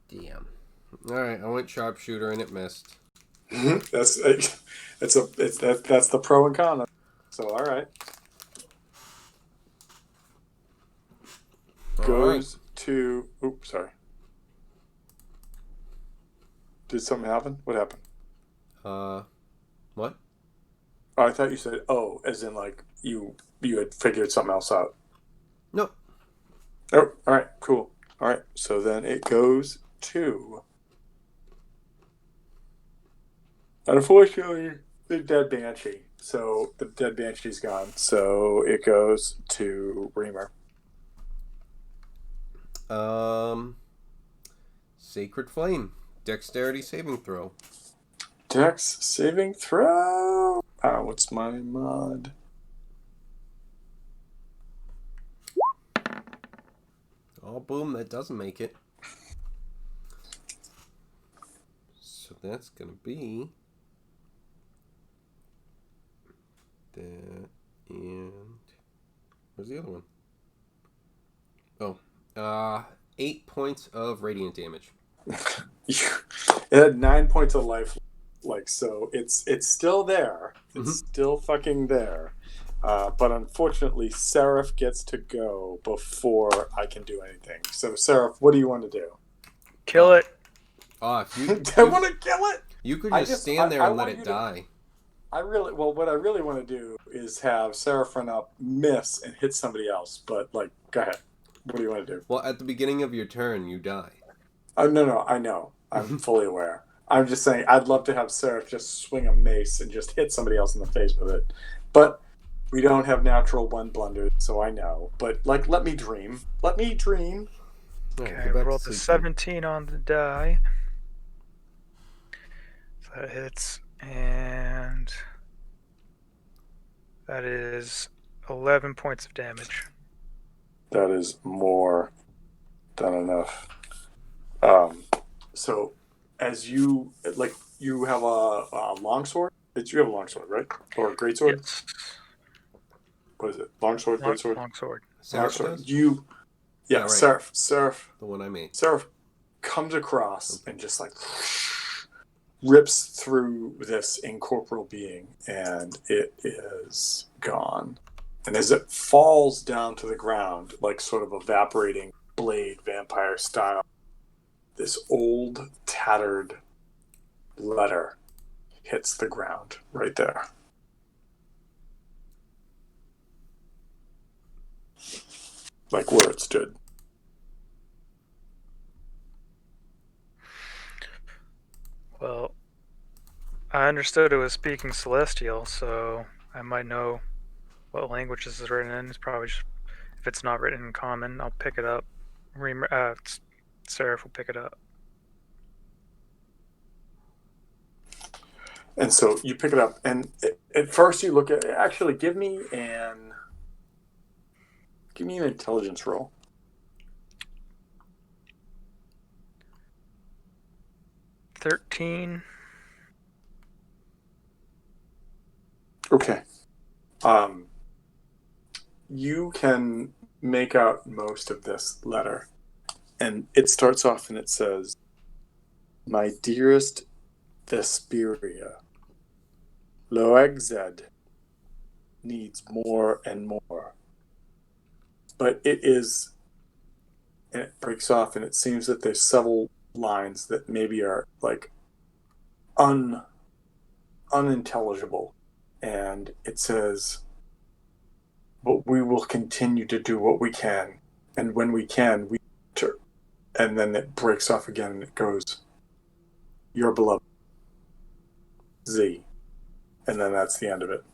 A: Damn. All right, I went sharpshooter and it missed.
B: That's the pro and con. So all right. Goes to. Oops, sorry. Did something happen? What happened?
A: What?
B: Oh, I thought you said as in like you had figured something else out.
A: No.
B: Oh, all right, cool. All right, so then it goes to. Unfortunately, the dead banshee. So the dead banshee's gone. So it goes to Reamer.
A: Sacred Flame. Dexterity saving throw.
B: Dex saving throw. What's my mod?
A: Oh, boom, that doesn't make it. So that's going to be that, and where's the other one? Oh, 8 points of radiant damage.
B: It had 9 points of life. Like, so it's still there. It's still fucking there. But unfortunately, Seraph gets to go before I can do anything. So, Seraph, what do you want to do?
C: Kill it.
A: Oh, if you,
B: I want to kill it.
A: you could
B: I
A: just stand there
B: I
A: and let
B: want
A: it
B: you to-
A: die.
B: What I really want to do is have Seraph run up, miss, and hit somebody else. But like, go ahead. What do you want to do?
A: Well, at the beginning of your turn, you die.
B: No, I know. I'm fully aware. I'm just saying, I'd love to have Seraph just swing a mace and just hit somebody else in the face with it. But we don't have natural 1 blunders, so I know. But, like, let me dream. Let me dream.
A: Alright,
C: Okay,
A: go back
C: roll
A: to
C: the
A: sleep.
C: 17 on the die. So that hits, and That is 11 points of damage.
B: That is more than enough. So, as you you have a longsword. You have a longsword, right? Or a greatsword?
C: Yes.
B: What is it? Longsword, greatsword,
C: Longsword.
A: Seraph
B: longsword.
A: does?
B: Yeah,
A: right.
B: Seraph
A: The one I made.
B: Seraph comes across and just like rips through this incorporeal being, and it is gone. And as it falls down to the ground, like sort of evaporating blade vampire style, this old tattered letter hits the ground right there. Like where it stood.
C: Well, I understood it was speaking Celestial, so I might know what language this is written in. It's probably just, if it's not written in Common, I'll pick it up. Seraph will pick it up.
B: And so you pick it up, and at first you look at it. Actually, give me an intelligence roll.
C: $13.
B: Okay. You can make out most of this letter, and it starts off and it says, "My dearest Vesperia, Loegzed needs more and more." But it is, and it breaks off, and it seems that there's several lines that maybe are like unintelligible, and it says, "But we will continue to do what we can, and when we can, we enter." And then it breaks off again, and it goes, "Your beloved Z," and then that's the end of it.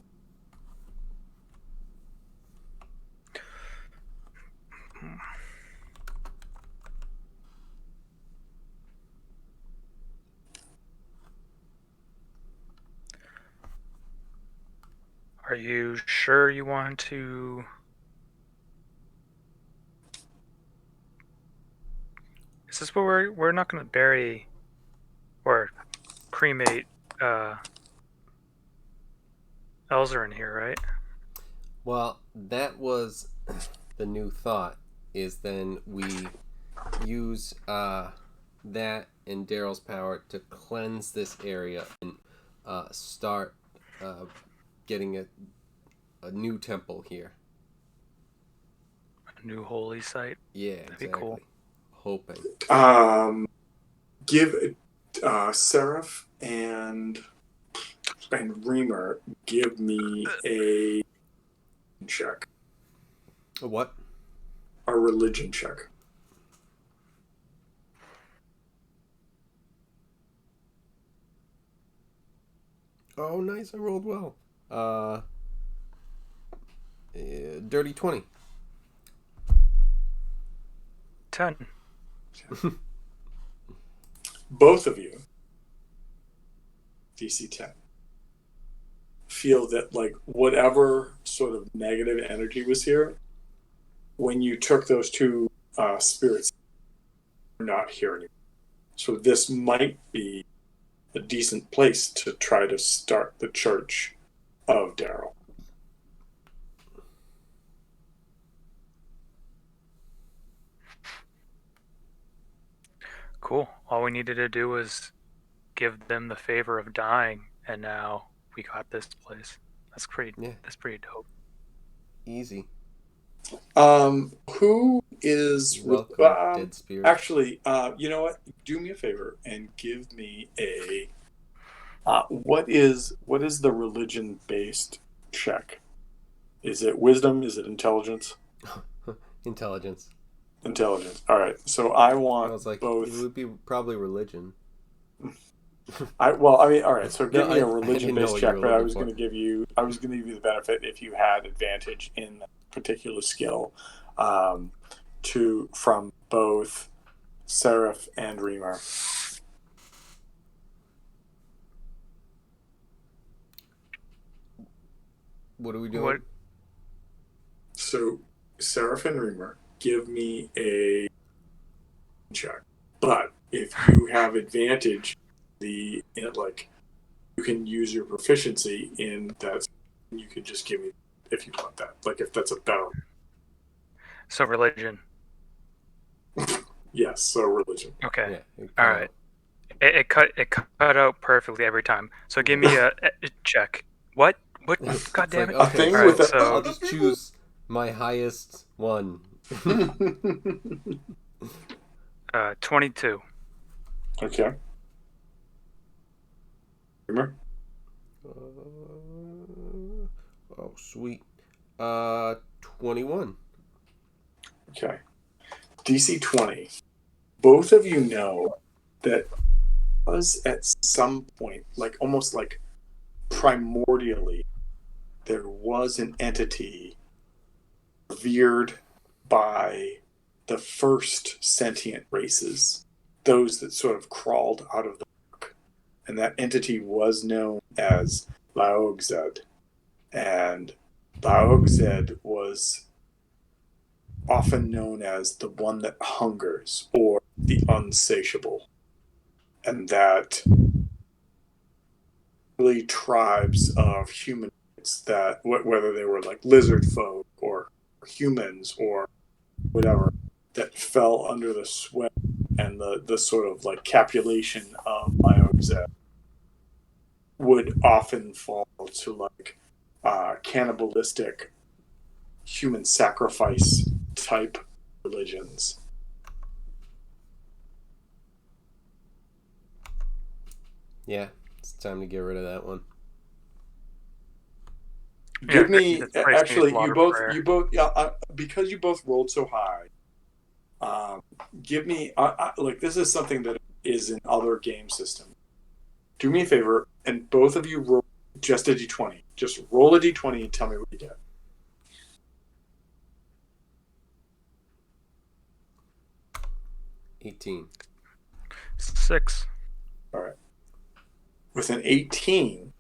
C: Are you sure you want to... Is this where we're not going to bury or cremate Elzer in here, right?
A: Well, that was the new thought, is then we use that and Daryl's power to cleanse this area and start getting a new temple here.
C: A new holy site.
A: Yeah,
C: That'd
A: exactly.
C: be cool.
A: Hoping.
B: Give Seraph and Reamer, give me a check.
A: A what?
B: A religion check.
A: Oh, nice! I rolled well. Dirty 20.
C: 10.
B: Both of you, DC 10, feel that like whatever sort of negative energy was here, when you took those two spirits, are not here anymore. So this might be a decent place to try to start the Church of Daryl.
C: Cool. All we needed to do was give them the favor of dying, and now we got this place. That's pretty dope.
A: Easy.
B: Who is
A: Welcome, dead spirits.
B: actually? You know what? Do me a favor and give me a. What is the religion based check? Is it wisdom? Is it intelligence?
A: Intelligence.
B: Intelligence. All right. So I want
A: I was like,
B: both.
A: it would be probably religion.
B: All right. So give me a religion based check, but I was going to give you the benefit if you had advantage in that particular skill, from both Seraph and Reamer.
A: What are we doing?
C: What?
B: So, Seraph and Reamer, give me a check. But if you have advantage, you can use your proficiency in that. You can just give me if you want that. Like if that's a better.
C: So religion.
B: Yes. So religion.
C: Okay.
A: Yeah.
C: All right. It cut out perfectly every time. So give me a check. What? What? God damn it!
B: A thing
C: All right,
B: with a-
C: so
A: I'll just choose my highest one.
C: 22.
B: Okay. Reamer?
A: Oh, sweet. 21.
B: Okay. DC 20. Both of you know that was at some point, like almost like primordially, there was an entity revered by the first sentient races, those that sort of crawled out of the dark. And that entity was known as Laogzed. And Laogzed was often known as the one that hungers or the unsatiable. And that really tribes of humanoids that, whether they were like lizard folk or humans or whatever, that fell under the sweat and the sort of like capulation of Laogzed would often fall to like cannibalistic human sacrifice type religions.
A: Yeah, it's time to get rid of that one.
B: Give
C: Yeah,
B: me
C: that place needs
B: actually
C: a lot
B: you
C: of
B: both
C: prayer.
B: because you both rolled so high. Give me like this is something that is in other game systems. Do me a favor, and both of you roll just a d20. Just roll a d20 and tell me what you get.
A: 18.
C: 6.
B: All right. With an 18,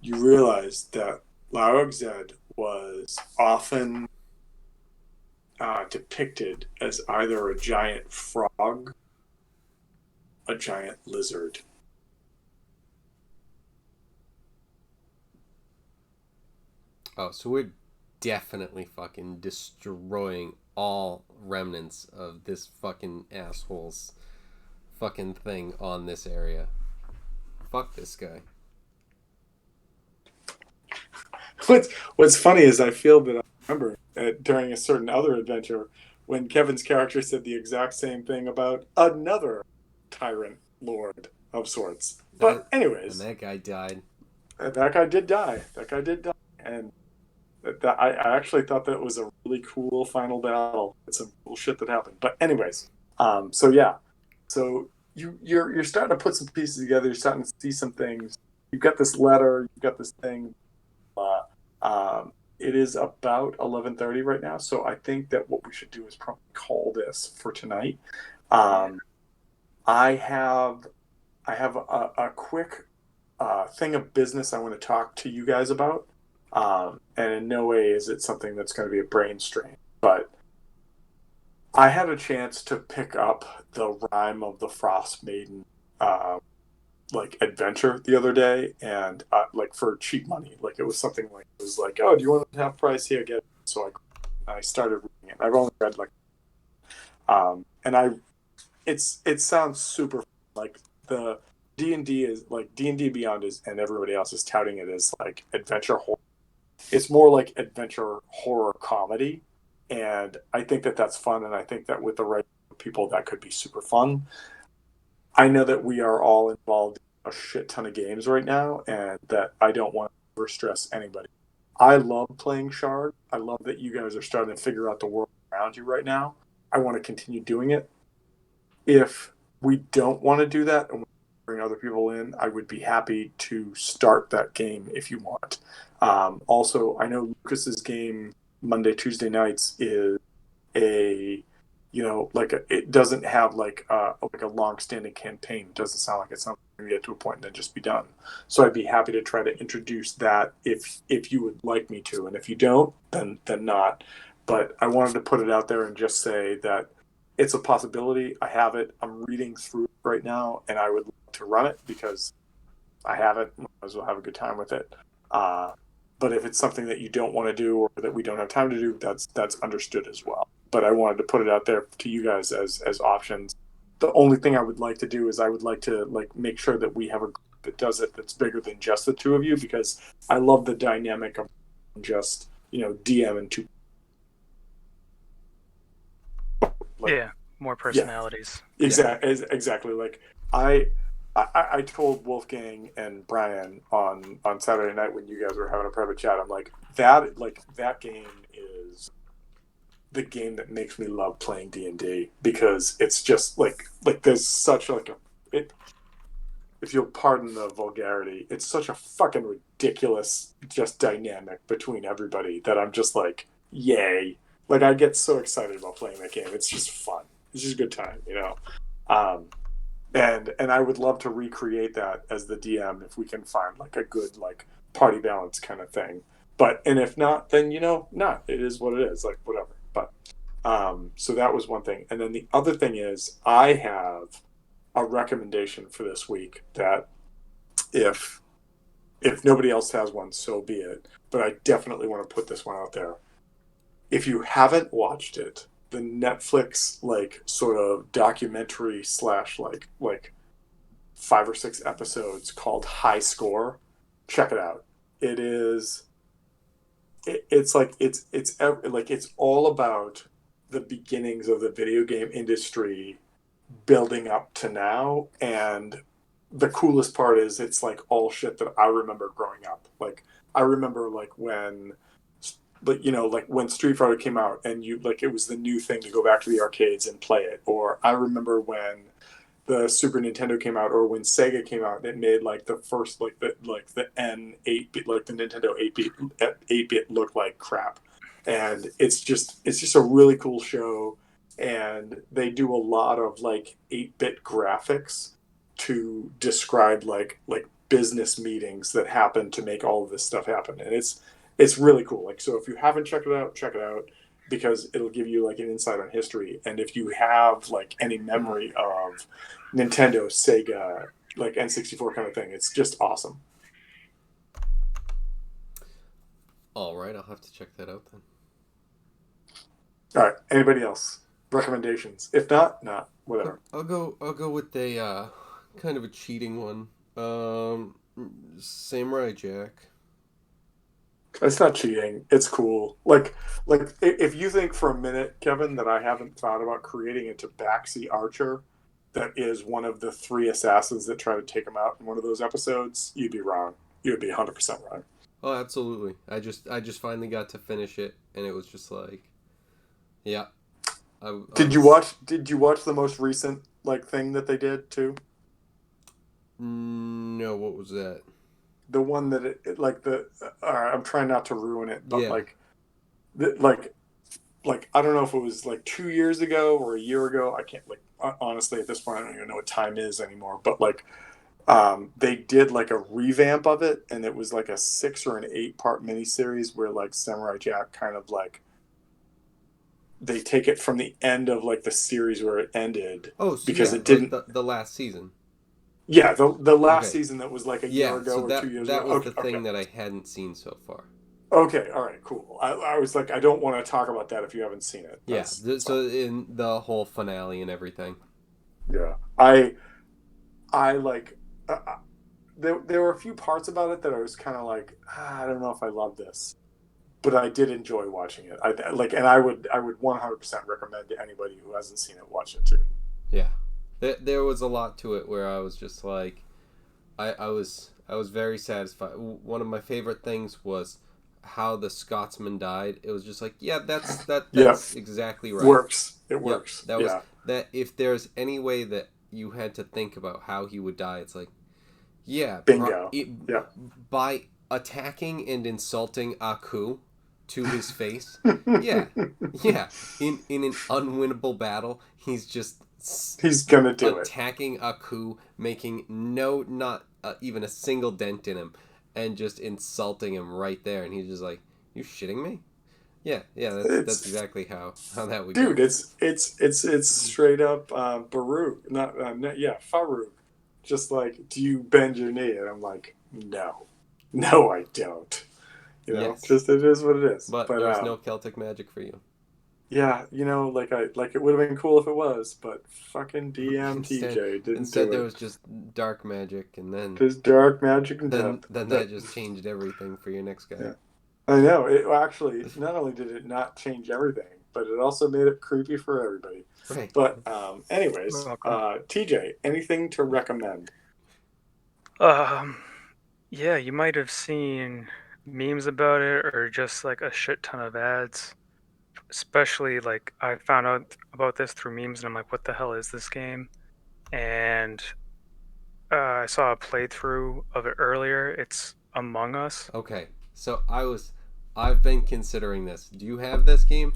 B: you realize that Laogzed was often depicted as either a giant frog, a giant lizard.
A: Oh, so we're definitely fucking destroying all remnants of this fucking asshole's fucking thing on this area. Fuck this guy.
B: What's funny is I feel that I remember during a certain other adventure when Kevin's character said the exact same thing about another tyrant lord of sorts. But anyways,
A: And that guy died.
B: that guy did die. And I actually thought that was a really cool final battle. It's some cool shit that happened. But anyways, so yeah, so you're starting to put some pieces together. You're starting to see some things. You've got this letter. You've got this thing. It is about 11:30 right now, so I think that what we should do is probably call this for tonight. I have a quick thing of business I want to talk to you guys about, and in no way is it something that's going to be a brain strain. But I had a chance to pick up the Rime of the Frost Maiden like adventure the other day, and like for cheap money. Like it was something like it was like, oh, do you want to have price here? Get it. So I started reading it. I've only read like and it sounds super fun. Like the D&D is like D&D Beyond is, and everybody else is touting it as like adventure horror. It's more like adventure horror comedy, and I think that that's fun, and I think that with the right people that could be super fun. I know that we are all involved in a shit ton of games right now, and that I don't want to overstress anybody. I love playing Shard. I love that you guys are starting to figure out the world around you right now. I want to continue doing it. If we don't want to do that and bring other people in, I would be happy to start that game if you want. Also, I know Lucas's game Monday, Tuesday nights is a it doesn't have like a long-standing campaign. It doesn't sound like it's something you get to a point and then just be done. So I'd be happy to try to introduce that if you would like me to, and if you don't, then not. But I wanted to put it out there and just say that it's a possibility. I have it. I'm reading through it right now, and I would love to run it because I have it. Might as well have a good time with it. But if it's something that you don't want to do or that we don't have time to do, that's understood as well. But I wanted to put it out there to you guys as options. The only thing I would like to do is I would like to make sure that we have a group that does it that's bigger than just the two of you, because I love the dynamic of just DM and two.
C: More personalities.
B: Yeah, exactly. Like I told Wolfgang and Brian on Saturday night when you guys were having a private chat, I'm like, that game is the game that makes me love playing D&D, because it's just like there's such if you'll pardon the vulgarity, it's such a fucking ridiculous just dynamic between everybody that I'm just like, yay. Like, I get so excited about playing that game. It's just fun. It's just a good time, And I would love to recreate that as the DM if we can find like a good party balance kind of thing. And if not, then not. It is what it is. Like, whatever. But so that was one thing. And then the other thing is I have a recommendation for this week that if nobody else has one, so be it. But I definitely want to put this one out there. If you haven't watched it, the Netflix sort of documentary / like 5 or 6 episodes called High Score, check it out. It's all about the beginnings of the video game industry building up to now, and the coolest part is it's like all shit that I remember growing up. Like, I remember when Street Fighter came out and it was the new thing to go back to the arcades and play it. Or I remember when the Super Nintendo came out, or when Sega came out, it made the first the N8-bit, the Nintendo 8-bit look like crap. And it's just a really cool show, and they do a lot of 8-bit graphics to describe business meetings that happen to make all of this stuff happen. And it's really cool. So if you haven't checked it out, check it out, because it'll give you an insight on history. And if you have any memory of Nintendo, Sega, N64 kind of thing, it's just awesome.
A: All right, I'll have to check that out then.
B: All right. Anybody else? Recommendations? If not, whatever.
A: I'll go with a kind of a cheating one. Samurai Jack.
B: It's not cheating. It's cool. If you think for a minute, Kevin, that I haven't thought about creating a Tabaxi Archer that is one of the 3 assassins that try to take him out in one of those episodes, you'd be wrong. You would be 100% wrong.
A: Oh, absolutely. I just finally got to finish it, and it was just yeah.
B: Did you watch the most recent thing that they did too?
A: No, what was that?
B: The one that I'm trying not to ruin it, but
A: yeah.
B: I don't know if it was 2 years ago or a year ago. I can't honestly at this point I don't even know what time is anymore. But they did a revamp of it, and it was a 6 or an 8-part miniseries where Samurai Jack kind of they take it from the end of the series where it ended.
A: Oh, so
B: because
A: yeah,
B: it didn't
A: the last season.
B: Yeah, the last season that was a year ago or 2 years ago.
A: That was the thing that I hadn't seen so far.
B: Okay, all right, cool. I was I don't want to talk about that if you haven't seen it.
A: So in the whole finale and everything.
B: Yeah, there were a few parts about it that I was kind of I don't know if I love this, but I did enjoy watching it. And I would 100% recommend to anybody who hasn't seen it, watch it too.
A: Yeah. There was a lot to it where I was just I was very satisfied. One of my favorite things was how the Scotsman died. It was just that's exactly right.
B: It works.
A: That was that. If there's any way that you had to think about how he would die, it's
B: bingo.
A: By attacking and insulting Aku, to his face. Yeah, yeah. In an unwinnable battle, he's just
B: He's gonna do it.
A: attacking Aku, making not even a single dent in him, and just insulting him right there. And he's just like, "You shitting me?" Yeah, that's exactly how that would
B: Dude,
A: go.
B: it's straight up Baruch, not Farouk. Just like, do you bend your knee? And I'm like, no, I don't.
A: Yes.
B: Just it is what it is.
A: But there's no Celtic magic for you.
B: Yeah, like it would have been cool if it was, but fucking DM
A: Instead,
B: TJ didn't
A: instead
B: do
A: there
B: it.
A: was just dark magic, and then
B: There's dark magic and
A: then
B: depth.
A: then that just changed everything for your next guy.
B: Yeah. I know. It actually not only did it not change everything, but it also made it creepy for everybody.
A: Right.
B: But anyways, TJ, anything to recommend?
C: Yeah, you might have seen memes about it or just like a shit ton of ads. Especially like I found out about this through memes and I'm like, what the hell is this game? And I saw a playthrough of it earlier. It's Among Us.
A: Okay, so I've been considering this. Do you have this game?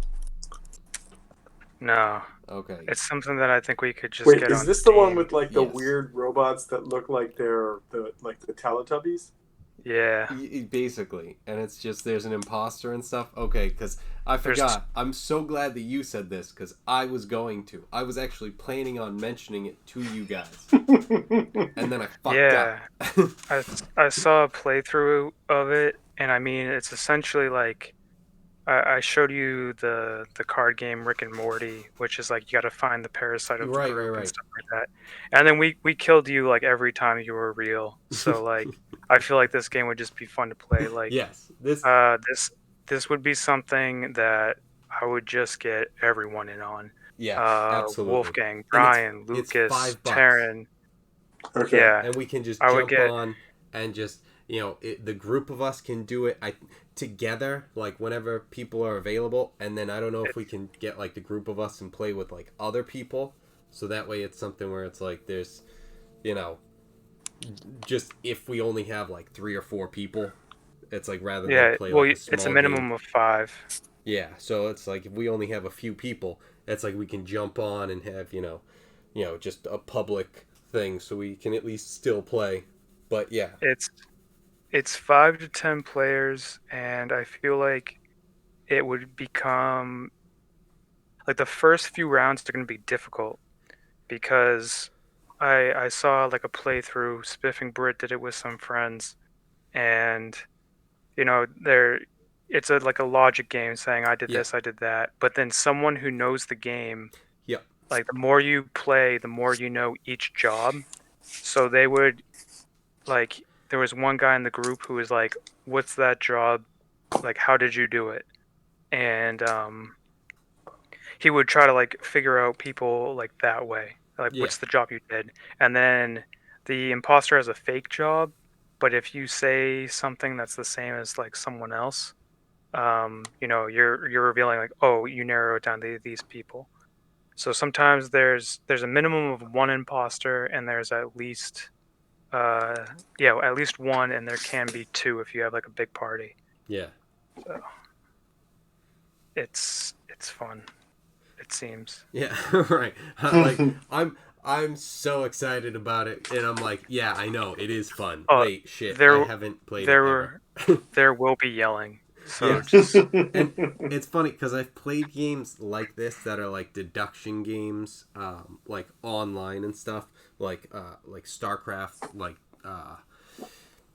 C: No,
A: Okay.
C: it's something that I think we could just
B: Wait,
C: get
B: is
C: on
B: this the one
C: Steam.
B: with like the
A: Yes.
B: weird robots that look like they're the Teletubbies?
C: Yeah.
A: Basically, and it's just there's an imposter and stuff. Okay, because I forgot. I'm so glad that you said this because I was actually planning on mentioning it to you guys, and then I fucked up.
C: I saw a playthrough of it, and I mean, it's essentially like I showed you the card game Rick and Morty, which is like you got to find the parasite of the
A: Right,
C: group
A: right.
C: and stuff like that. And then we killed you like every time you were real. So like I feel like this game would just be fun to play. Like
A: Yes, this
C: this would be something that I would just get everyone in on.
A: yeah, absolutely.
C: Wolfgang, Brian,
A: it's
C: Lucas,
A: $5.
C: Taryn.
B: Okay.
C: Yeah,
A: And we can just
C: I would
A: jump
C: get-
A: on and just the group of us can do it together, like whenever people are available. And then I don't know if we can get like the group of us and play with like other people, so that way it's something where it's like there's just if we only have like 3 or 4 people, it's like rather than play like a small
C: it's a minimum
A: game.
C: of 5.
A: Yeah, so it's like if we only have a few people, it's like we can jump on and have just a public thing, so we can at least still play. But yeah,
C: It's 5 to 10 players, and I feel like it would become like the first few rounds are going to be difficult because I saw like a playthrough. Spiffing Brit did it with some friends, and it's like a logic game saying I did this, I did that, but then someone who knows the game,
A: Yep.
C: like the more you play, the more you know each job. So they would like. There was one guy in the group who was like, "What's that job? Like, how did you do it?" And he would try to like figure out people like that way. Like,
A: Yeah.
C: what's the job you did? And then the imposter has a fake job, but if you say something that's the same as like someone else, you're revealing like, oh, you narrow it down to these people. So sometimes there's a minimum of 1 imposter, and there's at least at least 1, and there can be 2 if you have like a big party.
A: Yeah.
C: So it's fun, it seems.
A: Yeah. Right. Like I'm so excited about it, and I'm like, yeah, I know it is fun. Wait, shit, I haven't played it ever.
C: There will be yelling. So
A: Yeah.
C: just
A: And it's funny because I've played games like this that are like deduction games, like online and stuff, like StarCraft,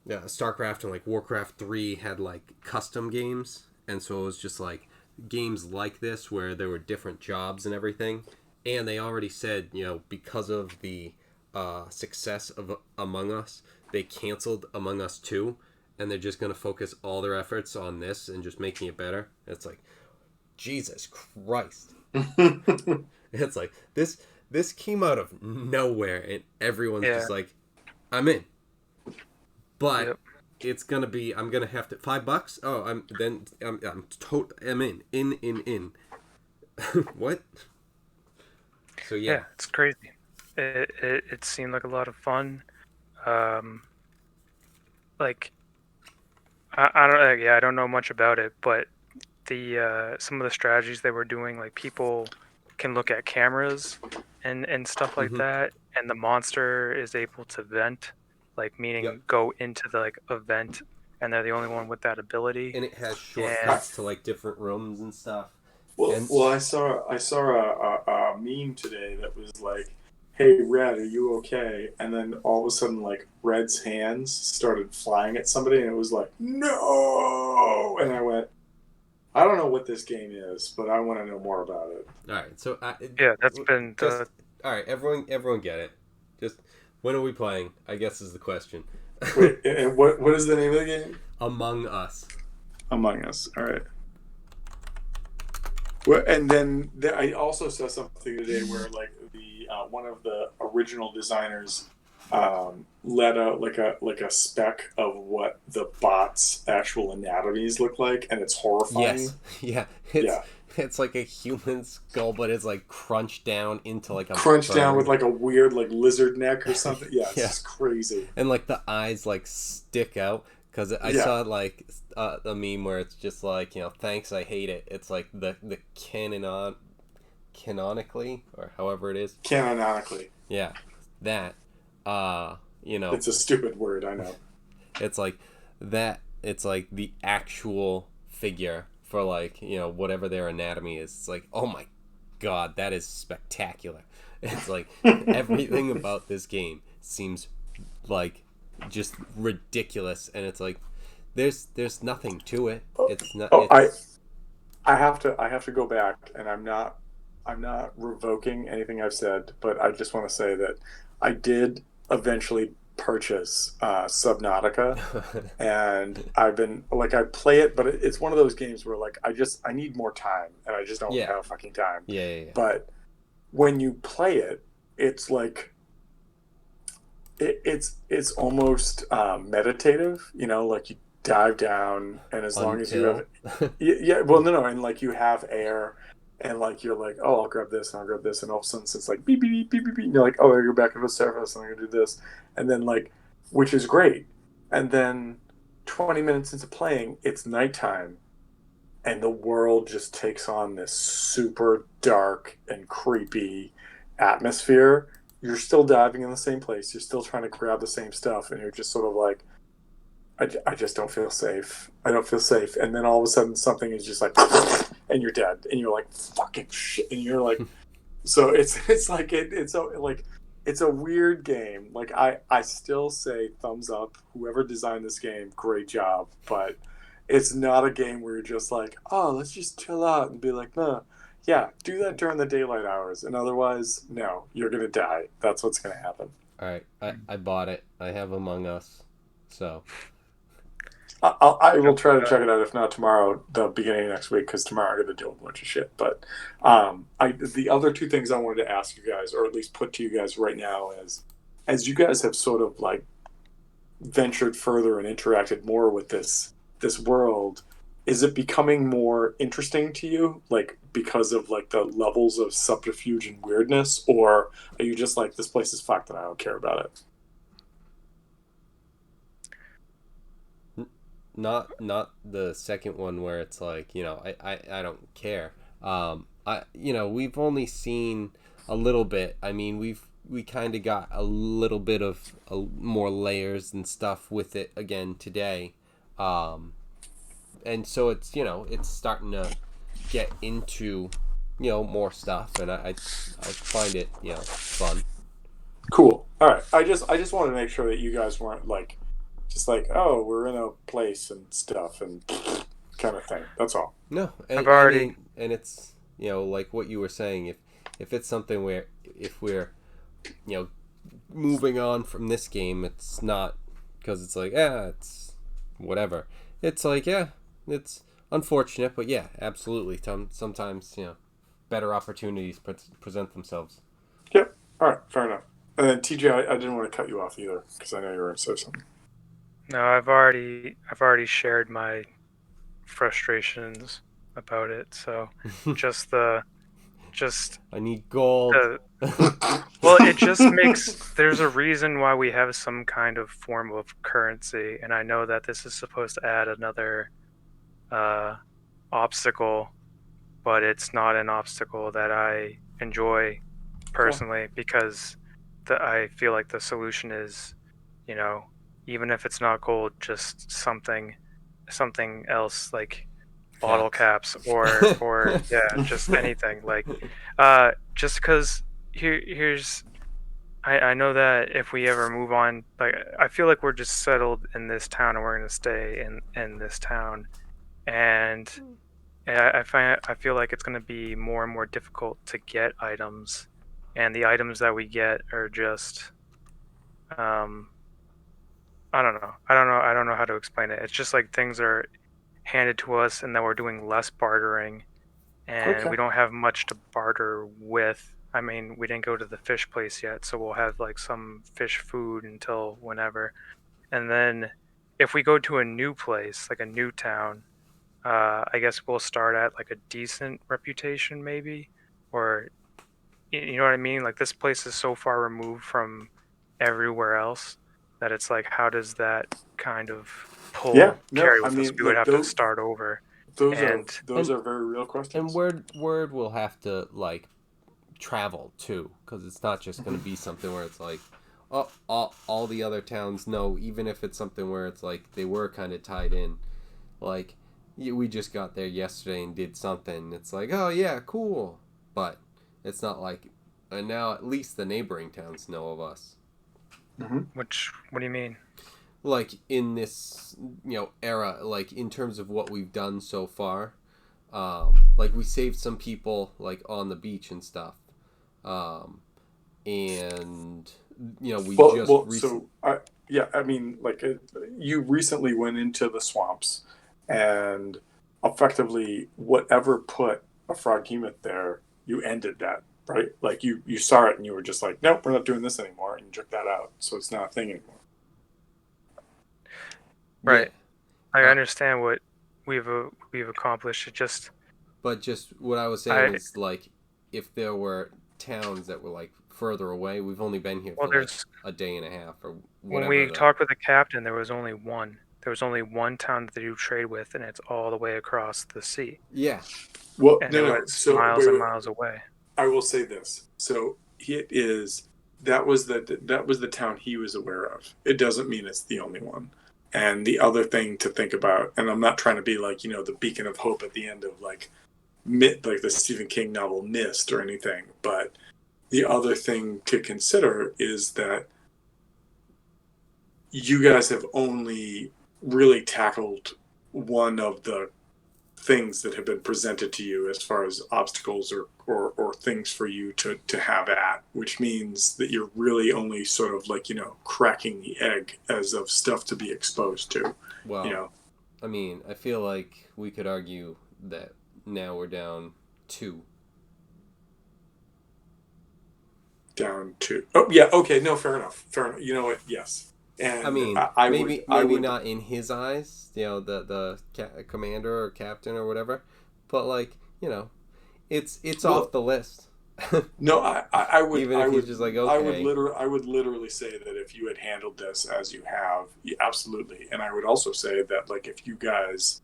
A: StarCraft and like Warcraft 3 had like custom games, and so it was just like games like this where there were different jobs and everything, and they already said because of the success of Among Us, they canceled Among Us 2. And they're just going to focus all their efforts on this and just making it better. It's like, Jesus Christ. It's like, this came out of nowhere, and everyone's just like, I'm in. But it's going to be, I'm going to have to, $5? Oh, I'm in. What? So, yeah.
C: it's crazy. It seemed like a lot of fun. Like, I don't know much about it, but the some of the strategies they were doing, like people can look at cameras and stuff like
A: Mhm.
C: that, and the monster is able to vent, like meaning
A: Yep.
C: go into the like a vent, and they're the only one with that ability.
A: And it has
C: And
A: shortcuts to like different rooms and stuff.
B: Well,
A: And
B: well, I saw a meme today that was like, "Hey, Red, are you okay?" And then all of a sudden, like Red's hands started flying at somebody, and it was like, "No!" And I went, "I don't know what this game is, but I want to know more about it."
A: all right, so
C: yeah, that's been
A: just
C: the
A: all right. Everyone get it. Just when are we playing? I guess is the question.
B: Wait, and what is the name of the game?
A: Among Us.
B: Among Us. All right. Well, and then I also saw something today where like the one of the original designers let out like a spec of what the bot's actual anatomies look like, and it's horrifying.
A: Yes. Yeah.
B: Yeah.
A: It's like a human skull, but it's like crunched down into like a
B: Crunched down with
A: bird.
B: like a weird like lizard neck or something. Yeah, it's
A: Yeah.
B: just crazy.
A: And like the eyes like stick out because I
B: Yeah.
A: saw like a meme where it's just like, you know, thanks, I hate it. It's like the canonically or however it is.
B: Canonically.
A: Yeah, that. You know,
B: It's a stupid word, I know.
A: it's like that. It's like the actual figure for like, you know, whatever their anatomy is. It's like, oh my god, that is spectacular. It's like everything about this game seems like just ridiculous, and it's like there's nothing to it. It's not.
B: Oh,
A: It's,
B: I have to go back, and I'm not revoking anything I've said, but I just want to say that I did eventually purchase Subnautica, and I've been like I play it, but it's one of those games where like I need more time, and I just don't
A: Yeah.
B: have fucking time.
A: yeah.
B: But when you play it, it's like it's almost meditative, you know, like you dive down, and as long as you have yeah, well, no, and like you have air, and like you're like, oh, I'll grab this and I'll grab this, and all of a sudden it's like beep beep beep beep beep, beep. And you're like, oh, you're back to the surface, and I'm gonna do this, and then like, which is great, and then 20 minutes into playing, it's nighttime, and the world just takes on this super dark and creepy atmosphere. You're still diving in the same place, you're still trying to grab the same stuff, and you're just sort of like, I just don't feel safe. I don't feel safe. And then all of a sudden something is just like, and you're dead. And you're like, fucking shit. And you're like, so it's like, it's like, it's a weird game. Like I still say thumbs up. Whoever designed this game, great job. But it's not a game where you're just like, oh, let's just chill out and be like, no. Yeah, do that during the daylight hours. And otherwise, no, you're going to die. That's what's going to happen.
A: All right, I bought it. I have Among Us, so
B: I will try to check it out. If not tomorrow, the beginning of next week, because tomorrow I got to deal with a bunch of shit. But the other two things I wanted to ask you guys, or at least put to you guys right now, is as you guys have sort of like ventured further and interacted more with this world, is it becoming more interesting to you, like because of like the levels of subterfuge and weirdness, or are you just like, this place is fucked and I don't care about it?
A: not the second one where it's like, you know, I don't care. We've only seen a little bit. I mean, we kind of got a little bit of more layers and stuff with it again today, and so it's, you know, it's starting to get into, you know, more stuff, and I find it, you know, fun.
B: Cool. All right. I just wanted to make sure that you guys weren't like, just like, oh, we're in a place and stuff and kind of thing. That's all.
A: No, and,
C: I've already-
A: I mean, and it's, you know, like what you were saying, if it's something where if we're, you know, moving on from this game, it's not because it's like, it's whatever. It's like, it's unfortunate, but yeah, absolutely. Sometimes, you know, better opportunities present themselves.
B: Yep. All right. Fair enough. And then TJ, I didn't want to cut you off either because I know you were going to say something.
C: No, I've already shared my frustrations about it. So just
A: I need gold.
C: well, it just makes, there's a reason why we have some kind of form of currency, and I know that this is supposed to add another obstacle, but it's not an obstacle that I enjoy personally because I feel like the solution is, you know, even if it's not gold, just something else like bottle caps or yeah, just anything like just because here's I know that if we ever move on, like I feel like we're just settled in this town and we're gonna stay in this town, and I feel like it's gonna be more and more difficult to get items, and the items that we get are just um I don't know how to explain it. It's just like things are handed to us and that we're doing less bartering and
B: Okay.
C: we don't have much to barter with. I mean, we didn't go to the fish place yet, so we'll have like some fish food until whenever. And then if we go to a new place, like a new town, I guess we'll start at like a decent reputation, maybe, or you know what I mean? Like this place is so far removed from everywhere else that it's like, how does that kind of
B: Yeah.
C: pull
B: No,
C: carry
B: I
C: with us?
B: mean,
C: We would
B: like
C: have to start over, and
B: those
A: and
B: are very real
A: and
B: questions.
A: word will have to like travel too, because it's not just going to be something where it's like, oh, all the other towns know, even if it's something where it's like they were kind of tied in, like we just got there yesterday and did something. It's like, oh yeah, cool, but it's not like, and now at least the neighboring towns know of us.
C: what do you mean?
A: Like in this era, like in terms of what we've done so far, like we saved some people like on the beach and stuff, um, and we just
B: So yeah, I mean, like you recently went into the swamps, and effectively, whatever put a froghemoth there, you ended that, right? Like you saw it and you were just like, nope, we're not doing this anymore, and you took that out, so it's not a thing anymore.
A: yeah.
C: Right. I
A: Uh,
C: understand what we've accomplished. It just
A: but just what I was saying
C: I
A: is like, if there were towns that were like further away, we've only been here
C: well,
A: for like
C: there's
A: a day and a half or
C: when
A: whatever
C: we
A: the.
C: talked with the captain, there was only one. There was only one town that they do trade with, and it's all the way across the sea,
A: Yeah.
B: Well,
C: and
B: no,
C: it
B: no.
C: was
B: So
C: miles and miles away.
B: I will say this. So it is that was the town he was aware of. It doesn't mean it's the only one. And the other thing to think about, and I'm not trying to be like the beacon of hope at the end of like like the Stephen King novel Mist or anything, but the other thing to consider is that you guys have only really tackled one of the things that have been presented to you as far as obstacles or things for you to have at, which means that you're really only sort of like, cracking the egg as of stuff to be exposed to, you
A: Well,
B: know,
A: I mean, I feel like we could argue that now we're down 2.
B: down to, oh yeah. Okay. No, fair enough. Fair enough. You know what? Yes.
A: I
B: And
A: mean, maybe
B: I
A: maybe
B: would,
A: not in his eyes, commander or captain or whatever, but like it's off
B: well,
A: the list.
B: no,
A: Even if he's just like, okay,
B: I would literally say that if you had handled this as you have, absolutely. And I would also say that like if you guys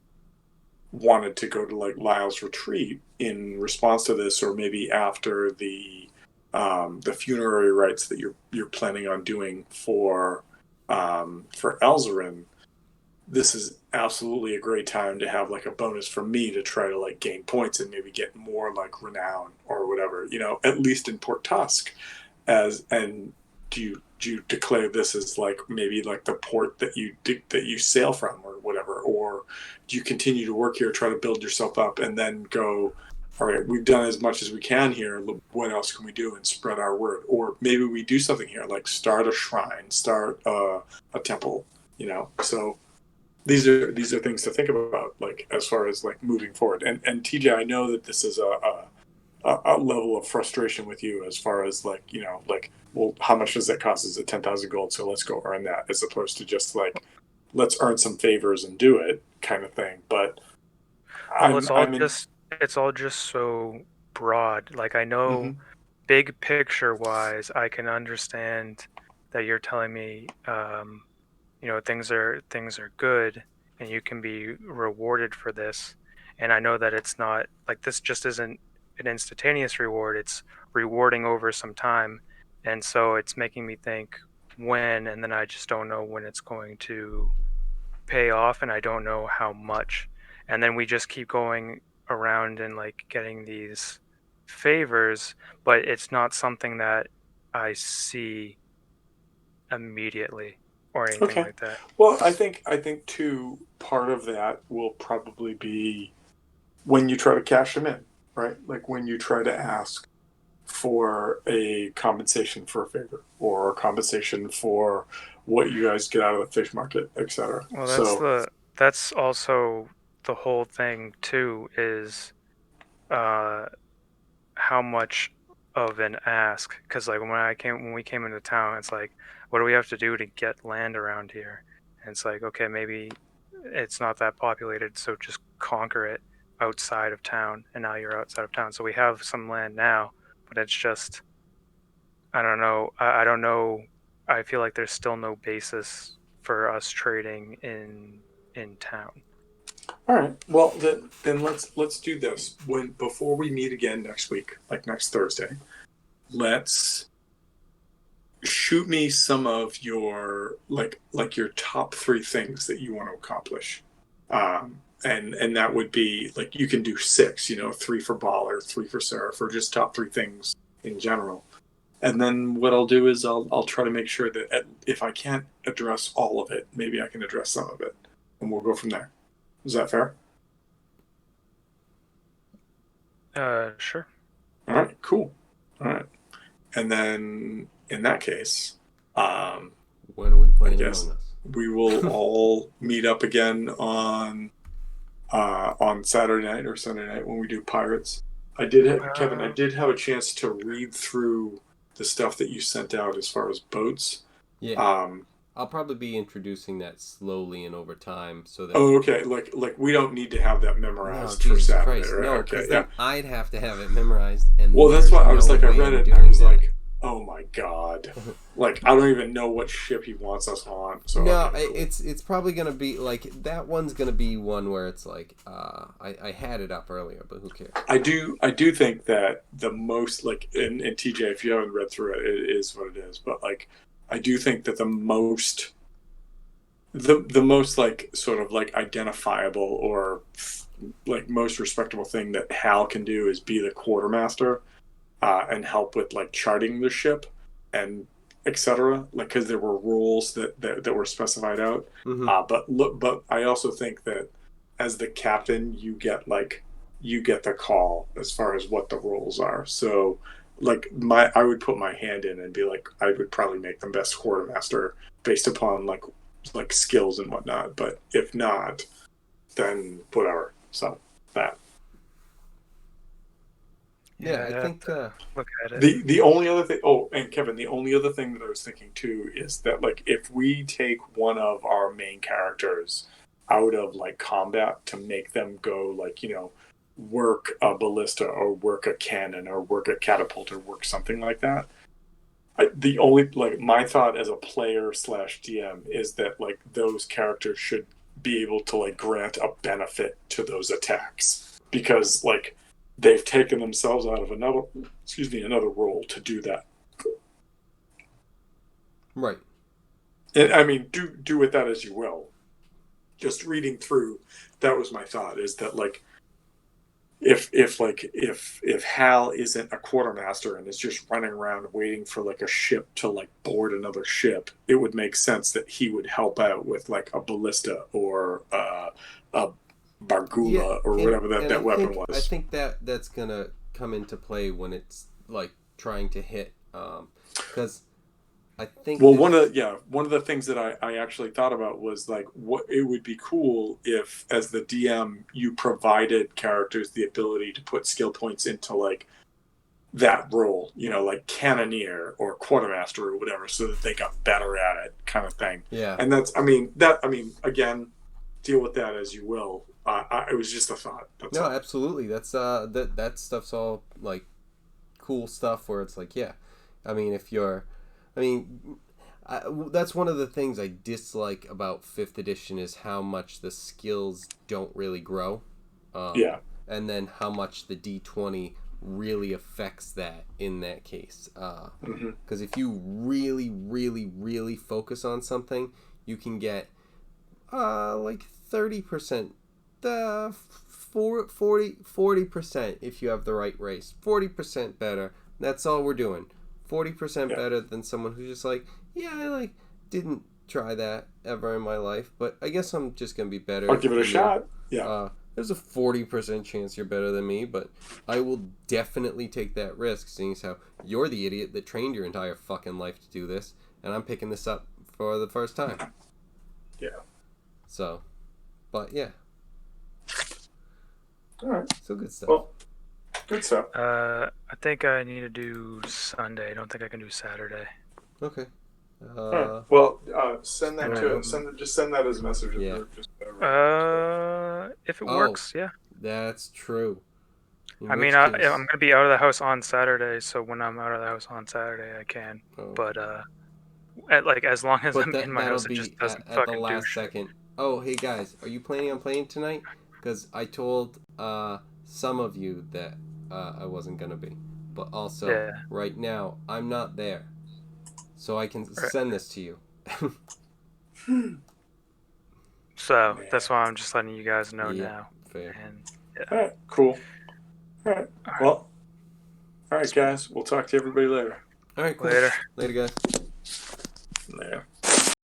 B: wanted to go to like Lyle's retreat in response to this, or maybe after the funerary rites that you're planning on doing for Elzarin, this is absolutely a great time to have like a bonus from me to try to like gain points and maybe get more like renown or whatever, at least in Port Tusk. And do you declare this as like maybe like the port that you sail from or whatever, or do you continue to work here, try to build yourself up, and then go, all right, we've done as much as we can here, what else can we do, and spread our word? Or maybe we do something here, like start a shrine, start a temple, so these are things to think about, like as far as like moving forward. And TJ, I know that this is a level of frustration with you as far as like like, well, how much does that cost? Is it 10,000 gold? So let's go earn that, as opposed to just like, let's earn some favors and do it kind of thing. But
C: Well,
B: I'm in.
C: it's all just so broad. Like I
B: Mm-hmm.
C: know big picture wise, I can understand that you're telling me things are good and you can be rewarded for this. and I know that it's not like this just isn't an instantaneous reward. It's rewarding over some time, and so it's making me think when, and then I just don't know when it's going to pay off, and I don't know how much. And then we just keep going around and like getting these favors, but it's not something that I see immediately or anything
B: Okay.
C: like that.
B: Well, I think too, part of that will probably be when you try to cash them in, right? Like when you try to ask for a compensation for a favor or a compensation for what you guys get out of the fish market, etc.
C: Well,
B: So,
C: that's also the whole thing too is uh how much of an ask, because like when we came into town, it's like, what do we have to do to get land around here? And it's like, okay, maybe it's not that populated, so just conquer it outside of town. And now you're outside of town, so we have some land now, but it's just, I don't know. I don't know. I feel like there's still no basis for us trading in town.
B: all right. Well, then let's do this. When before we meet again next week, like next Thursday, let's shoot me some of your like your top three things that you want to accomplish. And that would be like you can do six, three for Baller, three for Seraph, or just top three things in general. And then what I'll do is I'll try to make sure that if I can't address all of it, maybe I can address some of it, and we'll go from there. Is that fair?
C: Sure.
B: All right, cool. All right, and then in that case,
A: When are we playing
B: guess.
A: Among Us?
B: we will all meet up again on Saturday night or Sunday night when we do Pirates. Kevin, I did have a chance to read through the stuff that you sent out as far as boats.
A: Yeah. I'll probably be introducing that slowly and over time, so that.
B: Oh, okay. Like we don't need to have that
A: No,
B: memorized for
A: Jesus
B: Saturday,
A: Christ,
B: right?
A: no,
B: Okay,
A: because
B: yeah.
A: then I'd have to have it memorized, and
B: Well, that's
A: there's
B: why I was
A: no
B: like, I
A: way
B: read
A: I'm
B: it and I
A: doing
B: was
A: that.
B: like, oh my god, like I don't even know what ship he wants us on. So
A: No,
B: okay, cool.
A: it's probably gonna be like that one's gonna be one where it's like I had it up earlier, but who cares?
B: I do think that the most like and TJ, if you haven't read through it, it is what it is. But like I do think that the most like sort of like identifiable or like most respectable thing that Hal can do is be the quartermaster and help with like charting the ship and etc. Like because there were rules that were specified out.
A: Mm-hmm.
B: But I also think that as the captain, you get the call as far as what the rules are. So like I would put my hand in and be like I would probably make them best quartermaster based upon like skills and whatnot. But if not, then whatever. So that.
A: Yeah,
C: I'd
A: I
C: have
A: think
C: to look at it.
B: The only other thing. Oh, and Kevin, the only other thing that I was thinking too is that like if we take one of our main characters out of like combat to make them go like work a ballista or work a cannon or work a catapult or work something like that. The only like my thought as a player / DM is that like those characters should be able to like grant a benefit to those attacks because like they've taken themselves out of another role to do that.
A: right.
B: And I mean, do with that as you will. Just reading through, that was my thought. Is that like, if Hal isn't a quartermaster and is just running around waiting for like a ship to like board another ship, it would make sense that he would help out with like a ballista or a Bargula or whatever that weapon was.
A: I think that's gonna come into play when it's like trying to hit, because I think.
B: Well, one of the things that I actually thought about was like what it would be cool if, as the DM, you provided characters the ability to put skill points into like that role, like cannoneer or quartermaster or whatever, so that they got better at it, kind of thing.
A: Yeah.
B: And again, deal with that as you will. It was just a thought.
A: No, absolutely. That's that stuff's all like cool stuff where it's like, yeah. I mean, that's one of the things I dislike about 5th edition is how much the skills don't really grow.
B: Yeah.
A: And then how much the D20 really affects that in that case. Because if you really, really, really focus on something, you can get like 30%, 40% if you have the right race. 40% better. That's all we're doing. 40% better than someone who's just like, yeah, I like didn't try that ever in my life, but I guess I'm just gonna be better.
B: I'll give it a shot. Yeah.
A: There's a 40% chance you're better than me, but I will definitely take that risk, seeing as how you're the idiot that trained your entire fucking life to do this, and I'm picking this up for the first time.
B: Yeah.
A: So, but yeah.
B: All right.
A: So good stuff.
B: Well, good stuff.
C: I think I need to do Sunday. I don't think I can do Saturday.
A: Okay.
B: All right. Well, send that to just send that as a message.
A: Yeah.
C: If it works, yeah.
A: That's true.
C: I mean, I'm going to be out of the house on Saturday, so when I'm out of the house on Saturday, I can.
A: Oh.
C: But as long as I'm in my house, it just doesn't
A: at
C: fucking
A: the last
C: do shit.
A: second. Oh, hey guys, are you planning on playing tonight? Because I told some of you that I wasn't gonna be, but also right now I'm not there, so I can send this to you.
C: So that's why I'm just letting you guys know now.
A: Fair.
C: And
B: All right. Cool. All right. Well. All right, guys. We'll talk to everybody later.
A: All right. Cool.
C: Later.
A: Later, guys.
B: Later.